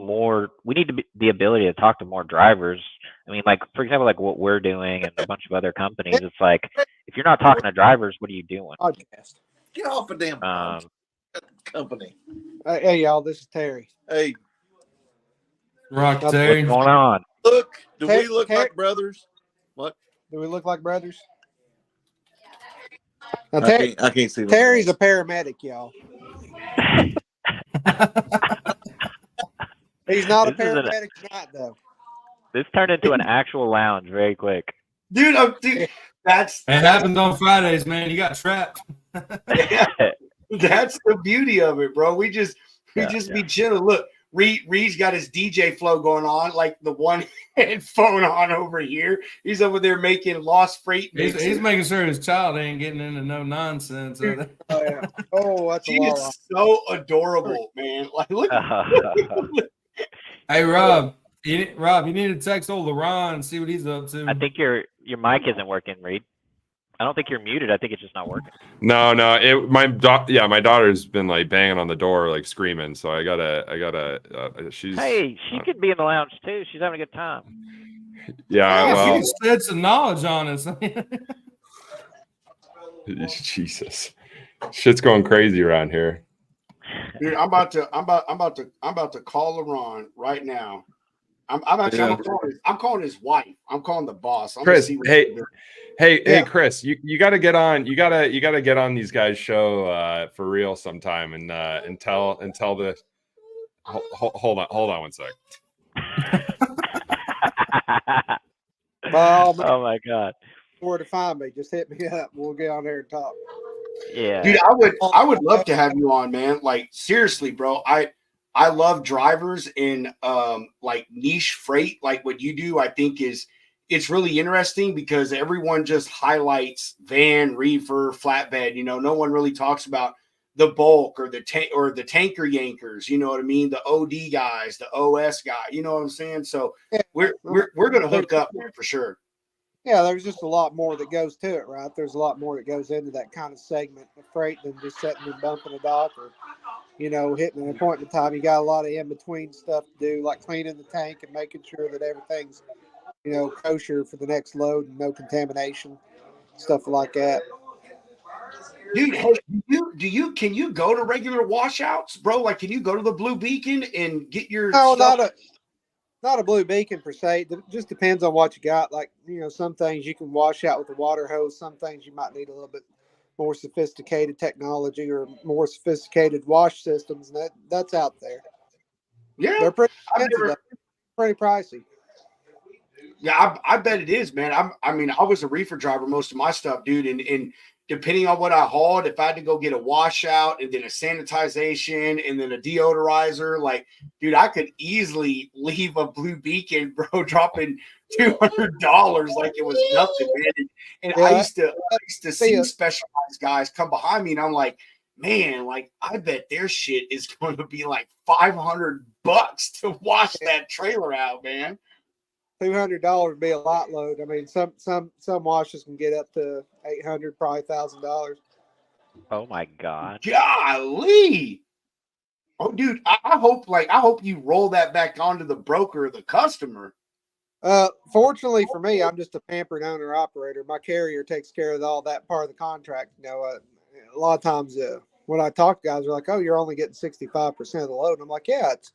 the ability to talk to more drivers. I mean, like, for example, like what we're doing and a bunch of other companies, it's like, if you're not talking to drivers, what are you doing? Podcast. Get off a damn company. Hey, y'all, this is Terry. Hey, Rock Terry. What's going on? Look, do we look like brothers? What? Do we look like brothers? Now, I can't see. Terry's a paramedic, y'all. He's not a paramedic tonight, though. This turned into an actual lounge very quick. Dude, it happens on Fridays, man. You got trapped. That's the beauty of it, bro. We just be chilling. Look, Reed's got his DJ flow going on, like the one headphone on over here. He's over there making Lost Freight. He's making sure his child ain't getting into no nonsense. That's she is so adorable, man. Like, look. Hey, Rob, you need to text old LeRon and see what he's up to. I think your mic isn't working, Reed. I don't think you're muted. I think it's just not working. No. My daughter's been like banging on the door, like screaming. So I gotta. She's. Hey, she could be in the lounge too. She's having a good time. Yeah, well. You shed some knowledge on us. Jesus, shit's going crazy around here. Dude, I'm about to call LeRon right now. I'm calling his wife. I'm calling the boss. Chris, hey, Chris, you got to get on. You gotta get on these guys' show for real sometime and tell the. Hold on 1 sec. Well, oh my God. Where to find me? Just hit me up. We'll get on there and talk. Yeah, dude, I would love to have you on, man. Like, seriously, bro. I love drivers in like niche freight, like what you do. I think it's really interesting because everyone just highlights van, reefer, flatbed. No one really talks about the bulk or the tanker yankers. You know what I mean? The OD guys, the OS guy. You know what I'm saying? So we're gonna hook up, man, for sure. Yeah, there's just a lot more that goes to it, right? There's a lot more that goes into that kind of segment of freight than just sitting and bumping a dock or, hitting an appointment time. You got a lot of in-between stuff to do, like cleaning the tank and making sure that everything's, kosher for the next load and no contamination, stuff like that. Dude, hey, can you go to regular washouts, bro? Like, can you go to the Blue Beacon and get your stuff? Not a Blue Beacon per se. It just depends on what you got. Like, some things you can wash out with a water hose. Some things you might need a little bit more sophisticated technology or more sophisticated wash systems. And that's out there. Yeah. They're pretty expensive. Pretty pricey. Yeah, I bet it is, man. I was a reefer driver most of my stuff, dude. And depending on what I hauled, if I had to go get a washout and then a sanitization and then a deodorizer, like, dude, I could easily leave a Blue Beacon, bro, dropping $200 like it was nothing, man. And I used to see specialized guys come behind me, and I'm like, man, like, I bet their shit is going to be like $500 to wash that trailer out, man. $200 would be a lot load. I mean, some washes can get up to $800, probably $1,000. Oh my God. Golly. Oh, dude, I hope you roll that back onto the broker or the customer. Fortunately for me, I'm just a pampered owner operator. My carrier takes care of all that part of the contract. A lot of times when I talk to guys, they're like, "Oh, you're only getting 65% of the load." And I'm like, "Yeah, it's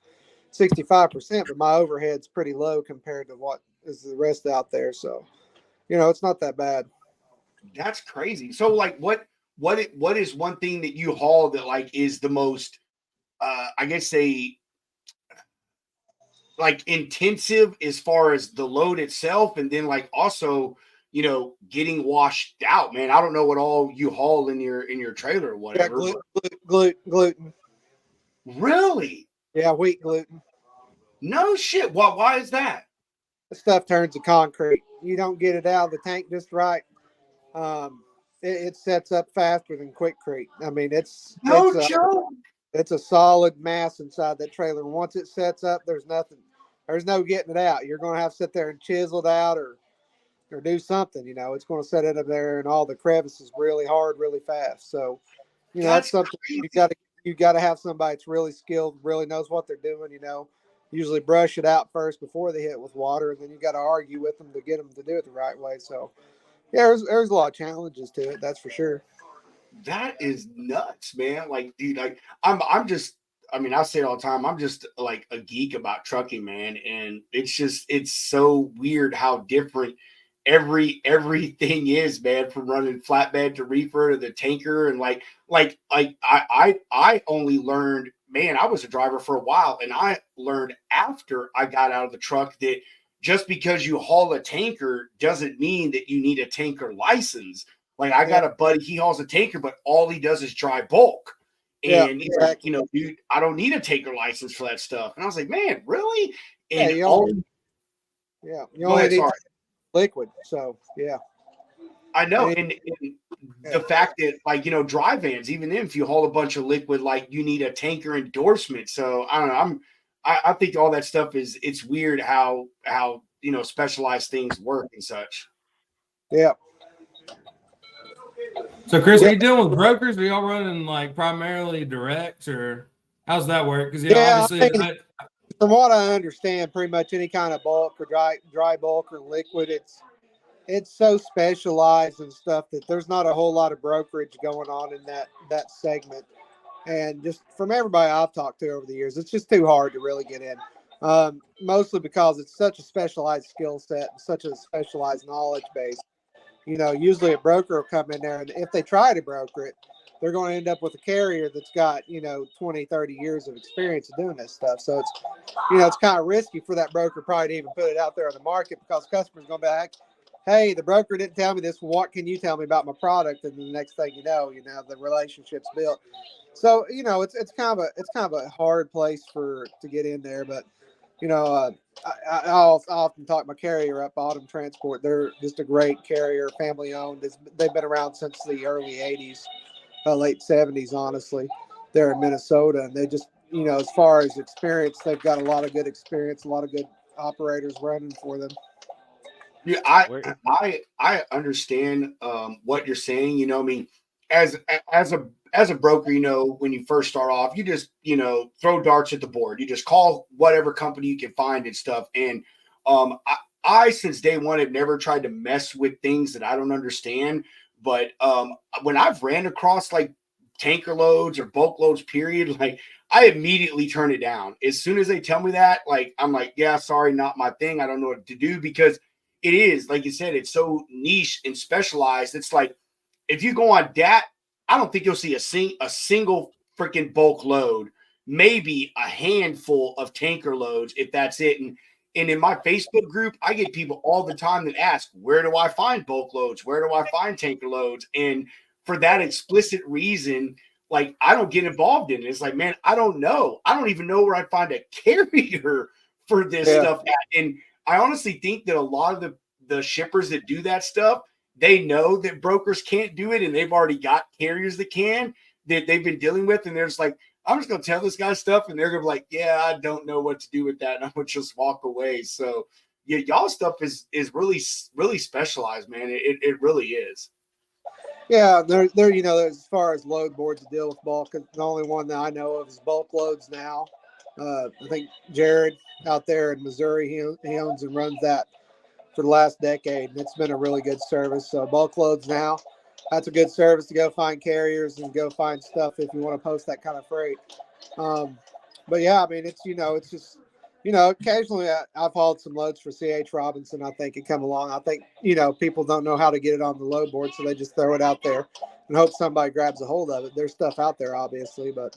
65%, but my overhead's pretty low compared to what is the rest out there. So, it's not that bad. That's crazy. So like what is one thing that you haul that like is the most I guess like intensive as far as the load itself, and then like also getting washed out, man. I don't know what all you haul in your trailer or whatever. Yeah, gluten. Really? Yeah, wheat gluten. No shit. Why is that? The stuff turns to concrete. You don't get it out of the tank just right. It sets up faster than Quikrete. I mean, it's a solid mass inside that trailer. Once it sets up, there's no getting it out. You're going to have to sit there and chisel it out or do something. It's going to set it up there and all the crevices really hard, really fast. So, that's something you got to have somebody that's really skilled, really knows what they're doing. Usually brush it out first before they hit it with water, and then you got to argue with them to get them to do it the right way. So, yeah, there's a lot of challenges to it. That's for sure. That is nuts, man. Like, dude, like I'm just, I mean, I say it all the time. I'm just like a geek about trucking, man. And it's so weird how different everything is, man, from running flatbed to reefer to the tanker. And like I only learned, man, I was a driver for a while, and I learned after I got out of the truck that just because you haul a tanker doesn't mean that you need a tanker license. Like I got a buddy, he hauls a tanker, but all he does is dry bulk. And he's like, dude, I don't need a tanker license for that stuff. And I was like, man, really? And you only need liquid. So yeah. I know. And the fact that like, dry vans, even if you haul a bunch of liquid, like you need a tanker endorsement. So I don't know. I think all that stuff it's weird how specialized things work and such. Yeah. So Chris, are you dealing with brokers? Are y'all running like primarily direct, or how's that work? Because obviously, from what I understand, pretty much any kind of bulk or dry bulk or liquid, it's so specialized and stuff that there's not a whole lot of brokerage going on in that segment. And just from everybody I've talked to over the years, it's just too hard to really get in. Mostly because it's such a specialized skill set and such a specialized knowledge base. Usually a broker will come in there, and if they try to broker it, they're going to end up with a carrier that's got, 20, 30 years of experience of doing this stuff. So it's, it's kind of risky for that broker probably to even put it out there on the market, because customers are going to be like, hey, the broker didn't tell me this. What can you tell me about my product? And the next thing you know, the relationship's built. So, it's kind of a hard place to get in there, but I'll often talk my carrier up, Autumn Transport. They're just a great carrier, family owned. They've been around since the early 80s, late 70s, honestly. They're in Minnesota, and they just, as far as experience, they've got a lot of good experience, a lot of good operators running for them. Yeah, I understand what you're saying. I mean, as a broker, when you first start off, you just, throw darts at the board. You just call whatever company you can find and stuff. And I since day one have never tried to mess with things that I don't understand. But when I've ran across like tanker loads or bulk loads, period, like I immediately turn it down. As soon as they tell me that, like, I'm like, yeah, sorry, not my thing. I don't know what to do, because it is, like you said, it's so niche and specialized. It's like, if you go on DAT, I don't think you'll see a single freaking bulk load, maybe a handful of tanker loads, if that's it. And in my Facebook group, I get people all the time that ask, where do I find bulk loads? Where do I find tanker loads? And for that explicit reason, like, I don't get involved in it. It's like, man, I don't know. I don't even know where I'd find a carrier for this stuff at. And I honestly think that a lot of the shippers that do that stuff, they know that brokers can't do it, and they've already got carriers that can, that they've been dealing with, and they're just like, I'm just going to tell this guy stuff, and they're going to be like, yeah, I don't know what to do with that, and I'm going to just walk away. So, yeah, y'all stuff is really, really specialized, man. It really is. Yeah, they're as far as load boards to deal with bulk, the only one that I know of is Bulk Loads now. I think Jared out there in Missouri, he owns and runs that for the last decade, and it's been a really good service. So Bulk Loads now, that's a good service to go find carriers and go find stuff if you want to post that kind of freight. But yeah, I mean, it's, it's just, occasionally I've hauled some loads for C.H. Robinson. I think it come along. I think, people don't know how to get it on the load board, so they just throw it out there and hope somebody grabs a hold of it. There's stuff out there, obviously, but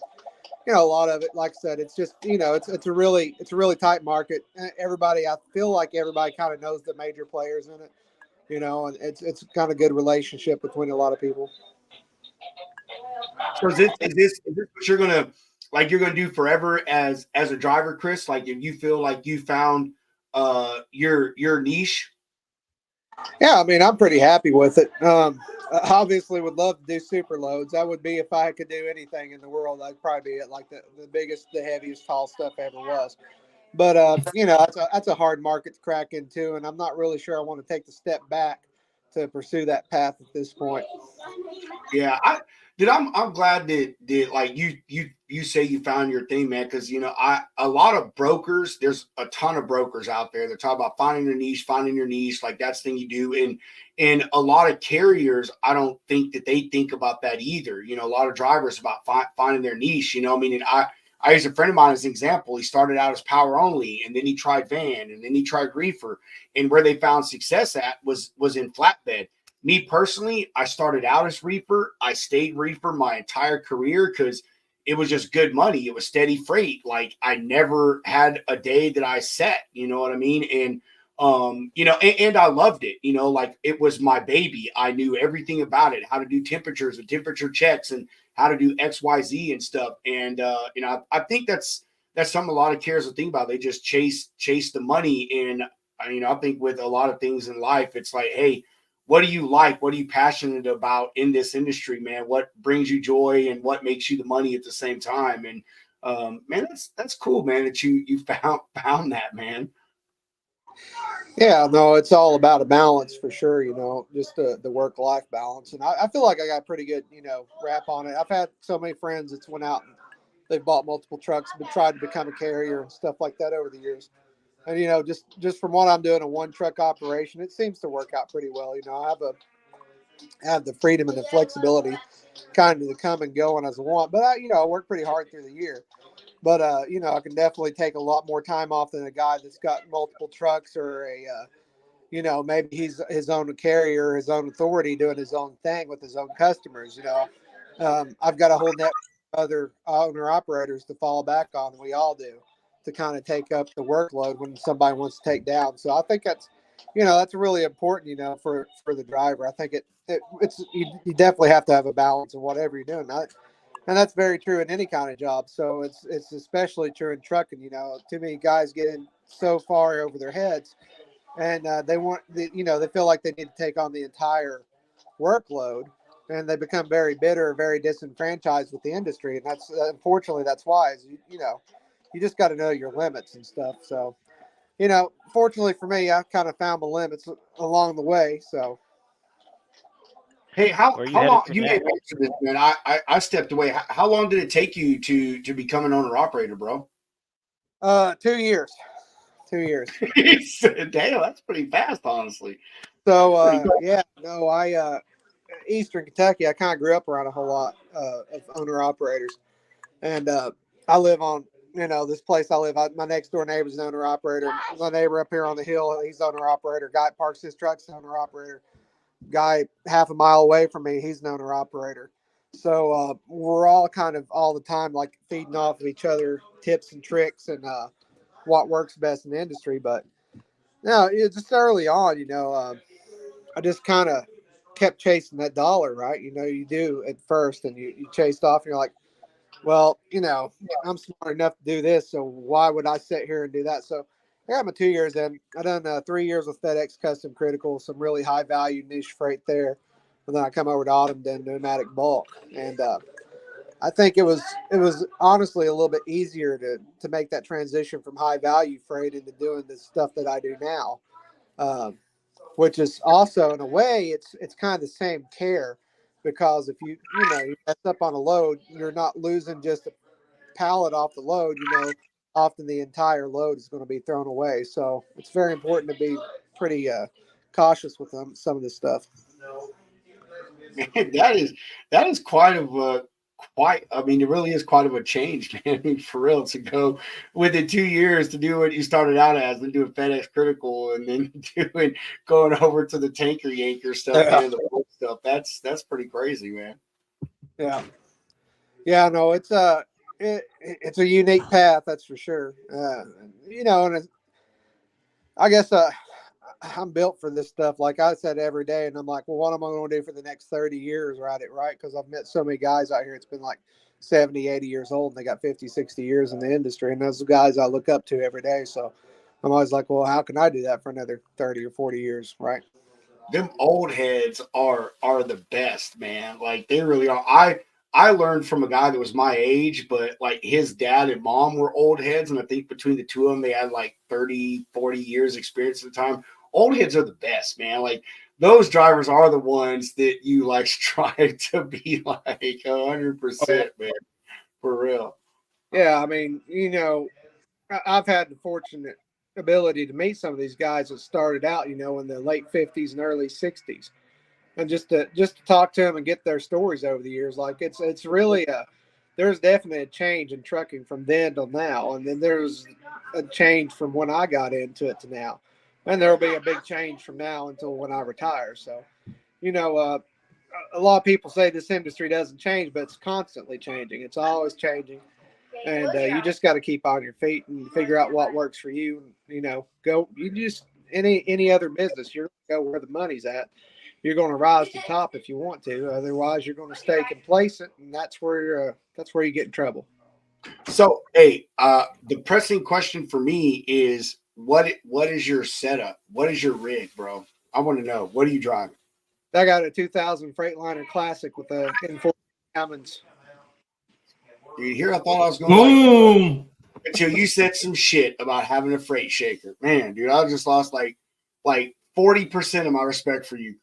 a lot of it, like I said, it's just, it's a really tight market. I feel like everybody kind of knows the major players in it, and it's kind of good relationship between a lot of people. So is this what you're gonna do forever as a driver, Chris? Like, if you feel like you found your niche? Yeah, I mean, I'm pretty happy with it. Obviously would love to do super loads. That would be, if I could do anything in the world, I'd probably be at like the biggest, the heaviest haul stuff ever was. But that's a hard market to crack into, and I'm not really sure I want to take the step back to pursue that path at this point. Yeah, I'm glad that like you say you found your thing, man, because a lot of brokers, there's a ton of brokers out there that talk about finding your niche, like that's the thing you do. And a lot of carriers, I don't think that they think about that either. A lot of drivers about finding their niche, I mean, and I use a friend of mine as an example. He started out as power only, and then he tried van, and then he tried reefer. And where they found success at was in flatbed. Me personally, I started out as reefer. I stayed reefer my entire career because it was just good money. It was steady freight. Like, I never had a day that I sat, you know what I mean? And, and I loved it, like it was my baby. I knew everything about it, how to do temperatures and temperature checks and how to do X, Y, Z and stuff. And, I think that's something a lot of carriers will think about. They just chase the money. And, I think with a lot of things in life, it's like, hey, what do you like? What are you passionate about in this industry, man? What brings you joy and what makes you the money at the same time? And man, that's cool, man, that you found that, man. Yeah, no, it's all about a balance for sure, just the work-life balance. And I feel like I got pretty good, rap on it. I've had so many friends that's went out and they've bought multiple trucks, but tried to become a carrier and stuff like that over the years. And, just from what I'm doing, a one truck operation, it seems to work out pretty well. I have the freedom and the flexibility kind of to come and go when I want, but I work pretty hard through the year. But, I can definitely take a lot more time off than a guy that's got multiple trucks or maybe he's his own carrier, his own authority, doing his own thing with his own customers. I've got a whole network of other owner operators to fall back on. We all do, to kind of take up the workload when somebody wants to take down. So I think that's really important, for the driver. I think it's you definitely have to have a balance in whatever you're doing. And that's very true in any kind of job. So it's especially true in trucking. Too many guys get in so far over their heads, and they feel like they need to take on the entire workload, and they become very bitter, very disenfranchised with the industry. And that's unfortunately that's why. You just got to know your limits and stuff. So, fortunately for me, I kind of found my limits along the way. So. Hey, how long you may that? have answered this, man? I stepped away. How long did it take you to become an owner operator, bro? 2 years. 2 years. Damn, that's pretty fast, honestly. So Eastern Kentucky, I kind of grew up around a whole lot of owner operators, and I live on this place I live. My next door neighbor's an owner operator. My neighbor up here on the hill, he's owner operator. Guy parks his trucks, owner operator. Guy half a mile away from me, he's an owner operator. So we're all kind of all the time like feeding off of each other tips and tricks and what works best in the industry. But it's just early on, I just kind of kept chasing that dollar, right? You do at first, and you chased off, and you're like, well, I'm smart enough to do this, so why would I sit here and do that? So I got my 2 years in. I done 3 years with FedEx Custom Critical, some really high value niche freight there. And then I come over to Autumn Pneumatic Bulk. And I think it was honestly a little bit easier to make that transition from high value freight into doing the stuff that I do now, which is also in a way, it's kind of the same care, because if you mess up on a load, you're not losing just a pallet off the load, often the entire load is going to be thrown away. So it's very important to be pretty cautious with some of this stuff. Man, that is quite quite. I mean, it really is quite of a change, man. I mean, for real, to go within 2 years to do what you started out as, and doing FedEx Critical, and then going over to the tanker yanker stuff and the boat stuff. That's pretty crazy, man. Yeah. Yeah, no, it's a unique path, that's for sure. You know, and I guess I'm built for this stuff. Like I said, every day, and I'm like, well, what am I going to do for the next 30 years? Right? Because I've met so many guys out here. It's been like 70, 80 years old, and they got 50, 60 years in the industry, and those are guys I look up to every day. So I'm always like, well, how can I do that for another 30 or 40 years? Right? Them old heads are the best, man. Like they really are. I learned from a guy that was my age, but like his dad and mom were old heads. And I think between the two of them, they had like 30, 40 years experience at the time. Old heads are the best, man. Like those drivers are the ones that you like strive to be like 100%, man. For real. Yeah. I mean, you know, I've had the fortunate ability to meet some of these guys that started out, you know, in the late 50s and early 60s. And just to talk to them and get their stories over the years, like it's really there's definitely a change in trucking from then till now, and then there's a change from when I got into it to now, and there will be a big change from now until when I retire. So, you know, a lot of people say this industry doesn't change, but it's constantly changing. It's always changing, and you just got to keep on your feet and figure out what works for you. You know, you just any other business, you're going to go where the money's at. You're going to rise to the top if you want to. Otherwise, you're going to stay complacent, and that's where you get in trouble. So, hey, the pressing question for me is, what is your setup? What is your rig, bro? I want to know. What are you driving? I got a 2000 Freightliner Classic with a N40 Cummins. Dude, here I thought I was going to like, until you said some shit about having a freight shaker. Man, dude, I just lost like 40% of my respect for you.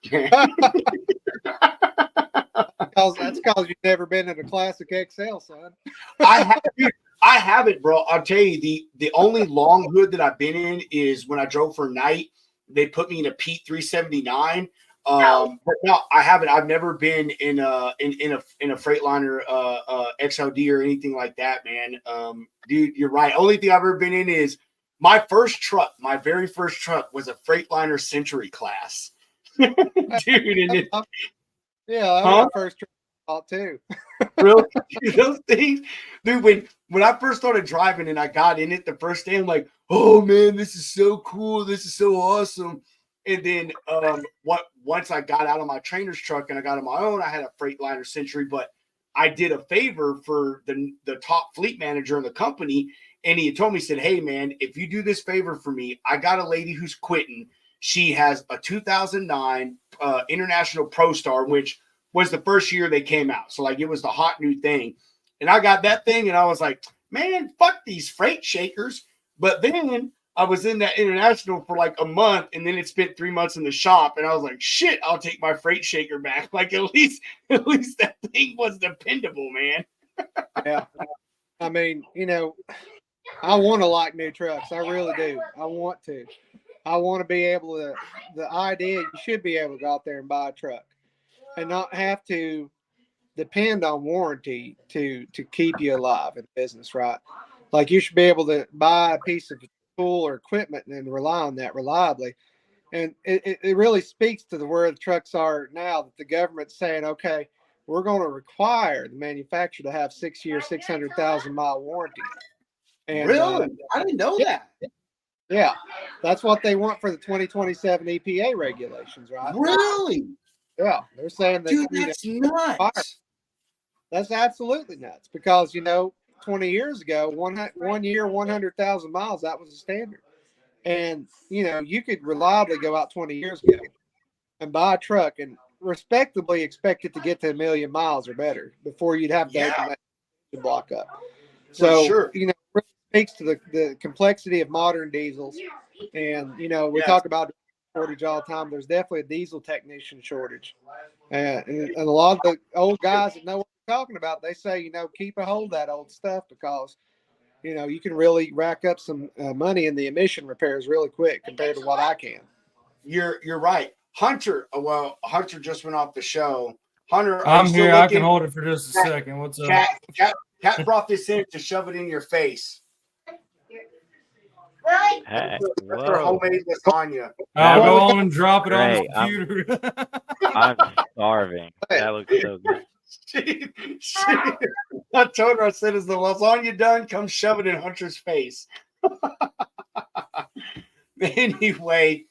That's because you've never been in a Classic XL, son. I have it, bro. I'll tell you, the only long hood that I've been in is when I drove for night. They put me in a Pete 379. But no, I haven't. I've never been in a Freightliner XLD or anything like that, man. Dude, you're right. Only thing I've ever been in is my very first truck was a Freightliner Century class. Dude, and that was my first truck too. Really? Those things, dude, when I first started driving and I got in it the first day, I'm like, oh man, this is so cool. This is so awesome. And then once I got out of my trainer's truck and I got on my own, I had a Freightliner Century, but I did a favor for the top fleet manager in the company. And he had told me, he said, hey, man, if you do this favor for me, I got a lady who's quitting. She has a 2009 International Pro Star, which was the first year they came out. So, like, it was the hot new thing. And I got that thing, and I was like, man, fuck these freight shakers. But then I was in that International for like a month, and then it spent 3 months in the shop. And I was like, shit, I'll take my freight shaker back. Like, at least that thing was dependable, man. Yeah. I mean, you know, I want to like new trucks. I really do. I want to. I want to be able to. The idea, you should be able to go out there and buy a truck and not have to depend on warranty to keep you alive in business, right? Like you should be able to buy a piece of tool or equipment and rely on that reliably. And it really speaks to where the trucks are now, that the government's saying, okay, we're going to require the manufacturer to have 6 year, 600,000 mile warranty. And, really? I didn't know that. Yeah. That's what they want for the 2027 EPA regulations, right? Really? Yeah. They're saying that. Dude, that's nuts. That's absolutely nuts because, 20 years ago, 1 year, 100,000 miles, that was the standard. And, you could reliably go out 20 years ago and buy a truck and respectably expect it to get to 1 million miles or better before you'd have to open that block up. So, it really speaks to the complexity of modern diesels. And, we talk about shortage all the time. There's definitely a diesel technician shortage. And a lot of the old guys that know what they're talking about, they say, keep a hold of that old stuff because, you can really rack up some money in the emission repairs really quick compared to what I can. You're right. Hunter just went off the show. Hunter, are I'm you still here. I looking? can hold it for just a second. What's up? Cat brought this in to shove it in your face. Hey, That's her whoa. homemade lasagna. I'll That go looks on and drop it on the great. computer. I'm starving. That looks so good. I told her, I said, is the lasagna done? Come shove it in Hunter's face. Anyway,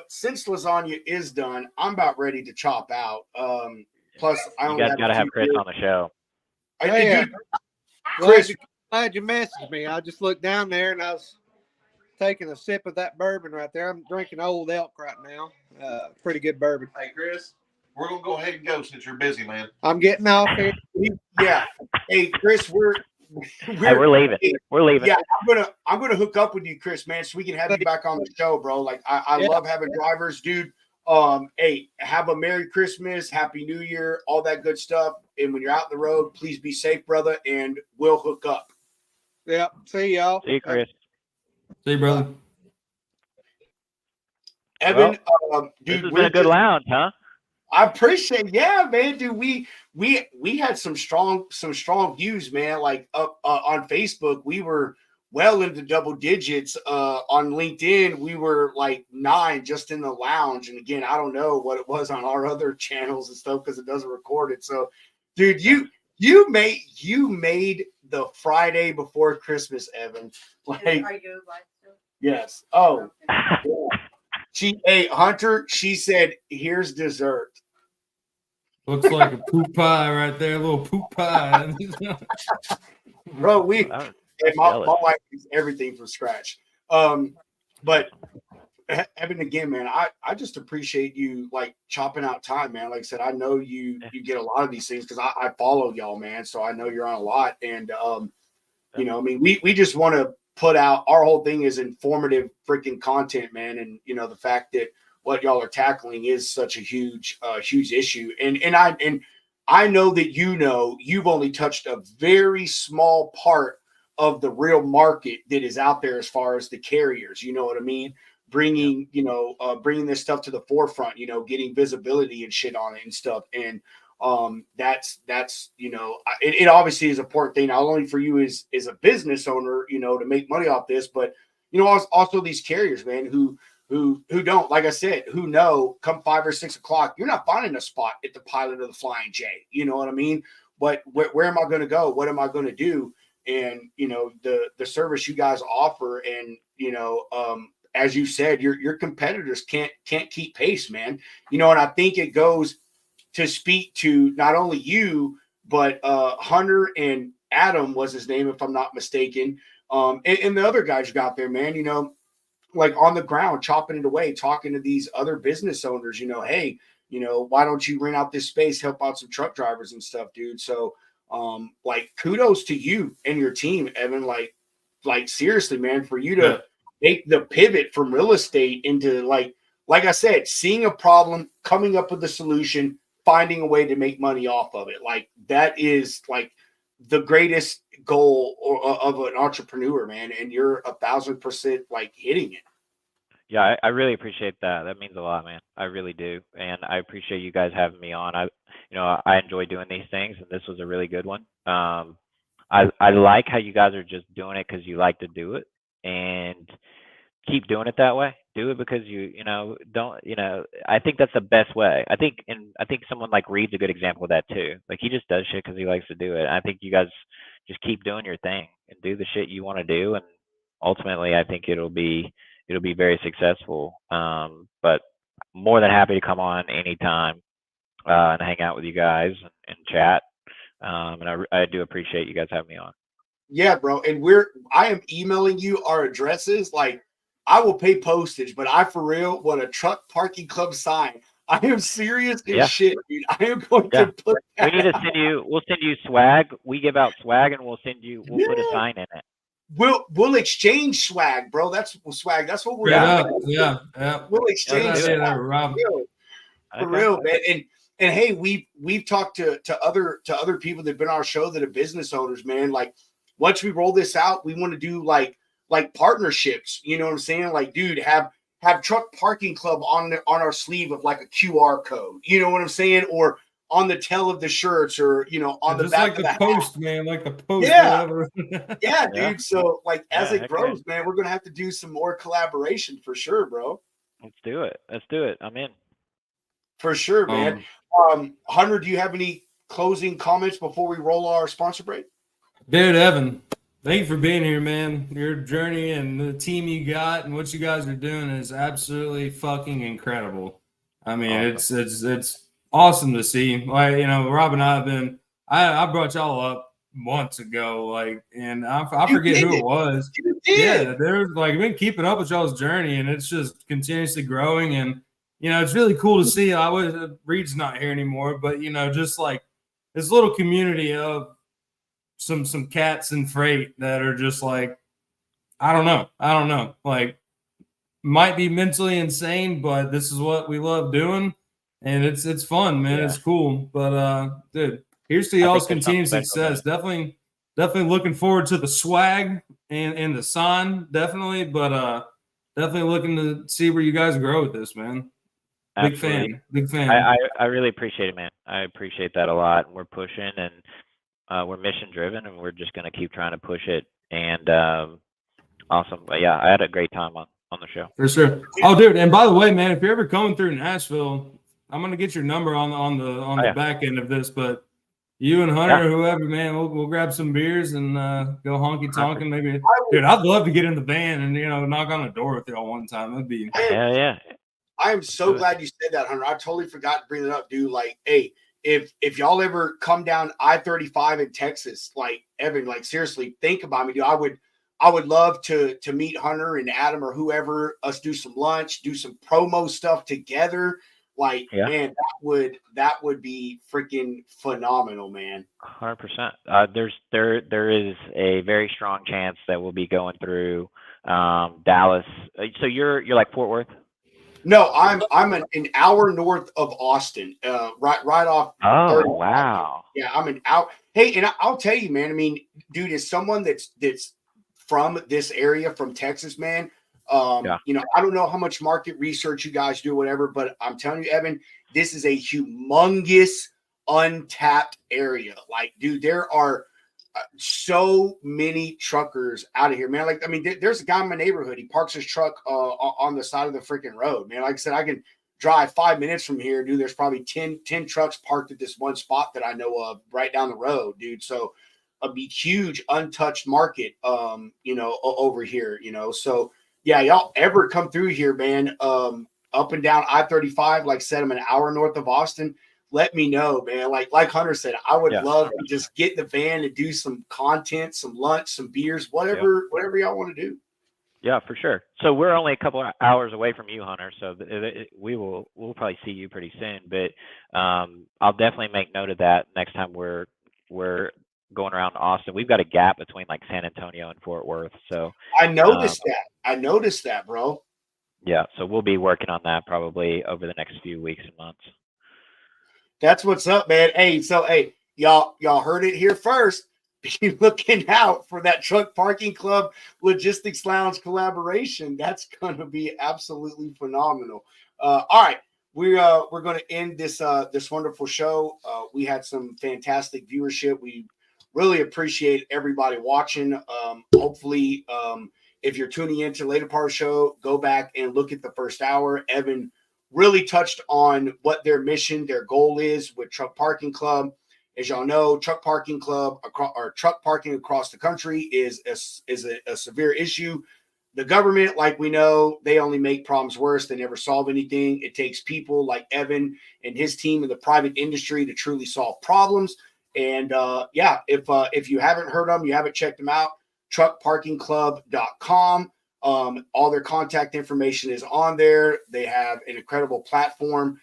since lasagna is done, I'm about ready to chop out. Plus, I You only guys have got to a have few Chris beers. on the show. Dude, Chris, Chris, glad you messaged me. I just looked down there and I was taking a sip of that bourbon right there. I'm drinking Old Elk right now. Pretty good bourbon. Hey, Chris, we're gonna go ahead and go since you're busy, man. I'm getting off here. yeah. Hey, Chris, we're leaving. We're leaving. Yeah, I'm gonna hook up with you, Chris, man, so we can have you back on the show, bro. Like I love having drivers, dude. Hey, have a Merry Christmas, Happy New Year, all that good stuff. And when you're out the road, please be safe, brother, and we'll hook up. Yep. See y'all. See you, Chris. See you, brother. Evan, This dude, has been a good lounge, huh? I appreciate, yeah, man, dude. We had some strong views, man. Like up on Facebook, we were well into double digits. On LinkedIn, we were like 9 just in the lounge. And again, I don't know what it was on our other channels and stuff because it doesn't record it. So, dude, you made the Friday before Christmas, Evan. Like, Are you like yes. Oh, yeah. Hunter, she said, "Here's dessert." Looks like a poop pie right there, a little poop pie. Bro, my wife does everything from scratch. But Evan, again, man, I just appreciate you like chopping out time, man. Like I said, I know you get a lot of these things because I follow y'all, man. So I know you're on a lot. And you know, I mean, we just want to put out, our whole thing is informative freaking content, man. And you know, the fact that what y'all are tackling is such a huge issue. And I know that you've only touched a very small part of the real market that is out there as far as the carriers. You know what I mean? Bringing this stuff to the forefront. You know, getting visibility and shit on it and stuff. And that's you know, it obviously is an important thing not only for you as a business owner, you know, to make money off this, but you know, also these carriers, man, who don't, like I said, who know come 5 or 6 o'clock, you're not finding a spot at the Pilot of the Flying J. You know what I mean? But where am I going to go? What am I going to do? And you know, the service you guys offer, and you know, as you said, your competitors can't keep pace, man. You know, and I think it goes to speak to not only you, but Hunter and Adam was his name, if I'm not mistaken, and the other guys you got there, man. You know, like on the ground, chopping it away, talking to these other business owners, you know, hey, you know, why don't you rent out this space, help out some truck drivers and stuff, dude? So, like, kudos to you and your team, Evan. Like seriously, man, for you to make the pivot from real estate into like I said, seeing a problem, coming up with a solution, finding a way to make money off of it. Like that is like the greatest goal of an entrepreneur, man. And you're 1,000% like hitting it. Yeah, I really appreciate that. That means a lot, man. I really do. And I appreciate you guys having me on. I enjoy doing these things, and this was a really good one. I like how you guys are just doing it because you like to do it, and keep doing it that way. Do it because I think that's the best way. I think someone like Reed's a good example of that too. Like he just does shit because he likes to do it. I think you guys just keep doing your thing and do the shit you want to do, and ultimately I think it'll be very successful. But more than happy to come on anytime and hang out with you guys and chat. And I do appreciate you guys having me on. Yeah, bro. And I am emailing you our addresses. Like, I will pay postage, but I for real want a truck parking club sign. I am serious as shit, dude. I am going to put that We need to we'll send you swag. We give out swag and we'll put a sign in it. We'll exchange swag, bro. That's swag. That's what we're doing. Yeah. We'll exchange swag. For real, man. And hey, we've talked to other people that've been on our show that are business owners, man. Like once we roll this out, we want to do like partnerships. You know what I'm saying? Like, dude, have truck parking club on our sleeve of like a QR code. You know what I'm saying? Or on the tail of the shirts or, you know, on the Just back like of the the hat. post, man, like the post, Yeah. whatever. Yeah, Yeah. dude. So like as Yeah, it heck grows, man, we're gonna have to do some more collaboration for sure, bro. Let's do it. Let's do it. I'm in. For sure, man. Hunter, do you have any closing comments before we roll our sponsor break? Dude, Evan, thank you for being here, man. Your journey and the team you got and what you guys are doing is absolutely fucking incredible. I mean, Awesome. it's awesome to see. Like, you know, Rob and I have been. I brought y'all up months ago, like, and I You forget who did. it was. You did. Yeah, there's like been keeping up with y'all's journey, and it's just continuously growing. And you know, it's really cool to see. I was Reed's not here anymore, but you know, just like this little community of some cats in freight that are just like, I don't know, like might be mentally insane, but this is what we love doing, and it's fun, man. Yeah. It's cool. But dude, here's to I y'all's think there's something continued special about success. Definitely looking forward to the swag and the sign, definitely, but definitely looking to see where you guys grow with this, man. Big Absolutely. fan. Big fan. I really appreciate it, man. I appreciate that a lot. We're pushing and we're mission driven, and we're just going to keep trying to push it. And awesome. But yeah, I had a great time on the show. For sure. Oh, dude, and by the way, man, if you're ever coming through Nashville, I'm gonna get your number on the yeah. back end of this. But you and Hunter or whoever, man, we'll grab some beers and go honky tonkin'. Maybe, dude, I'd love to get in the van and knock on the door with y'all one time. That'd be. Hell yeah. I am so glad you said that, Hunter. I totally forgot to bring it up, dude. Like, hey, if y'all ever come down I-35 in Texas, like Evan, like seriously, think about me, dude. I would love to meet Hunter and Adam or whoever, us do some lunch, do some promo stuff together. Like, man, that would be freaking phenomenal, man. 100%. There is a very strong chance that we'll be going through Dallas. So you're like Fort Worth? No, I'm an hour north of Austin, right off. Oh, 35. wow. Yeah, I'm an hour. Hey, and I'll tell you, man. I mean, dude, as someone that's from this area, from Texas, man. I don't know how much market research you guys do, whatever, but I'm telling you, Evan, this is a humongous untapped area. Like, dude, there are so many truckers out of here, man. Like, I mean, there's a guy in my neighborhood. He parks his truck on the side of the freaking road, man. Like I said, I can drive 5 minutes from here, dude. There's probably 10 trucks parked at this one spot that I know of right down the road, dude. So a huge untouched market, over here, So yeah, y'all ever come through here, man, up and down I-35, like I said, I'm an hour north of Austin. Let me know, man. Like Hunter said, I would love to just get in the van and do some content, some lunch, some beers, whatever y'all want to do. Yeah, for sure. So we're only a couple of hours away from you, Hunter. So we'll probably see you pretty soon. But I'll definitely make note of that next time we're going around Austin. We've got a gap between like San Antonio and Fort Worth. So I noticed that, bro. Yeah, so we'll be working on that probably over the next few weeks and months. That's what's up, man. Hey, y'all heard it here first. Be looking out for that Truck Parking Club Logistics Lounge collaboration. That's gonna be absolutely phenomenal. All right, we're gonna end this wonderful show. We had some fantastic viewership. We really appreciate everybody watching. Hopefully, if you're tuning into the later part of the show, go back and look at the first hour. Evan really touched on what their mission, their goal is with Truck Parking Club. As y'all know, Truck Parking Club or truck parking across the country is a severe issue. The government, like we know, they only make problems worse. They never solve anything. It takes people like Evan and his team in the private industry to truly solve problems. And if you haven't heard them, you haven't checked them out, truckparkingclub.com. All their contact information is on there. They have an incredible platform.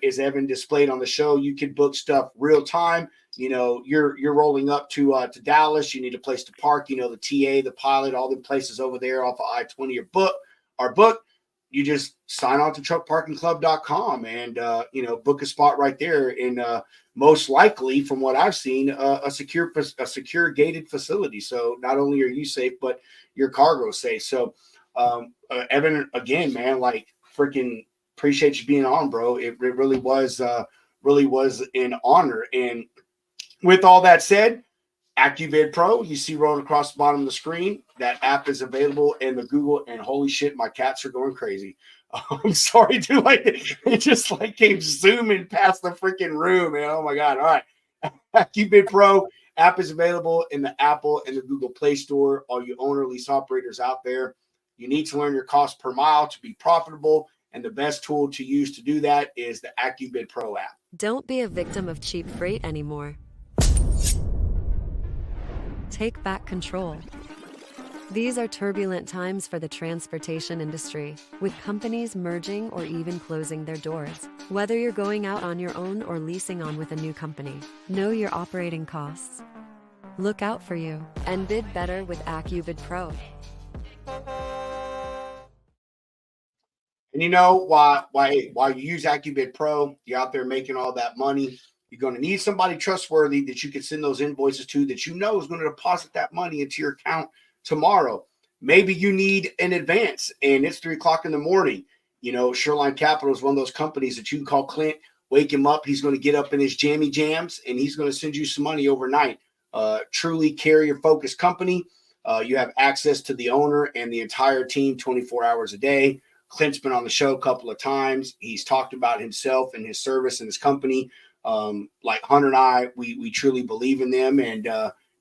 As Evan displayed on the show, you can book stuff real time. You're rolling up to Dallas. You need a place to park. The TA, the pilot, all the places over there off of I-20 are booked. You just sign on to truckparkingclub.com and book a spot right there in most likely, from what I've seen, a secure gated facility. So not only are you safe, but your cargo is safe. So Evan, again, man, like freaking appreciate you being on, bro. It really was really was an honor. And with all that said, AccuVid Pro, you see rolling across the bottom of the screen. That app is available in the Google, and holy shit, my cats are going crazy. I'm sorry, dude. Like it just like came zooming past the freaking room, man. Oh my god! All right, AccuVid Pro app is available in the Apple and the Google Play Store. All you owner lease operators out there, you need to learn your cost per mile to be profitable, and the best tool to use to do that is the AccuVid Pro app. Don't be a victim of cheap freight anymore. Take back control. These are turbulent times for the transportation industry, with companies merging or even closing their doors. Whether you're going out on your own or leasing on with a new company, know your operating costs. Look out for you and bid better with AccuVid Pro. And you know why you use AccuVid Pro, you're out there making all that money. You're going to need somebody trustworthy that you can send those invoices to, that you know is going to deposit that money into your account tomorrow. Maybe you need an advance and it's 3:00 in the morning. You know, Shoreline Capital is one of those companies that you can call Clint, wake him up. He's going to get up in his jammy jams and he's going to send you some money overnight. Truly carrier focused company. You have access to the owner and the entire team 24 hours a day. Clint's been on the show a couple of times. He's talked about himself and his service and his company. Like Hunter and I, we truly believe in them. And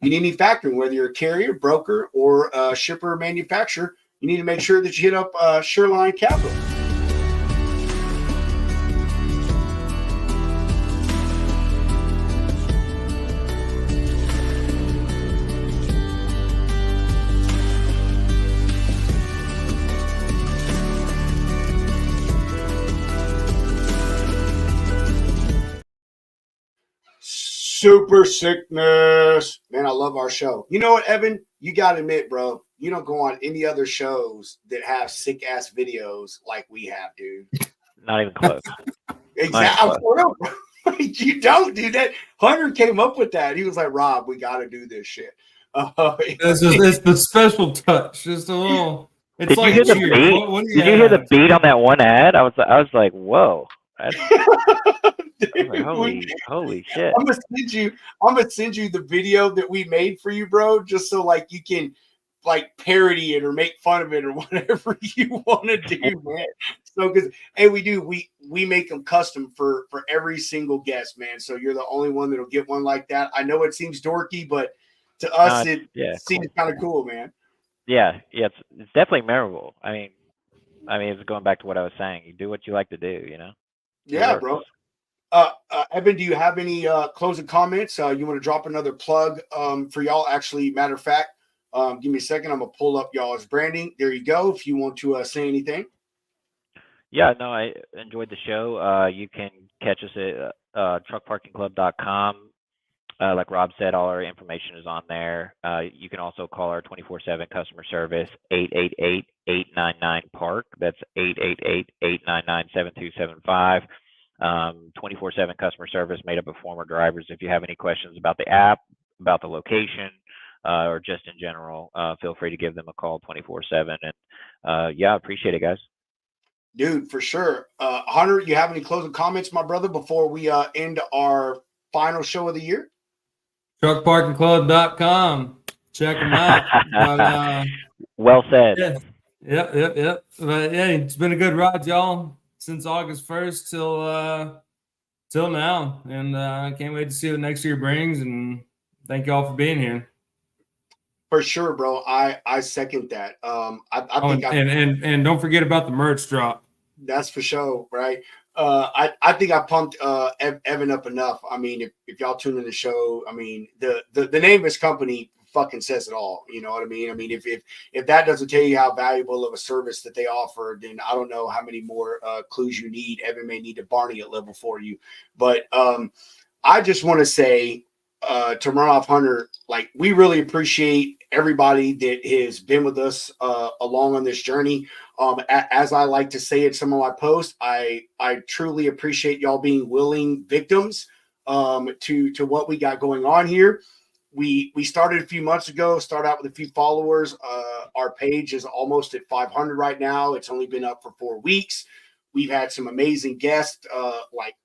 you need any factoring, whether you're a carrier, broker, or a shipper or manufacturer, you need to make sure that you hit up Shoreline Capital. Super sickness. Man, I love our show. You know what, Evan? You got to admit, bro, you don't go on any other shows that have sick ass videos like we have, dude. Not even close. Exactly. You don't do that. Hunter came up with that. He was like, Rob, we got to do this shit. It's the special touch. Just a little. It's Did like you hear the cheer. beat? Did you hear the beat on that one ad? I was like, whoa. Like, holy shit. I'm gonna send you the video that we made for you, bro, just so like you can like parody it or make fun of it or whatever you want to do, man. So because we make them custom for every single guest, man. So you're the only one that'll get one like that. I know it seems dorky, but to us it seems kind of cool, man. Yeah, it's definitely memorable. I mean, it's going back to what I was saying. You do what you like to do, you know? Yeah, bro. Evan, do you have any closing comments? You want to drop another plug for y'all? Actually, matter of fact, give me a second. I'm going to pull up y'all's branding. There you go. If you want to say anything. Yeah, no, I enjoyed the show. You can catch us at truckparkingclub.com. Like Rob said, all our information is on there. You can also call our 24/7 customer service, 888-899-PARK. That's 888-899-7275. 24/7 customer service made up of former drivers. If you have any questions about the app, about the location, or just in general, feel free to give them a call 24/7. And yeah, appreciate it, guys. Dude, for sure. Hunter, you have any closing comments, my brother, before we end our final show of the year? Truckparkingclub.com. Check them out. But, well said. Yeah. Yep. But yeah, it's been a good ride, y'all, since August 1st till now. And I can't wait to see what next year brings. And thank y'all for being here. For sure, bro. I second that. And don't forget about the merch drop. That's for sure, right? I think I pumped Evan up enough. I mean, if y'all tune in the show, I mean, the name of his company fucking says it all. You know what I mean? I mean, if that doesn't tell you how valuable of a service that they offer, then I don't know how many more clues you need. Evan may need a Barney at level for you. But I just want to say to run off Hunter, like, we really appreciate everybody that has been with us along on this journey. As I like to say in some of my posts, I truly appreciate y'all being willing victims to what we got going on here. We started a few months ago, started out with a few followers. Our page is almost at 500 right now. It's only been up for 4 weeks. We've had some amazing guests like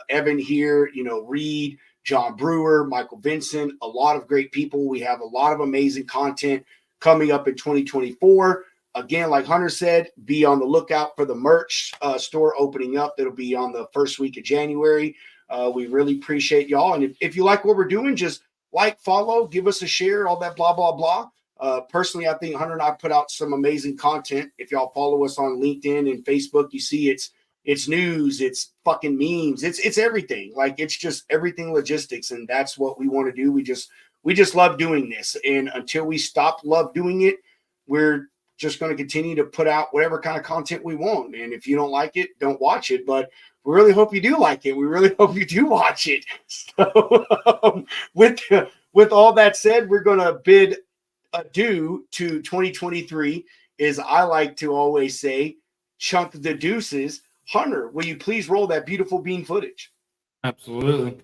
Evan here, Reed, John Brewer, Michael Vincent, a lot of great people. We have a lot of amazing content coming up in 2024. Again, like Hunter said, be on the lookout for the merch store opening up. That'll be on the first week of January. We really appreciate y'all. And if you like what we're doing, just like, follow, give us a share, all that blah, blah, blah. Personally, I think Hunter and I put out some amazing content. If y'all follow us on LinkedIn and Facebook, you see it's news, it's fucking memes, it's everything. Like, it's just everything logistics, and that's what we want to do. We just love doing this, and until we stop love doing it, we're just going to continue to put out whatever kind of content we want. And if you don't like it, don't watch it. But we really hope you do like it. We really hope you do watch it. So with all that said, we're going to bid adieu to 2023. As I like to always say, chunk the deuces. Hunter, will you please roll that beautiful bean footage? Absolutely.